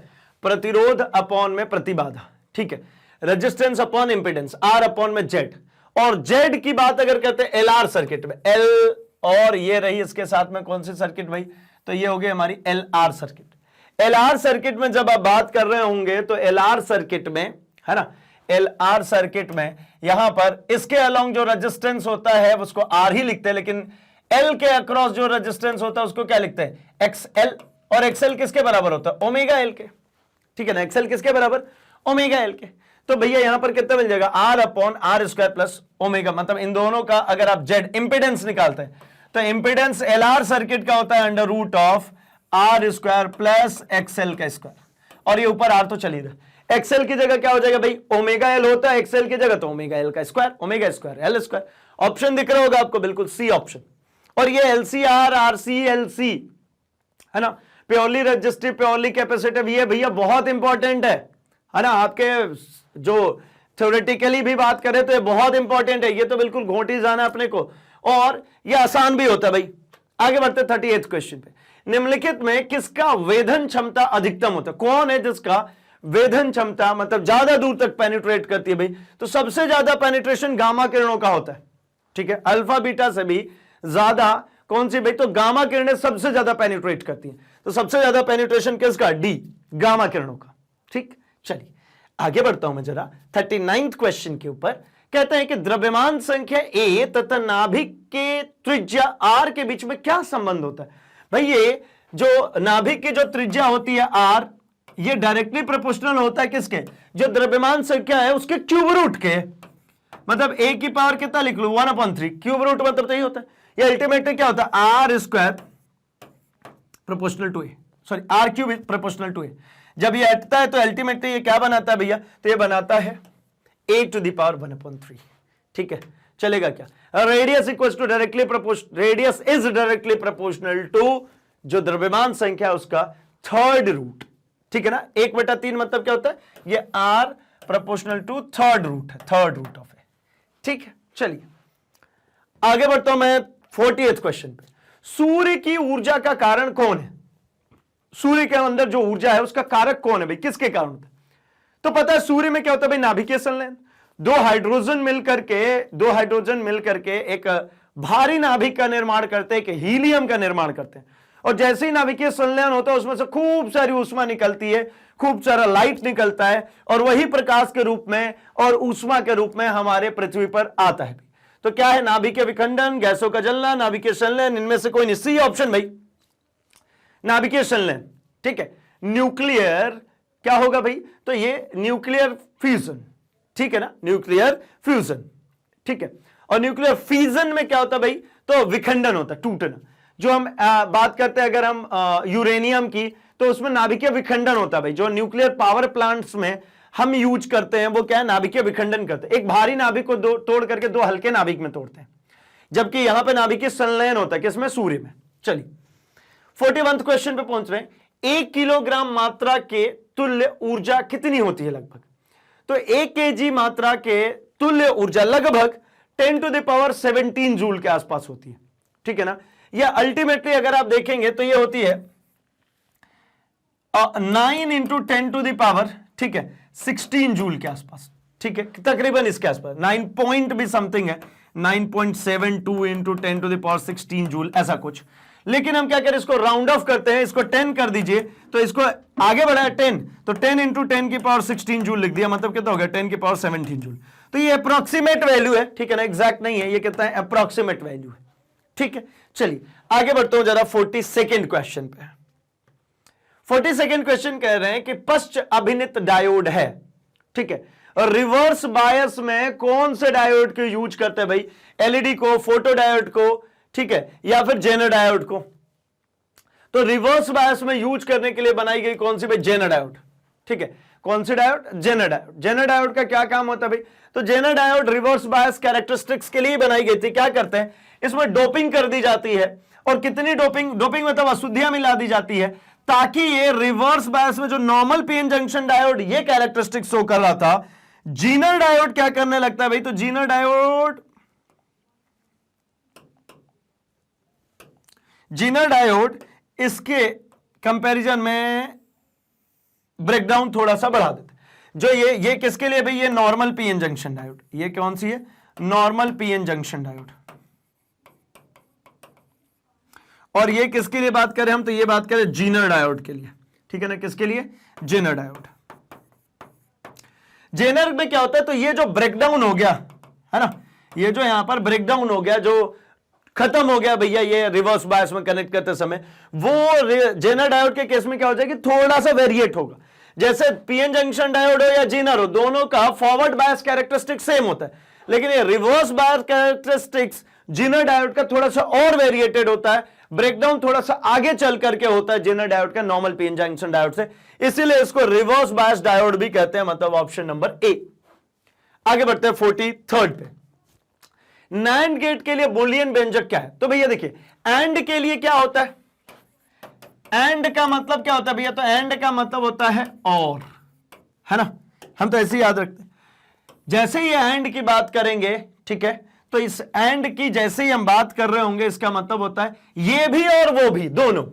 प्रतिरोध अपॉन में प्रतिबाधा, ठीक है। Resistance upon impedance, R upon में जेड। और जेड की बात अगर करते हैं एलआर सर्किट में, एल और ये रही इसके साथ में कौन सी सर्किट भाई? तो ये हो गई हमारी एलआर सर्किट। एलआर सर्किट में जब आप बात कर रहे होंगे तो एलआर सर्किट में, है ना, एलआर सर्किट में यहां पर इसके अलोंग जो रेजिस्टेंस होता है उसको आर ही लिखते हैं, लेकिन एल के अक्रॉस जो रेजिस्टेंस होता है उसको क्या लिखते हैं? एक्सएल। और एक्सएल किसके बराबर होता है? ओमेगा एल के, ठीक है ना। एक्सएल किसके बराबर? ओमेगा एल के। तो भैया यहां पर कितना मिल जाएगा? R upon R square plus omega, मतलब इन दोनों का अगर आप जेड इंपेडेंस निकालते हैं तो इंपेडेंस एलआर सर्किट का होता है under root of R square plus XL का स्क्वायर, और ये ऊपर आर तो चली रहा। एक्सएल की जगह क्या हो जाएगा भाई? ओमेगा एल होता है एक्सएल की जगह, तो ओमेगा एल का square, omega square L square. Option दिख रहा होगा आपको, बिल्कुल सी ऑप्शन। और ये एलसीआर आरसी एलसी, है ना, प्योरली रजिस्टिव प्योरली कैपेसिटिव, ये भैया बहुत इंपॉर्टेंट है ना। आपके जो थ्योरेटिकली भी बात करें तो ये बहुत इंपॉर्टेंट है, ये तो बिल्कुल घोंटी जाना अपने को, और ये आसान भी होता है भाई। आगे बढ़ते 38 क्वेश्चन पे। निम्नलिखित में किसका वेधन क्षमता अधिकतम होता है? कौन है जिसका वेधन क्षमता मतलब ज्यादा दूर तक पेनिट्रेट करती है भाई? तो सबसे ज्यादा पेनिट्रेशन गामा किरणों का होता है, ठीक है। अल्फा बीटा से भी ज्यादा कौन सी भाई? तो गामा किरणें सबसे ज्यादा पेनिट्रेट करती हैं। तो सबसे ज्यादा पेनिट्रेशन किसका? डी, गामा किरणों का। ठीक, चलिए आगे बढ़ता हूं मैं जरा 39th क्वेश्चन के ऊपर। कहते हैं कि द्रव्यमान संख्या ए तथा नाभिक के त्रिज्या आर के बीच में क्या संबंध होता है। भाई ये जो नाभिक की जो त्रिज्या होती है आर, ये डायरेक्टली प्रोपोर्शनल होता है किसके, जो द्रव्यमान संख्या है उसके क्यूब रूट के। मतलब ए की पावर कितना लिख लो 1/3, क्यूब रूट मतलब तो यही होता है। ये अल्टीमेटली क्या होता है, R square proportional to A, sorry R cube proportional to A. जब ये हटता है तो अल्टीमेटली ये क्या बनाता है भैया, तो ये बनाता है a to the power 1/3। ठीक है, चलेगा क्या, radius equals to directly proportional, radius is directly proportional to जो द्रव्यमान संख्या उसका थर्ड रूट। ठीक है ना, 1/3 मतलब क्या होता है, ये r proportional to third root है, थर्ड रूट ऑफ ए। ठीक है, चलिए आगे बढ़ता हूं मैं 48th क्वेश्चन पे। सूर्य की ऊर्जा का कारण कौन है, सूर्य के अंदर जो ऊर्जा है उसका कारक कौन है भाई, किसके कारण होता है। तो पता है सूर्य में क्या होता है भाई, नाभिकीय संलयन। दो हाइड्रोजन मिलकर के एक भारी नाभिक का निर्माण करते हैं, एक हीलियम का निर्माण करते हैं। और जैसे ही नाभिकीय संलयन होता है उसमें से खूब सारी ऊष्मा निकलती है, खूब सारा लाइट निकलता है, और वही प्रकाश के रूप में और ऊष्मा के रूप में हमारे पृथ्वी पर आता है। तो क्या है, नाभिकीय विखंडन, गैसों का जलना, नाभिकीय संलयन, इनमें से कोई नहीं, सी ऑप्शन भाई, नाभिकीय संलयन। ठीक है, न्यूक्लियर क्या होगा भाई, तो ये न्यूक्लियर फ्यूजन। ठीक है ना, न्यूक्लियर फ्यूजन। ठीक है, और न्यूक्लियर फ्यूजन में क्या होता है भाई, तो विखंडन होता है, टूटना। जो हम बात करते हैं अगर हम यूरेनियम की, तो उसमें नाभिकीय विखंडन होता है भाई। जो न्यूक्लियर पावर प्लांट्स में हम यूज करते हैं वो क्या है, नाभिकीय विखंडन करते हैं। एक भारी नाभिक को तोड़ करके दो हल्के नाभिक में तोड़ते हैं, जबकि यहां पे नाभिकीय संलयन होता है किसमें, सूर्य में। चलिए 41th क्वेश्चन पे पहुंच रहे हैं। 1 किलोग्राम मात्रा के तुल्य ऊर्जा कितनी होती है लगभग, तो 1 kg मात्रा के तुल्य ऊर्जा लगभग 10⁻17 जूल के आसपास होती है। ठीक है ना, यह अल्टीमेटली अगर आप देखेंगे तो यह होती है 9 × 10⁻, ठीक है, 16 जूल के आसपास। ठीक है, तकरीबन इसके आसपास 9 पॉइंट भी समथिंग है, 9.72 × 10⁻16 जूल ऐसा कुछ। लेकिन हम क्या करें, इसको राउंड ऑफ करते हैं, इसको 10 कर दीजिए, तो इसको आगे बढ़ाया 10, तो 10 × 10⁻16 जूल लिख दिया, मतलब कितना हो गया 10⁻17 जूल। तो ये अप्रोक्सीमेट वैल्यू है, ठीक है ना, एग्जैक्ट नहीं है, ये कितना है, अप्रोक्सीमेट वैल्यू है। ठीक है, चलिए आगे बढ़ते हो जरा 42nd क्वेश्चन पे। 42nd क्वेश्चन कह रहे हैं कि पश्च अभिनित डायोड है। ठीक है, और रिवर्स बायस में कौन से डायोड को यूज करते हैं भाई, एलईडी को, फोटो डायोड को, ठीक है, या फिर जेनर डायोड को। तो रिवर्स बायस में यूज करने के लिए बनाई गई कौन सी भाई, जेनर डायोड। ठीक है, कौन सी diode, zener diode. Zener diode का क्या काम होता है भाई, तो zener diode reverse bias characteristics के लिए बनाई गई थी। क्या करते हैं, इसमें डोपिंग कर दी जाती है, और कितनी डोपिंग, डोपिंग मतलब अशुद्धियां मिला दी जाती है, ताकि ये रिवर्स बायस में जो नॉर्मल पीएन जंक्शन डायोड ये कैरेक्टरिस्टिक शो कर रहा था, जीनर डायोड क्या करने लगता है भाई, तो जीनर डायोड इसके कंपैरिजन में ब्रेकडाउन थोड़ा सा बढ़ा देते। जो ये किसके लिए भाई, ये नॉर्मल पीएन जंक्शन डायोड, ये कौन सी है, नॉर्मल पीएन जंक्शन डायोड। और ये किसके लिए बात करें हम, तो ये बात करें जीनर डायोड के लिए। ठीक है ना, किसके लिए, जेनर डायोड। जेनर में क्या होता है, तो ये जो ब्रेकडाउन हो गया है ना, ये जो यहां पर ब्रेकडाउन हो गया, जो खत्म हो गया भैया ये रिवर्स बायस में कनेक्ट करते समय, वो जेनर डायोड के केस में क्या हो जाएगा, थोड़ा सा वेरिएट होगा। जैसे पीएन जंक्शन डायोड हो या जीनर हो, दोनों का फॉरवर्ड बायस कैरेक्टरिस्टिक सेम होता है, लेकिन ये reverse bias characteristics Zener diode का थोड़ा सा और वेरिएटेड होता है, ब्रेकडाउन थोड़ा सा आगे चल करके होता है जेनर डायोड का नॉर्मल पीएन जंक्शन डायोड से, इसीलिए इसको रिवर्स बायस डायोड भी कहते हैं, मतलब ऑप्शन नंबर ए। आगे बढ़ते हैं 43rd पे। नैंड गेट के लिए बूलियन व्यंजक क्या है, तो भैया देखिए एंड के लिए क्या होता है, एंड का मतलब क्या होता है भैया, तो एंड का मतलब होता है और, है ना, हम तो ऐसे ही याद रखते हैं। जैसे ही एंड की बात करेंगे, ठीक है, तो इस एंड की जैसे ही हम बात कर रहे होंगे, इसका मतलब होता है ये भी और वो भी, दोनों,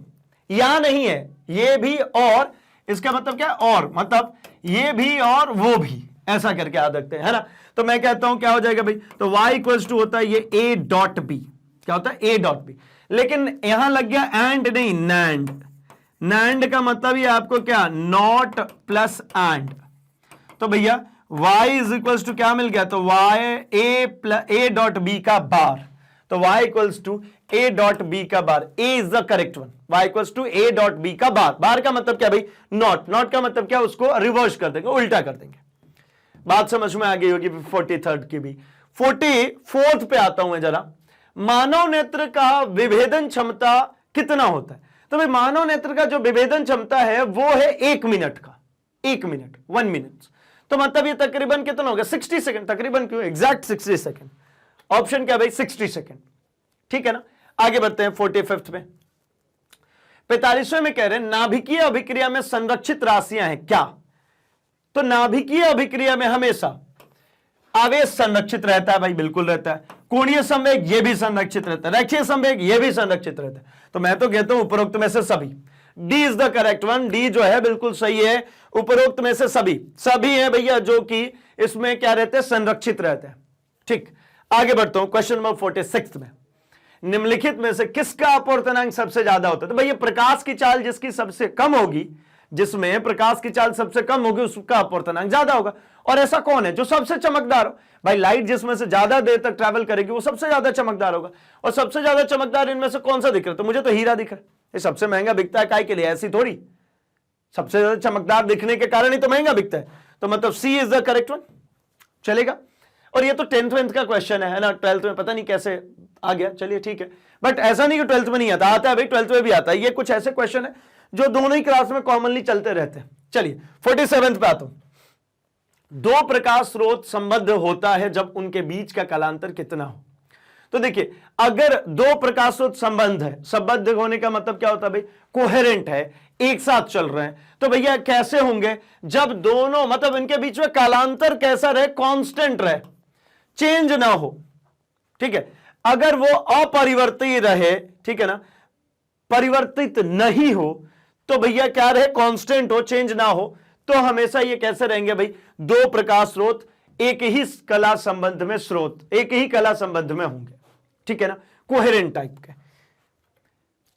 यहां नहीं है, ये भी और, इसका मतलब क्या, और मतलब ये भी और वो भी, ऐसा करके याद रखते हैं, है ना। तो मैं कहता हूं क्या हो जाएगा भाई, तो y इक्वल्स टू होता है ये a डॉट बी, क्या होता है, a डॉट बी। लेकिन यहां लग गया एंड नहीं, नैंड। नैंड का मतलब ये आपको क्या, नॉट प्लस एंड। तो भैया y इज इक्वल्स टू क्या मिल गया, तो y a डॉट बी का बार, तो y equals to a dot B का bar, a is the correct one, y equals to a dot B का बार। बार का मतलब क्या भाई, नॉट, नॉट का मतलब क्या, उसको रिवर्स कर देंगे, उल्टा कर देंगे। बात समझ में आ गई होगी 43rd की भी। 44th पे आता हूं मैं जरा, मानव नेत्र का विभेदन क्षमता कितना होता है। तो भाई मानव नेत्र का जो विभेदन क्षमता है वो है 1 मिनट का, 1 मिनट, 1 मिनट। तो मतलब ये तकरीबन कितना होगा, 60 सेकंड, तकरीबन क्यों, एग्जैक्ट 60 सेकंड। ऑप्शन क्या भाई, 60 सेकंड, ठीक है ना। आगे बढ़ते हैं 45th में। 45वें में कह रहे हैं नाभिकीय अभिक्रिया में संरक्षित राशियां हैं क्या। तो नाभिकीय अभिक्रिया में हमेशा आवेश संरक्षित रहता है भाई, बिल्कुल रहता है। कोणीय संवेग ये भी संरक्षित रहता है, रेखीय संवेग ये भी संरक्षित रहता है। तो मैं तो कहता हूं उपरोक्त में से सभी, D is the correct one, D जो है बिल्कुल सही है। उपरोक्त में से सभी, सभी है भैया जो कि इसमें क्या रहते हैं, संरक्षित रहते हैं। ठीक, आगे बढ़ता हूं क्वेश्चन नंबर 46 में। निम्नलिखित में से किसका अपवर्तनांक सबसे ज्यादा होता है। तो भैया प्रकाश की चाल जिसकी सबसे कम होगी, जिसमें प्रकाश की चाल सबसे कम होगी उसका अपवर्तनांक ज्यादा होगा। और ऐसा कौन है जो सबसे चमकदार हो, भाई लाइट जिसमें से ज्यादा देर तक ट्रैवल करेगी वो सबसे ज्यादा चमकदार होगा। और सबसे ज्यादा चमकदार इनमें से कौन सा दिख रहा है, तो मुझे तो हीरा दिख रहा है। ये सबसे महंगा बिकता है, काय के लिए, ऐसी थोड़ी, सबसे ज्यादा चमकदार दिखने के कारण ही तो महंगा बिकता है। तो मतलब सी इज द करेक्ट वन, चलेगा। और ये तो 10th का क्वेश्चन है ना, 12th में पता नहीं कैसे आ गया, चलिए ठीक है। बट ऐसा नहीं कि 12th में नहीं आता, आता है भाई, 12th में भी आता है। ये कुछ ऐसे क्वेश्चन है जो दोनों ही क्लास में कॉमनली चलते रहते हैं। चलिए 47th पे आता हूं। दो प्रकाश स्रोत संबद्ध होता है जब उनके बीच का कालांतर कितना हो। तो देखिए अगर दो प्रकाश स्रोत संबंध है, संबद्ध होने का मतलब क्या होता है भाई, कोहेरेंट है, एक साथ चल रहे हैं। तो भैया कैसे होंगे, जब दोनों मतलब इनके बीच में कालांतर कैसा रहे, कांस्टेंट रहे, चेंज ना हो। ठीक है, अगर वो अपरिवर्तित रहे, ठीक है ना, परिवर्तित नहीं हो, तो भैया क्या रहे, कांस्टेंट हो, चेंज ना हो, तो हमेशा ये कैसे रहेंगे भाई, दो प्रकाश स्रोत एक ही कला संबंध में, स्रोत एक ही कला संबंध में होंगे, ठीक है ना, कोहेरेंट टाइप के।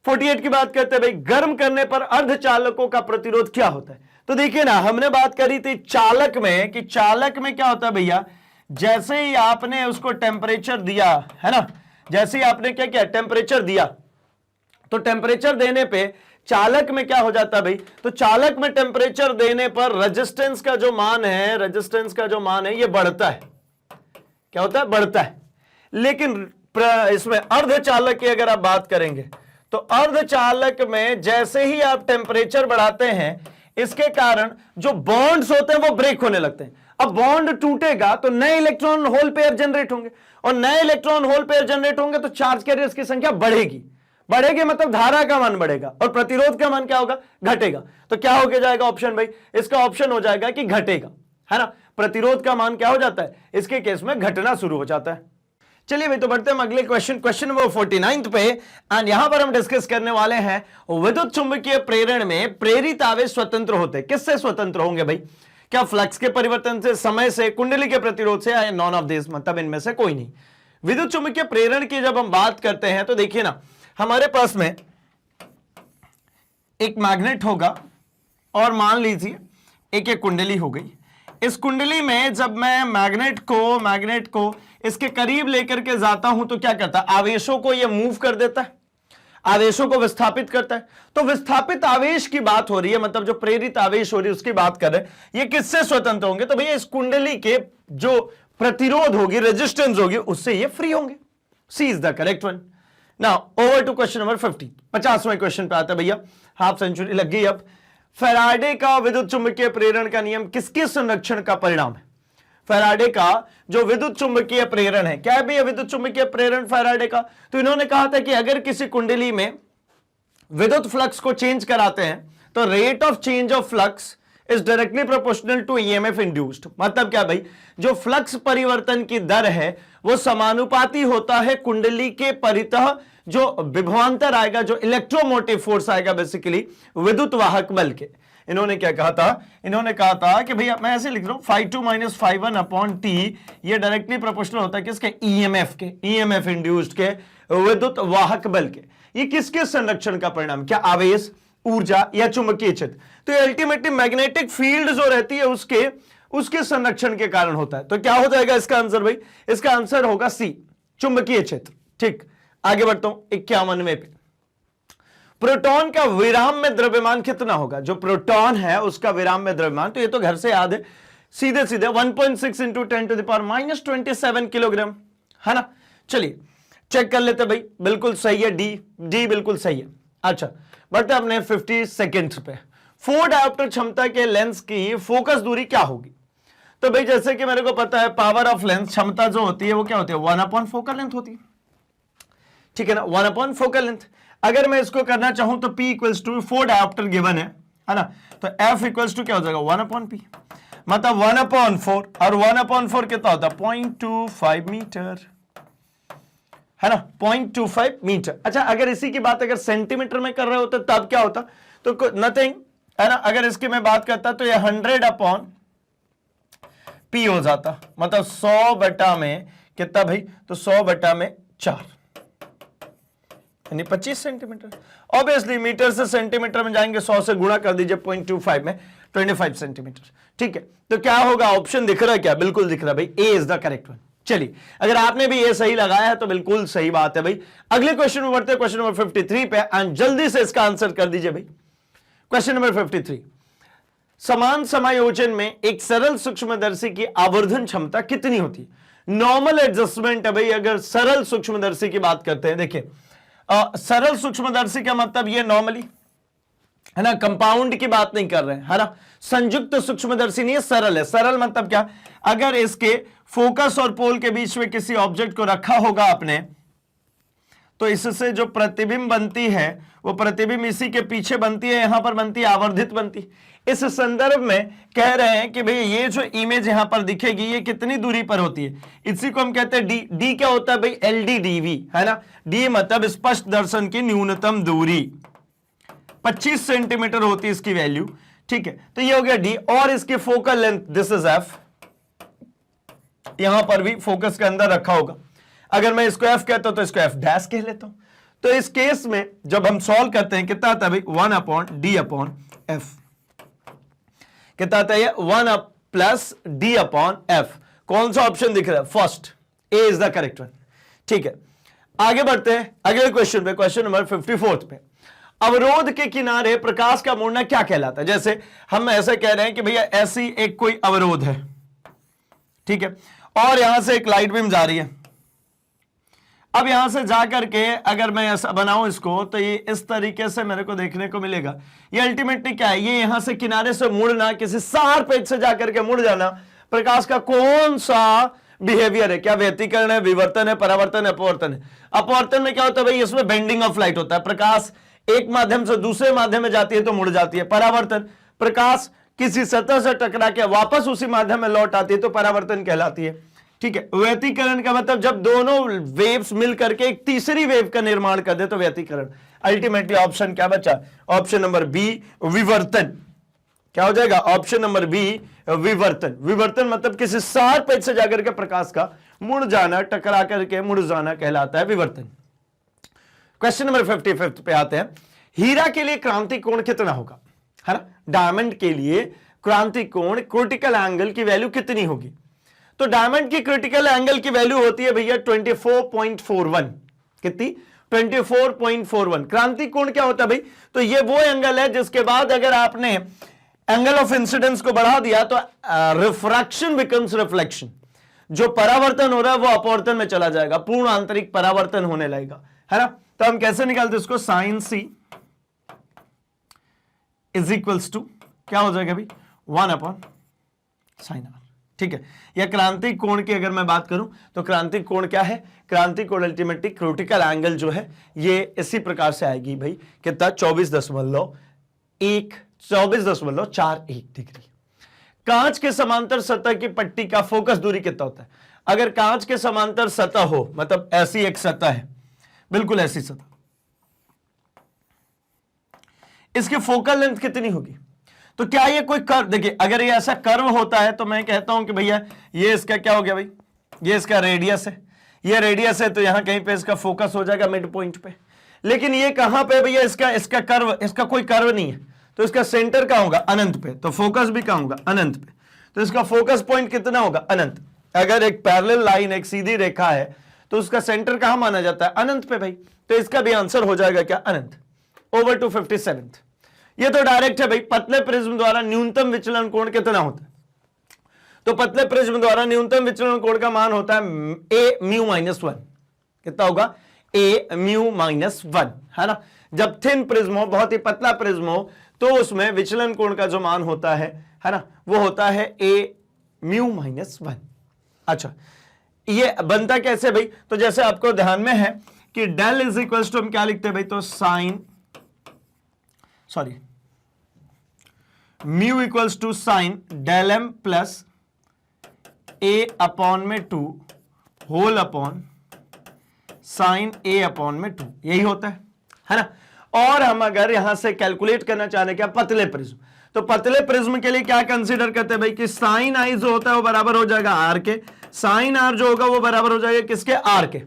48 की बात करते हैं भाई, गर्म करने पर अर्धचालकों का प्रतिरोध क्या होता है। तो देखिए ना, हमने बात करी थी चालक में कि चालक में क्या होता है भैया, जैसे ही आपने उसको टेम्परेचर दिया है ना, जैसे ही आपने क्या किया, टेम्परेचर दिया, तो टेम्परेचर देने पे चालक में क्या हो जाता है भाई, तो चालक में टेम्परेचर देने पर रेजिस्टेंस का जो मान है, रेजिस्टेंस का जो मान है ये बढ़ता है। क्या होता है, बढ़ता है। लेकिन इसमें अर्धचालक की अगर आप बात करेंगे तो अर्धचालक में जैसे ही आप टेम्परेचर बढ़ाते हैं, इसके कारण जो बॉन्ड्स होते हैं वो ब्रेक होने लगते हैं। अब बॉन्ड टूटेगा तो नए इलेक्ट्रॉन होल पेयर जनरेट होंगे, और नए इलेक्ट्रॉन होल पेयर जनरेट होंगे तो चार्ज कैरियर्स की संख्या बढ़ेगी, बढ़ेगी मतलब धारा का मान बढ़ेगा, और प्रतिरोध का मान क्या होगा, घटेगा। तो क्या होके जाएगा ऑप्शन भाई, इसका ऑप्शन हो जाएगा कि घटेगा, है ना। प्रतिरोध का मान क्या हो जाता है, इसके केस में घटना शुरू हो जाता है। चलिए भाई, तो बढ़ते हैं अगले क्वेश्चन, क्वेश्चन नंबर 49 पे। एंड यहां पर हम डिस्कस करने वाले हैं विद्युत चुंबकीय प्रेरण में प्रेरित आवेश स्वतंत्र होते हैं। किससे स्वतंत्र होंगे भाई, क्या फ्लक्स के परिवर्तन से, समय से, कुंडली के प्रतिरोध से, या नॉन ऑफ दिस, मतलब इनमें से कोई नहीं। विद्युत चुंबकीय प्रेरण की जब हम बात करते हैं तो देखिए ना, हमारे पास में एक मैग्नेट होगा, और मान लीजिए एक कुंडली हो गई। इस कुंडली में जब मैं मैग्नेट को इसके करीब लेकर के जाता हूं तो क्या करता है, आवेशों को ये मूव कर देता है, आवेशों को विस्थापित करता है। तो विस्थापित आवेश की बात हो रही है, मतलब जो प्रेरित आवेश हो रही है उसकी बात कर रहे हैं। ये किससे स्वतंत्र होंगे, तो भैया इस कुंडली के जो प्रतिरोध होगी, रेजिस्टेंस होगी, उससे ये फ्री होंगे। C is the correct one. Now over to question number 50। 50वें क्वेश्चन पे आता है भैया, हाफ सेंचुरी लग गई अब। फैराडे का विद्युत चुंबकीय प्रेरण का नियम किसके संरक्षण का परिणाम है। फैराडे का जो विद्युत चुंबकीय प्रेरण है, क्या है भैया विद्युत चुंबकीय प्रेरण फैराडे का, तो इन्होंने कहा था कि अगर किसी कुंडली में विद्युत फ्लक्स को चेंज कराते हैं तो rate of change of flux is directly proportional to EMF induced. मतलब क्या भाई, जो फ्लक्स परिवर्तन की दर है वो समानुपाती होता है कुंडली के परितः जो विभवांतर आएगा, जो इलेक्ट्रोमोटिव फोर्स आएगा, बेसिकली विद्युत वाहक बल के। इन्होंने क्या कहा था, इन्होंने कहा था कि भैया मैं ऐसे लिख रहा हूं, φ2 - φ1 अपॉन टी, ये डायरेक्टली प्रोपोर्शनल होता है किसके, ईएमएफ के, ईएमएफ इंड्यूस्ड के विद्युत वाहक बल के। ये किसके संरक्षण का परिणाम, क्या आवेश, ऊर्जा, या चुंबकीय क्षेत्र। तो अल्टीमेटली मैग्नेटिक फील्ड जो रहती है उसके उसके संरक्षण के कारण होता है। तो क्या हो जाएगा इसका आंसर भाई? इसका आंसर होगा सी, चुंबकीय क्षेत्र। ठीक, आगे बढ़ता हूं 51वें पे। प्रोटॉन का विराम में द्रव्यमान कितना होगा? जो प्रोटॉन है उसका विराम में द्रव्यमान, तो ये तो घर से याद है, सीधे सीधे 1.6 इंटू 10⁻⁻27 किलोग्राम, है ना। चलिए चेक कर लेते भाई, बिल्कुल सही है, डी बिल्कुल सही है। अच्छा, बढ़ते अपने 50 सेकेंड्स पे। 4 डायोप्टर क्षमता के लेंस की फोकस दूरी क्या होगी? तो भाई जैसे कि मेरे को पता है, पावर ऑफ लेंस, क्षमता जो होती है वो क्या होती है? 1 फोकल लेंथ होती है, ठीक है ना, 1 फोकल लेंथ। अगर मैं इसको करना चाहूं तो P equals to 4 dioptre given है ना, तो F इक्वल्स टू क्या हो जाएगा? 1/P, मतलब 1/4, और 1/4 कितना होता है? 0.25 मीटर, है ना, 0.25 मीटर। अच्छा, अगर इसी की बात अगर सेंटीमीटर में कर रहे होते तब क्या होता? तो नथिंग, है ना। अगर इसकी मैं बात करता तो ये 100/P हो जाता, मतलब 100 बटा में कितना भाई? तो 100 बटा में 4, यानी 25 सेंटीमीटर। ऑब्वियसली मीटर से सेंटीमीटर में जाएंगे, 100 से गुणा कर दीजिए 0.25 में, 25 सेंटीमीटर। ठीक है, तो क्या होगा? ऑप्शन दिख रहा है क्या? बिल्कुल दिख रहा है भाई, ए इज द करेक्ट वन। चलिए, अगर आपने भी ये सही लगाया है तो बिल्कुल सही बात है भाई। अगले क्वेश्चन में बढ़ते हैं, क्वेश्चन नंबर 53 पे, एंड जल्दी से इसका आंसर कर दीजिए भाई। क्वेश्चन नंबर 53, समान समायोजन में एक सरल सूक्ष्मदर्शी की आवर्धन क्षमता कितनी होती है? नॉर्मल एडजस्टमेंट है भाई, अगर सरल सूक्ष्मदर्शी की बात करते हैं। देखिए, सरल सूक्ष्मदर्शी का मतलब ये नॉर्मली, है ना, कंपाउंड की बात नहीं कर रहे हैं, है ना, संयुक्त सूक्ष्मदर्शी नहीं है, सरल है। सरल मतलब क्या? अगर इसके फोकस और पोल के बीच में किसी ऑब्जेक्ट को रखा होगा आपने, तो इससे जो प्रतिबिंब बनती है वो प्रतिबिंब इसी के पीछे बनती है, यहां पर बनती है आवर्धित बनती। इस संदर्भ में कह रहे हैं कि भाई ये जो इमेज यहां पर दिखेगी ये कितनी दूरी पर होती है? इसी को हम कहते हैं डी। डी क्या होता है भाई? LDDV, है ना। डी मतलब स्पष्ट दर्शन की न्यूनतम दूरी, 25 सेंटीमीटर होती है इसकी वैल्यू। ठीक है, तो ये हो गया डी। और इसकी focal length, this is F, यहां पर भी फोकस के अंदर रखा होगा। अगर मैं इसको F कहता हूं तो इसको F डैश कह लेता हूं। तो इस केस में जब हम सॉल्व करते हैं कितना आता है भाई? 1/D/F। कितना आता है ये? 1 प्लस D/F। कौन सा ऑप्शन दिख रहा है? First, A is the correct one. ठीक है, आगे बढ़ते हैं अगले क्वेश्चन पे, क्वेश्चन नंबर 54 पे। अवरोध के किनारे प्रकाश का मुड़ना क्या कहलाता है? जैसे हम ऐसे कह रहे हैं कि भैया ऐसी एक कोई अवरोध है, ठीक है, और यहां से एक लाइट बीम जा रही है। अब यहां से जाकर के अगर मैं ऐसा बनाऊं इसको, तो ये इस तरीके से मेरे को देखने को मिलेगा। ये अल्टीमेटली क्या है? ये यहां से किनारे से मुड़ना, किसी शार्प एज से जाकर के मुड़ जाना, प्रकाश का कौन सा बिहेवियर है? क्या व्यतिकरण है, विवर्तन है, परावर्तन है, अपवर्तन है? अपवर्तन में क्या होता है भाई? इसमें बेंडिंग ऑफ लाइट होता है, प्रकाश एक माध्यम से दूसरे माध्यम में जाती है तो मुड़ जाती है। परावर्तन, प्रकाश किसी सतह से टकरा के वापस उसी माध्यम में लौट आती है तो परावर्तन कहलाती है। ठीक है, व्यतिकरण का मतलब जब दोनों वेव्स मिल करके एक तीसरी वेव का निर्माण कर दे तो व्यतिकरण। अल्टीमेटली ऑप्शन क्या बचा? ऑप्शन नंबर बी, विवर्तन। क्या हो जाएगा? ऑप्शन नंबर बी, विवर्तन। विवर्तन मतलब किसी शार्प एज से जाकर के प्रकाश का मुड़ जाना, टकरा करके मुड़ जाना कहलाता है विवर्तन। क्वेश्चन नंबर 55 पे आते हैं। हीरा के लिए क्रांति कोण कितना होगा? है ना, डायमंड के लिए क्रांति कोण, क्रिटिकल एंगल की वैल्यू कितनी होगी? तो डायमंड की क्रिटिकल एंगल की वैल्यू होती है भैया 24.41। कितनी? 24.41। क्रांति कोण क्या होता है भाई? तो ये वो एंगल है जिसके बाद अगर आपने एंगल ऑफ इंसिडेंस को बढ़ा दिया तो रिफ्रैक्शन बिकम्स रिफ्लेक्शन। जो परावर्तन हो रहा है वो अपवर्तन में चला जाएगा, पूर्ण आंतरिक परावर्तन होने लगेगा, है ना। तो हम कैसे निकालते हैं इसको? Sine C is equals to क्या हो जाएगा भाई? 1/sin R। ठीक है, या क्रांति कोण की अगर मैं बात करूं तो क्रांति कोण क्या है? क्रांति कोण अल्टीमेटली क्रिटिकल एंगल जो है ये इसी प्रकार से आएगी भाई, कितना? 24.41 डिग्री। कांच के समांतर सतह की पट्टी का फोकस दूरी कितना होता है? अगर कांच के समांतर सतह हो, मतलब ऐसी एक सतह है, बिल्कुल ऐसी सतह, इसकी फोकल लेंथ कितनी होगी? तो क्या ये कोई कर्व? देखिए, अगर ये ऐसा कर्व होता है तो मैं कहता हूं कि भैया ये इसका क्या हो गया भाई? ये इसका रेडियस है, ये रेडियस है, तो यहां कहीं पे इसका फोकस हो जाएगा मिड पॉइंट पे। लेकिन ये कहां पे भैया? इसका कर्व, इसका कोई कर्व नहीं है, तो इसका सेंटर कहां होगा? अनंत पे। तो फोकस भी कहां होगा? अनंत पे। तो इसका फोकस पॉइंट कितना होगा? अनंत। अगर एक पैरेलल लाइन, एक सीधी रेखा है, तो उसका सेंटर कहां माना जाता है? अनंत पे भाई। तो इसका भी आंसर हो जाएगा क्या? अनंत। Over to 57th। ये तो डायरेक्ट है भाई। पतले प्रिज्म द्वारा न्यूनतम विचलन कोण कितना होता है? तो पतले प्रिज्म द्वारा न्यूनतम विचलन कोण का मान होता है a म्यू -1। कितना होगा? a म्यू -1, है ना। जब थिन प्रिज्म हो, बहुत ही पतला प्रिज्म हो, तो उसमें विचलन कोण का जो मान होता है ना, वो होता है a म्यू -1। अच्छा, ये बनता कैसे भाई? तो जैसे आपको ध्यान में है कि डेल इज इक्वल टू हम क्या लिखते हैं भाई? तो mu equals to sine del m plus a upon में 2 whole upon sine a upon में 2, यही होता है ना। और हम अगर यहां से कैलकुलेट करना चाह रहे क्या? पतले प्रिज्म, तो पतले प्रिज्म के लिए क्या कंसीडर करते हैं भाई? कि साइन आई जो होता है वो बराबर हो जाएगा आर के, साइन आर जो होगा वो बराबर हो जाएगा किसके? आर के।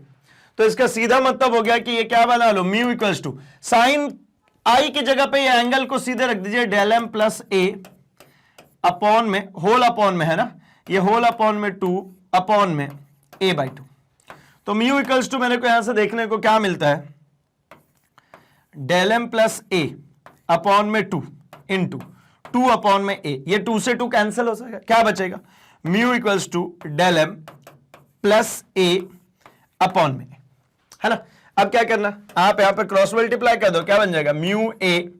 तो इसका सीधा मतलब हो गया कि ये क्या बना लो? म्यू इक्वल्स टू साइन आई की जगह पे ये एंगल को सीधे रख दीजिए del M plus A upon में, होल अपॉन में, है ना, ये होल अपॉन में 2 अपॉन में a/2। तो म्यू इक्वल्स टू मेरे को यहां से देखने को क्या मिलता है? Del M plus A upon में 2 इंटू 2 अपॉन में a। ये 2 से 2 कैंसिल हो जाएगा, क्या बचेगा? Mu equals to del M plus A upon में, है ना। अब क्या करना? आप यहां पे क्रॉस मल्टीप्लाई कर दो, क्या बन जाएगा? म्यू ए,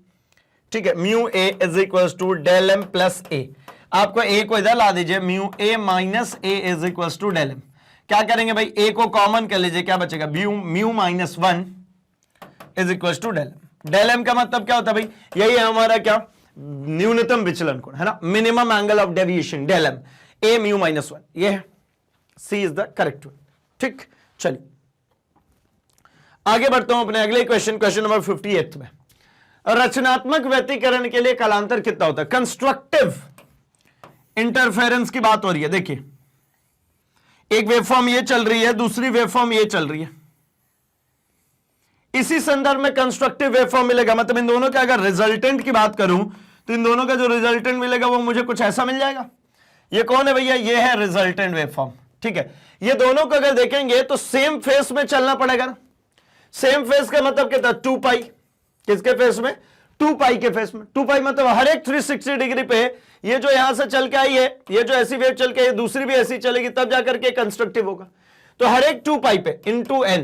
ठीक है, mu A is equals to del M plus A. आपको a को इधर ला दीजिए, mu a minus a is equals to del M. क्या करेंगे भाई? a को कॉमन कर लीजिए, क्या बचेगा? Mu -1 is equals to del M. Del M का मतलब क्या होता है भाई? यही है हमारा क्या? न्यूनतम विचलन कोण, है ना, minimum angle of deviation, del M, a mu -1, ये है। C is the correct one. ठीक, चलिए आगे बढ़ता हूं अपने अगले क्वेश्चन नंबर 58 में। रचनात्मक व्यतिकरण के लिए कालांतर कितना होता है? कंस्ट्रक्टिव इंटरफेरेंस की बात हो रही है। देखिए, एक वेवफॉर्म ये चल रही है, दूसरी वेवफॉर्म ये चल रही है। इसी संदर्भ में कंस्ट्रक्टिव वेवफॉर्म मिलेगा, मतलब इन दोनों के अगर रिजल्टेंट की बात करूं तो इन दोनों का जो रिजल्टेंट मिलेगा वो मुझे कुछ ऐसा मिल जाएगा। ये कौन है भैया? ये है रिजल्टेंट वेवफॉर्म। ठीक है, ये दोनों को अगर देखेंगे तो सेम फेस में चलना पड़ेगा ना। सेम फेस का मतलब क्या था? 2 पाई। किसके फेस में? 2 पाई के फेस में। 2 पाई मतलब हर एक 360 डिग्री पे ये जो यहां से चल के आई है, ये जो ऐसी वेव चल के आई, दूसरी भी ऐसी चलेगी, तब जाकर के कंस्ट्रक्टिव होगा। तो हर एक 2 पाई पे इनटू n,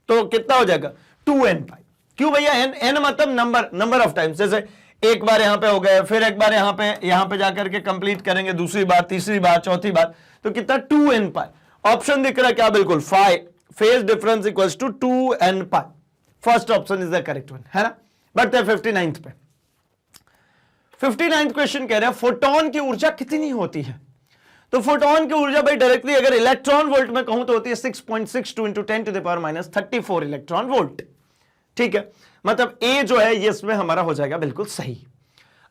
तो कितना हो जाएगा? 2n पाई। क्यों भैया? n मतलब नंबर ऑफ टाइम्स। जैसे एक बार यहां पे हो गए, फिर एक बार यहां पे जाकर के कंप्लीट करेंगे, दूसरी बार, तीसरी बार, चौथी बार, तो कितना? 2n पाई। ऑप्शन दिख रहा है क्या? बिल्कुल, phase difference equals to 2n pi. First option is the correct one, है ना। बढ़ते हैं 59th पे। 59th क्वेश्चन कह रहे हैं फोटोन की ऊर्जा कितनी होती है? तो फोटोन की ऊर्जा भाई डायरेक्टली अगर इलेक्ट्रॉन वोल्ट में कहूं तो होती है 6.62 इंटू 10⁻⁻34 इलेक्ट्रॉन वोल्ट। ठीक है, मतलब ए जो है ये इसमें हमारा हो जाएगा बिल्कुल सही।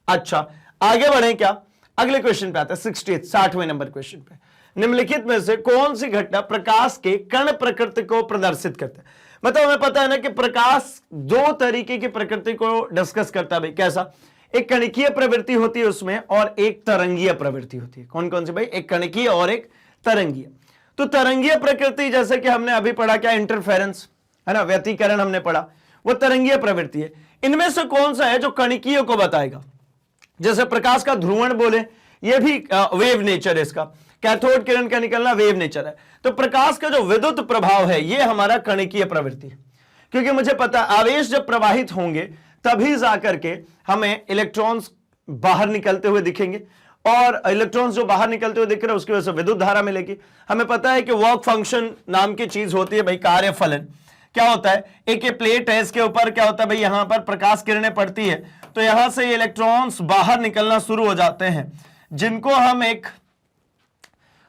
अच्छा, आगे बढ़े क्या? अगले क्वेश्चन पे आता है 60वें नंबर क्वेश्चन पे। निम्नलिखित में से कौन सी घटना प्रकाश के कण प्रकृति को प्रदर्शित करता है? मतलब हमें पता है ना कि प्रकाश 2 तरीके की प्रकृति को डिस्कस करता है भाई। कैसा? एक कणिकीय प्रवृत्ति होती है उसमें, और एक तरंगीय प्रवृत्ति होती है। कौन कौन सी भाई? एक कणिकीय और एक तरंगीय। तो तरंगीय प्रकृति जैसे कि हमने अभी पढ़ा क्या? इंटरफेरेंस, है ना, व्यतिकरण हमने पढ़ा, वो तरंगीय प्रवृत्ति है। इनमें से कौन सा है जो कणिकीय को बताएगा? जैसे प्रकाश का ध्रुवण बोले, ये भी वेव नेचर है इसका। कैथोड किरण का निकलना वेव नेचर है। तो प्रकाश का जो विद्युत प्रभाव है ये हमारा कणिकीय प्रवृत्ति है। क्योंकि मुझे पता आवेश जब प्रवाहित होंगे तभी जाकर के हमें इलेक्ट्रॉन्स बाहर निकलते हुए दिखेंगे, और इलेक्ट्रॉन्स जो बाहर निकलते हुए दिख रहे हैं उसकी वजह से विद्युत धारा मिलेगी। हमें पता है कि वर्क फंक्शन नाम की चीज होती है भाई, कार्य फलन। क्या होता है? एक प्लेट है, इसके ऊपर क्या होता है भाई? यहां पर प्रकाश किरणें पड़ती है, तो यहां से इलेक्ट्रॉन्स बाहर निकलना शुरू हो जाते हैं, जिनको हम एक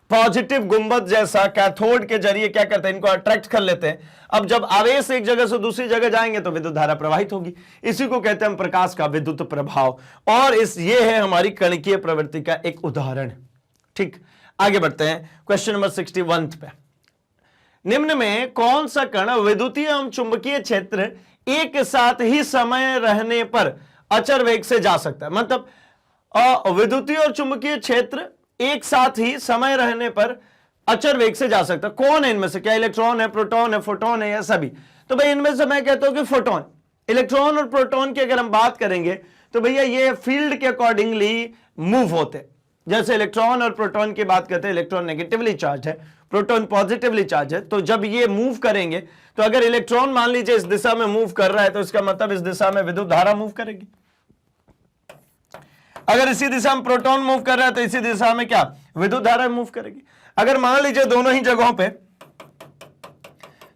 पॉजिटिव गुंबद जैसा कैथोड के जरिए क्या करते हैं? इनको अट्रैक्ट कर लेते हैं। अब जब आवेश एक जगह से दूसरी जगह जाएंगे तो विद्युत धारा प्रवाहित होगी। इसी को कहते हैं हम प्रकाश का विद्युत प्रभाव, और ये है हमारी कणिकीय प्रवृत्ति का एक उदाहरण। ठीक, आगे बढ़ते हैं क्वेश्चन नंबर 61 पे। निम्न में कौन सा कण विद्युतीय एवं चुंबकीय क्षेत्र एक साथ ही समय रहने पर अचर वेग से जा सकता है? मतलब विद्युतीय और चुंबकीय क्षेत्र एक साथ ही समय रहने पर अचर वेग से जा सकता है। कौन है इनमें से? क्या इलेक्ट्रॉन है, प्रोटॉन है, फोटोन है, या सभी? तो भाई इनमें से मैं कहता हूं कि फोटोन। इलेक्ट्रॉन और प्रोटॉन की अगर हम बात करेंगे तो भैया ये फील्ड के अकॉर्डिंगली मूव होते हैं। जैसे इलेक्ट्रॉन और प्रोटॉन की बात करते हैं, इलेक्ट्रॉन नेगेटिवली चार्ज है, प्रोटॉन पॉजिटिवली चार्ज है। तो जब ये मूव करेंगे तो अगर इलेक्ट्रॉन मान लीजिए इस दिशा में मूव कर रहा है तो इसका मतलब इस दिशा में विद्युत धारा मूव करेगी। अगर इसी दिशा में प्रोटॉन मूव कर रहा है तो इसी दिशा में क्या विद्युत धारा मूव करेगी। अगर मान लीजिए दोनों ही जगहों पे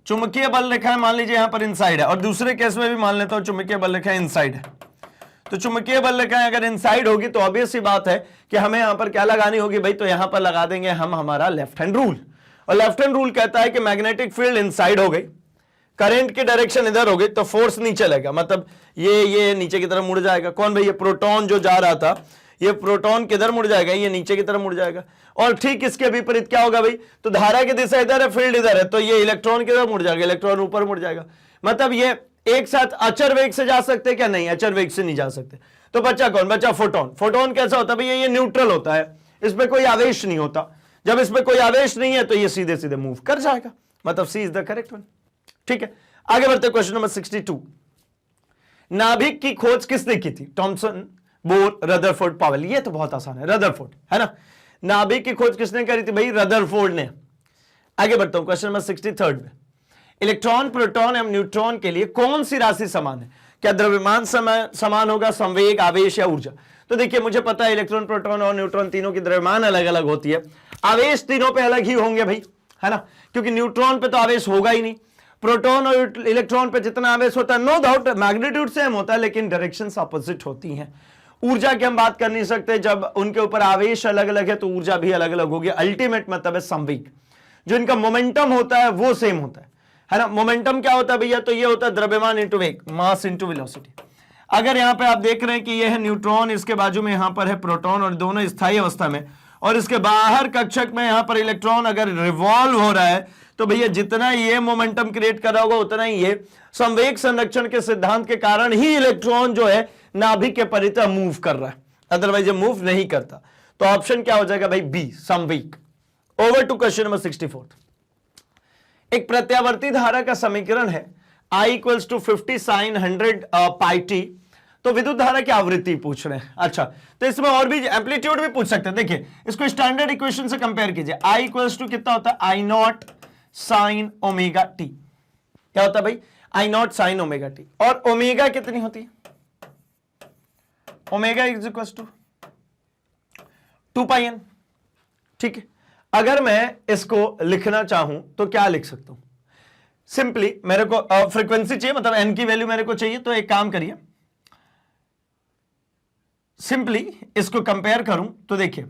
चुंबकीय बल रेखा है, मान लीजिए यहां पर इनसाइड है, और दूसरे केस में भी मान लेता हूं चुंबकीय बल रेखा इनसाइड है, तो चुंबकीय बल रेखा अगर इनसाइड होगी तो ऑब्वियस सी बात है कि हमें यहां पर क्या लगानी होगी भाई, तो यहां पर लगा देंगे हम हमारा लेफ्ट हैंड रूल। और लेफ्ट हैंड रूल कहता है कि मैग्नेटिक फील्ड इनसाइड हो गई, करंट की डायरेक्शन इधर हो गई, तो फोर्स नीचे लगेगा, मतलब ये नीचे की तरफ मुड़ जाएगा। कौन भाई? ये प्रोटॉन जो जा रहा था, ये प्रोटॉन किधर मुड़ जाएगा? ये नीचे की तरफ मुड़ जाएगा। और ठीक इसके विपरीत क्या होगा भाई, तो धारा की दिशा इधर है, फील्ड इधर है, तो ये इलेक्ट्रॉन किधर मुड़ जाएगा? इलेक्ट्रॉन ऊपर मुड़ जाएगा। मतलब ये एक साथ अचर वेग से जा सकते क्या? नहीं, अचर वेग से नहीं जा सकते। तो बचा कौन? बचा फोटोन। फोटोन कैसा होता है भैया? ये न्यूट्रल होता है, इसमें कोई आवेश नहीं होता। जब इसमें कोई आवेश नहीं है तो ये सीधे सीधे मूव कर जाएगा, मतलब सी इज द करेक्ट वन। ठीक है, आगे बढ़ते क्वेश्चन नंबर 62। नाभिक की खोज किसने की थी? Thomson, Bohr, Rutherford, Powell. ये तो बहुत आसान है, रदरफोर्ड है ना। नाभिक की खोज किसने करी थी भाई? रदरफोर्ड ने। आगे बढ़ता हूं क्वेश्चन नंबर 63 में। इलेक्ट्रॉन, प्रोटॉन एवं न्यूट्रॉन के लिए कौन सी राशि समान है? क्या द्रव्यमान समान होगा, संवेग, आवेश या ऊर्जा? तो देखिए मुझे पता है इलेक्ट्रॉन, प्रोटॉन और न्यूट्रॉन तीनों की द्रव्यमान अलग अलग होती है, आवेश तीनों पे अलग ही होंगे भाई, है ना, क्योंकि न्यूट्रॉन पे तो आवेश होगा ही नहीं। प्रोटॉन और इलेक्ट्रॉन पे जितना आवेश होता है नो डाउट मैग्नीट्यूड सेम होता है, लेकिन डायरेक्शंस ऑपोजिट होती हैं। ऊर्जा की हम बात कर नहीं सकते, जब उनके ऊपर आवेश अलग अलग है तो ऊर्जा भी अलग अलग होगी। अल्टीमेट मतलब है संवेग, जो इनका मोमेंटम होता है वो सेम होता है ना। मोमेंटम क्या होता है भैया? तो ये होता है द्रव्यमान इंटू वेग, मास इंटू वेलोसिटी। अगर यहां पे आप देख रहे हैं कि ये है न्यूट्रॉन, इसके बाजू में यहां पर है प्रोटॉन, और दोनों स्थायी अवस्था में, और इसके बाहर कक्षक में यहां पर इलेक्ट्रॉन अगर रिवॉल्व हो रहा है तो भैया जितना ये मोमेंटम क्रिएट कर रहा होगा उतना ही ये संवेग संरक्षण के सिद्धांत के कारण ही इलेक्ट्रॉन जो है नाभिक के परितः मूव कर रहा है, अदरवाइज ये मूव नहीं करता। तो ऑप्शन क्या हो जाएगा भाई? बी, संवेग। Over to question number 64। एक प्रत्यावर्ती धारा का समीकरण है I equals to 50 sine 100 pi T. तो विद्युत धारा की आवृत्ति पूछ रहे हैं। अच्छा, तो इसमें और भी एम्पलीट्यूड भी पूछ सकते हैं। देखिए इसको स्टैंडर्ड इक्वेशन से कंपेयर कीजिए। I इक्वल्स टू कितना होता है? I naught sine omega T. क्या होता है भाई? I naught sine omega T. और ओमेगा कितनी होती है? Omega is equals to 2 pi N. ठीक है, अगर मैं इसको लिखना चाहूं तो क्या लिख सकता हूं? सिंपली मेरे को फ्रीक्वेंसी चाहिए, मतलब एन की वैल्यू मेरे को चाहिए, तो एक काम करिए, सिंपली इसको कंपेयर करूं तो देखिए,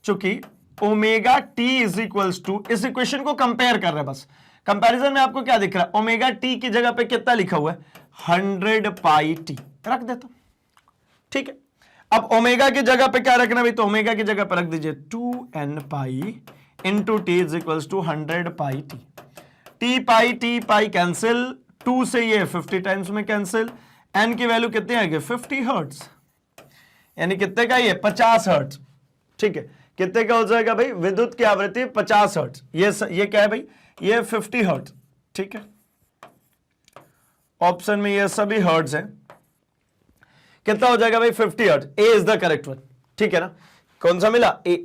चूंकि omega t is equals to, इस इक्वेशन को कंपेयर कर रहे हैं, बस कंपैरिजन में आपको क्या दिख रहा है? ओमेगा टी की जगह पे कितना लिखा हुआ है? 100 पाई टी रख देता हूं। ठीक है, अब ओमेगा की जगह पे क्या रखना भाई? तो ओमेगा की जगह पे रख दीजिए 2n pi into t is equals to 100 pi t. T pi cancel, 2 से ये 50 टाइम्स में कैंसिल, n की वैल्यू कितने आएगी? 50 हर्ट्ज, यानी कितने का? ये 50 हर्ट्ज। ठीक है, कितने का हो जाएगा भाई? विद्युत की आवृत्ति 50 हर्ट्ज। ये क्या है भाई? ये 50 हर्ट्ज। ठीक है, ऑप्शन में ये सभी हर्ट्ज है। कितना हो जाएगा भाई? 50 hertz. A is the correct one. ठीक है ना, कौन सा मिला? ए।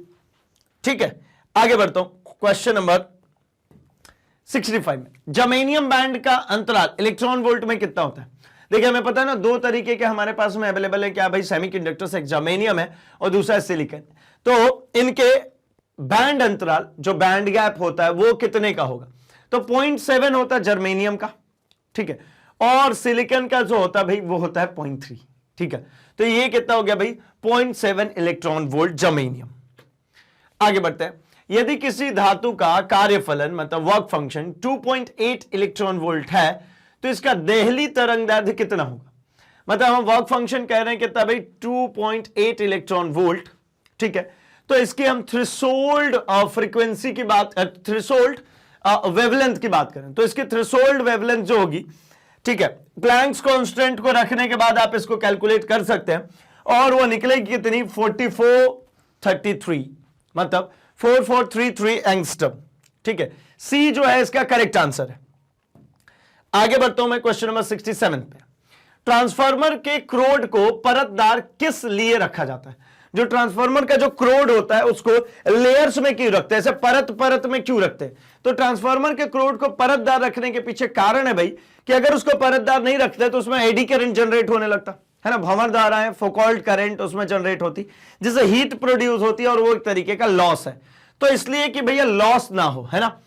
ठीक है, आगे बढ़ता हूं क्वेश्चन नंबर 65 में। जर्मेनियम बैंड का अंतराल इलेक्ट्रॉन वोल्ट में कितना होता है? देखिए हमें पता है ना, दो तरीके के हमारे पास में अवेलेबल है। क्या भाई? सेमीकंडक्टर्स, एक जर्मेनियम है और दूसरा है सिलिकॉन। तो इनके बैंड अंतराल, जो बैंड गैप होता है, वो कितने का होगा? तो 0.7 होता है जर्मेनियम का। ठीक है, और सिलिकॉन का जो होता है भाई वो होता है 0.3। ठीक है, तो ये कितना हो गया भाई? 0.7 इलेक्ट्रॉन वोल्ट जर्मेनियम। आगे बढ़ते हैं। यदि किसी धातु का कार्यफलन मतलब वर्क फंक्शन 2.8 इलेक्ट्रॉन वोल्ट है तो इसका देहली तरंगदैर्ध्य कितना होगा? मतलब हम वर्क फंक्शन कह रहे हैं कितना भाई? 2.8 इलेक्ट्रॉन वोल्ट। ठीक है, तो इसकी हम थ्रेशोल्ड फ्रीक्वेंसी की बात, थ्रेशोल्ड वेवलेंथ की बात करें तो इसकी थ्रेशोल्ड वेवलेंथ जो होगी, ठीक है, प्लैंक्स कांस्टेंट को रखने के बाद आप इसको कैलकुलेट कर सकते हैं और वो निकलेगी कितनी? 4433। मतलब 4433 एंगस्ट्रम। ठीक है, सी जो है इसका करेक्ट आंसर है। आगे बढ़ता हूं मैं क्वेश्चन नंबर 67 पे। ट्रांसफार्मर के क्रोड को परतदार किस लिए रखा जाता है? जो ट्रांसफार्मर का जो क्रोड होता है उसको लेयर्स में क्यों रखते हैं, ऐसे परत परत में क्यों रखते हैं? तो ट्रांसफार्मर के क्रोड को परतदार रखने के पीछे कारण है भाई कि अगर उसको परतदार नहीं रखते तो उसमें एडी करंट जनरेट होने लगता है ना, भंवर धाराएं, फोकॉल्ड करंट उसमें जनरेट होती, जिससे हीट प्रोड्यूस होती है और वो एक तरीके का लॉस है। तो इसलिए कि भैया लॉस ना हो, है ना,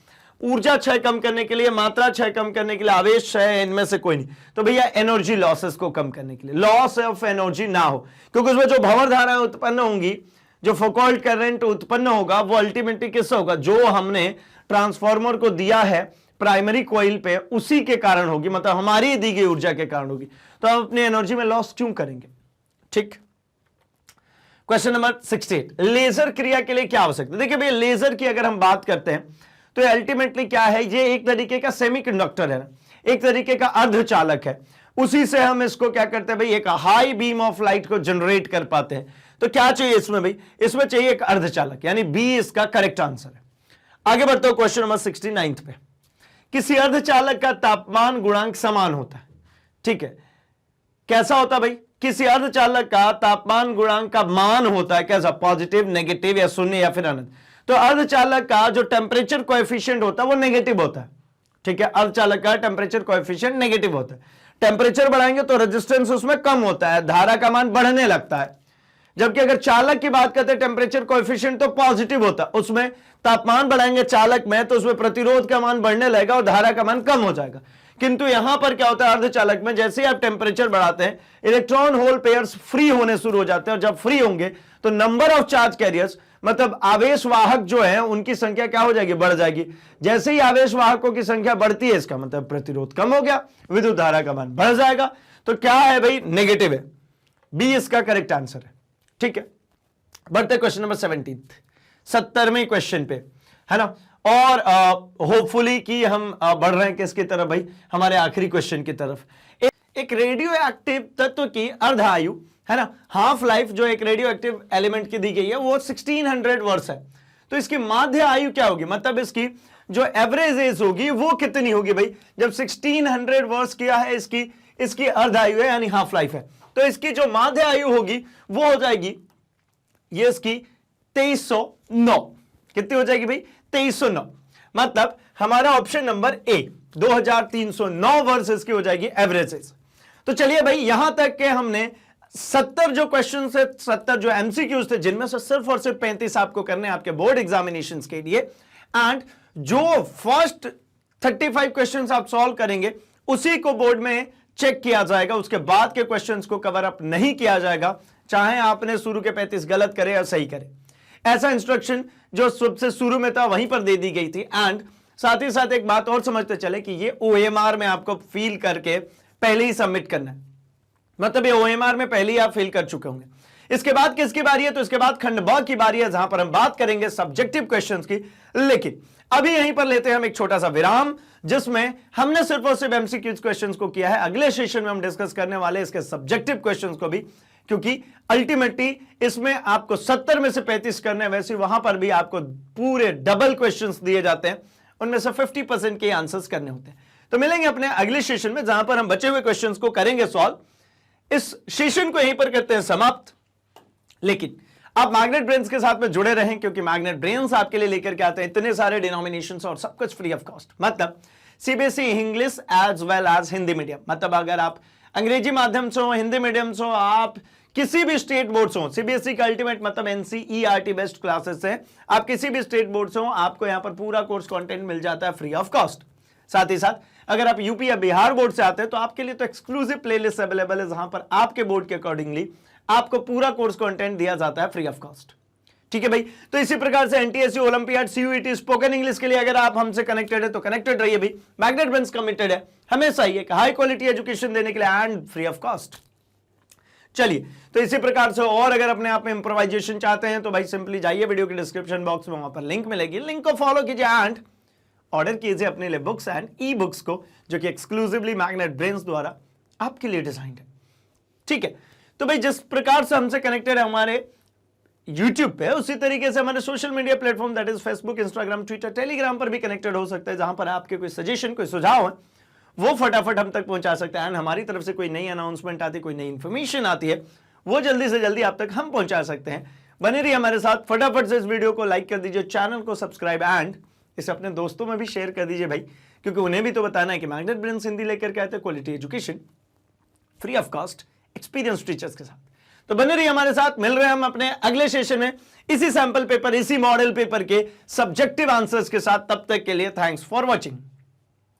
ऊर्जा क्षय कम करने के लिए, मात्रा क्षय कम करने के लिए, आवेश क्षय, इनमें से कोई नहीं, तो भैया एनर्जी लॉसेस को कम करने के लिए, लॉस ऑफ एनर्जी ना हो, क्योंकि उसमें जो भंवर धाराएं उत्पन्न होंगी, जो फोकॉल्ड करंट उत्पन्न होगा, वो अल्टीमेटली किससे होगा? जो हमने ट्रांसफार्मर को दिया है प्राइमरी कॉइल पे, उसी के कारण होगी, मतलब हमारी दी गई ऊर्जा के कारण होगी। तो हम अपनी एनर्जी में लॉस क्यों करेंगे? ठीक। क्वेश्चन नंबर 68, लेजर क्रिया के लिए क्या आवश्यकता? देखिए भैया, लेजर की अगर हम बात करते हैं तो अल्टीमेटली क्या है, ये एक तरीके का सेमीकंडक्टर है ना, एक तरीके का अर्धचालक है, उसी से हम इसको क्या करते हैं भाई, एक हाई बीम ऑफ लाइट को जनरेट कर पाते हैं। तो क्या चाहिए इसमें भाई? इसमें चाहिए एक अर्धचालक, यानी बी इसका करेक्ट आंसर है। आगे बढ़ते हो क्वेश्चन नंबर 69 पे। किसी अर्धचालक का तापमान गुणांक समान होता है। ठीक है, कैसा होता है भाई? किसी अर्धचालक का तापमान गुणांक का मान होता है कैसा? पॉजिटिव, नेगेटिव या शून्य या फिर अनंत। तो अर्धचालक का जो टेम्परेचर कोएफिशिएंट होता है वो नेगेटिव होता है। ठीक है, अर्धचालक का टेम्परेचर कोएफिशिएंट नेगेटिव होता है। टेम्परेचर बढ़ाएंगे तो रेजिस्टेंस उसमें कम होता है, धारा का मान बढ़ने लगता है। जबकि अगर चालक की बात करते हैं, टेम्परेचर कोएफिशिएंट तो पॉजिटिव होता है, उसमें तापमान बढ़ाएंगे चालक में तो उसमें प्रतिरोध का मान बढ़ने लगेगा और धारा का मान कम हो जाएगा। किंतु यहां पर क्या होता है, अर्धचालक में जैसे ही आप टेम्परेचर बढ़ाते हैं, इलेक्ट्रॉन होल पेयर्स फ्री होने शुरू हो जाते हैं, और जब फ्री होंगे तो नंबर ऑफ चार्ज कैरियर्स, मतलब आवेश वाहक जो है उनकी संख्या क्या हो जाएगी? बढ़ जाएगी। जैसे ही आवेश वाहकों की संख्या बढ़ती है, इसका मतलब प्रतिरोध कम हो गया, विद्युत धारा का मान बढ़ जाएगा। तो क्या है भाई? नेगेटिव है, बी इसका करेक्ट आंसर है। ठीक है, बढ़ते क्वेश्चन नंबर 70वें क्वेश्चन पे, है ना, और होपफुली कि हम बढ़ रहे हैं किसकी तरफ भाई? हमारे आखिरी क्वेश्चन की तरफ। एक रेडियो एक्टिव तत्व की अर्ध आयु, है ना, हाफ लाइफ जो एक रेडियो एक्टिव एलिमेंट की दी गई है वो 1600 वर्ष है। तो इसकी माध्य आयु क्या होगी? मतलब इसकी जो एवरेज एज होगी वो कितनी होगी भाई? जब 1600 वर्ष किया है, इसकी अर्ध आयु है यानी हाफ लाइफ है, तो इसकी जो माध्य आयु होगी वो हो जाएगी, ये इसकी 2309। कितनी हो जाएगी भाई? 2309। मतलब हमारा ऑप्शन नंबर ए 2309 वर्ष इसकी हो जाएगी एवरेज एज। तो चलिए भाई, यहां तक के हमने 70 जो क्वेश्चन से 70 जो एमसीक्यूज थे, जिनमें से सिर्फ और सिर्फ 35 आपको करने आपके बोर्ड एग्जामिनेशंस के लिए, एंड जो फर्स्ट 35 क्वेश्चंस आप सॉल्व करेंगे उसी को बोर्ड में चेक किया जाएगा, उसके बाद के क्वेश्चंस को कवर अप नहीं किया जाएगा, चाहे आपने शुरू के 35 गलत करे या सही करे। ऐसा इंस्ट्रक्शन जो सबसे शुरू में था वहीं पर दे दी गई थी। एंड साथ ही साथ एक बात और समझते चले कि ये OMR में आपको फील करके पहले ही सबमिट करना है, मतलब ये OMR में पहले ही आप फिल कर चुके होंगे। इसके बाद किसकी बारी है? तो इसके बाद खंड ब की बारी है, जहां पर हम बात करेंगे सब्जेक्टिव क्वेश्चंस की। लेकिन अभी यहीं पर लेते हैं हम एक छोटा सा विराम, जिसमें हमने सिर्फ और सिर्फ एमसीक्यूज क्वेश्चंस को किया है। अगले सेशन में हम डिस्कस करने वाले इसके सब्जेक्टिव क्वेश्चंस को भी, क्योंकि अल्टीमेटली इसमें आपको 70 में से 35 करने, वैसे वहां पर भी आपको पूरे डबल क्वेश्चंस दिए जाते हैं, उनमें से 50% के आंसर्स करने होते हैं। तो मिलेंगे अपने अगले सेशन में, जहां पर हम बचे हुए क्वेश्चंस को करेंगे सॉल्व। इस सेशन को यहीं पर करते हैं समाप्त। लेकिन आप मैग्नेट ब्रेन्स के साथ में जुड़े रहें, क्योंकि मैग्नेट ब्रेन्स आपके लिए लेकर के आते हैं इतने सारे डिनोमिनेशंस और सब कुछ फ्री ऑफ कॉस्ट। मतलब CBSE English as well as Hindi medium, मतलब अगर आप अंग्रेजी माध्यम से हो, हिंदी मीडियम से हो, आप किसी भी स्टेट बोर्ड से हो, सीबीएसई का अल्टीमेट मतलब एनसीईआरटी बेस्ड क्लासेस है, आप किसी भी स्टेट बोर्ड से हो, आपको यहां पर पूरा कोर्स कंटेंट मिल जाता है फ्री ऑफ कॉस्ट। साथ ही साथ अगर आप यूपी या बिहार बोर्ड से आते हैं तो आपके लिए तो एक्सक्लूसिव प्लेलिस्ट अवेलेबल है, जहां पर आपके बोर्ड के अकॉर्डिंगली आपको पूरा कोर्स कंटेंट दिया जाता है फ्री ऑफ कॉस्ट। ठीक है भाई, तो इसी प्रकार से NTSC, olympiad, CUET, spoken English के लिए अगर आप हमसे कनेक्टेड है तो कनेक्टेड रहिए भाई। मैग्नेट ब्रेन्स कमिटेड है हमेशा ही एक हाई क्वालिटी एजुकेशन देने के लिए एंड फ्री ऑफ कॉस्ट। चलिए, तो इसी प्रकार से और अगर अपने आप में इंप्रोवाइजेशन चाहते हैं तो भाई सिंपली जाइए वीडियो के डिस्क्रिप्शन बॉक्स में, वहां पर लिंक मिलेगी, लिंक को फॉलो कीजिए एंड ऑर्डर कीजिए अपने लिए बुक्स एंड ई बुक्स को, जो कि एक्सक्लूसिवली मैग्नेट ब्रेन्स द्वारा आपके लिए डिजाइंड है। ठीक है, तो भाई जिस प्रकार से हमसे कनेक्टेड है हमारे यूट्यूब पे, उसी तरीके से हमारे social media platform that is Facebook, Instagram, Twitter, Telegram पर भी कनेक्टेड हो सकते हैं, जहां पर आपके कोई सजेशन, कोई सुझाव है वो फटाफट हम तक पहुंचा सकते हैं। एंड हमारी तरफ से कोई नई अनाउंसमेंट आती है, कोई नई इंफॉर्मेशन आती है, वो जल्दी से जल्दी आप तक हम पहुंचा सकते हैं। बने रहिए हमारे साथ, फटाफट से इस वीडियो को लाइक कर दीजिए, चैनल को सब्सक्राइब एंड इसे अपने दोस्तों में भी शेयर कर दीजिए भाई, क्योंकि उन्हें भी तो बताना है कि मैग्नेट ब्रेन्स हिंदी लेकर के आते हैं quality education free of cost experience teachers के साथ। तो बने रहिए हमारे साथ, मिल रहे हैं हम अपने अगले सेशन में इसी सैंपल पेपर, इसी मॉडल पेपर के सब्जेक्टिव आंसर्स के साथ। तब तक के लिए थैंक्स फॉर वॉचिंग।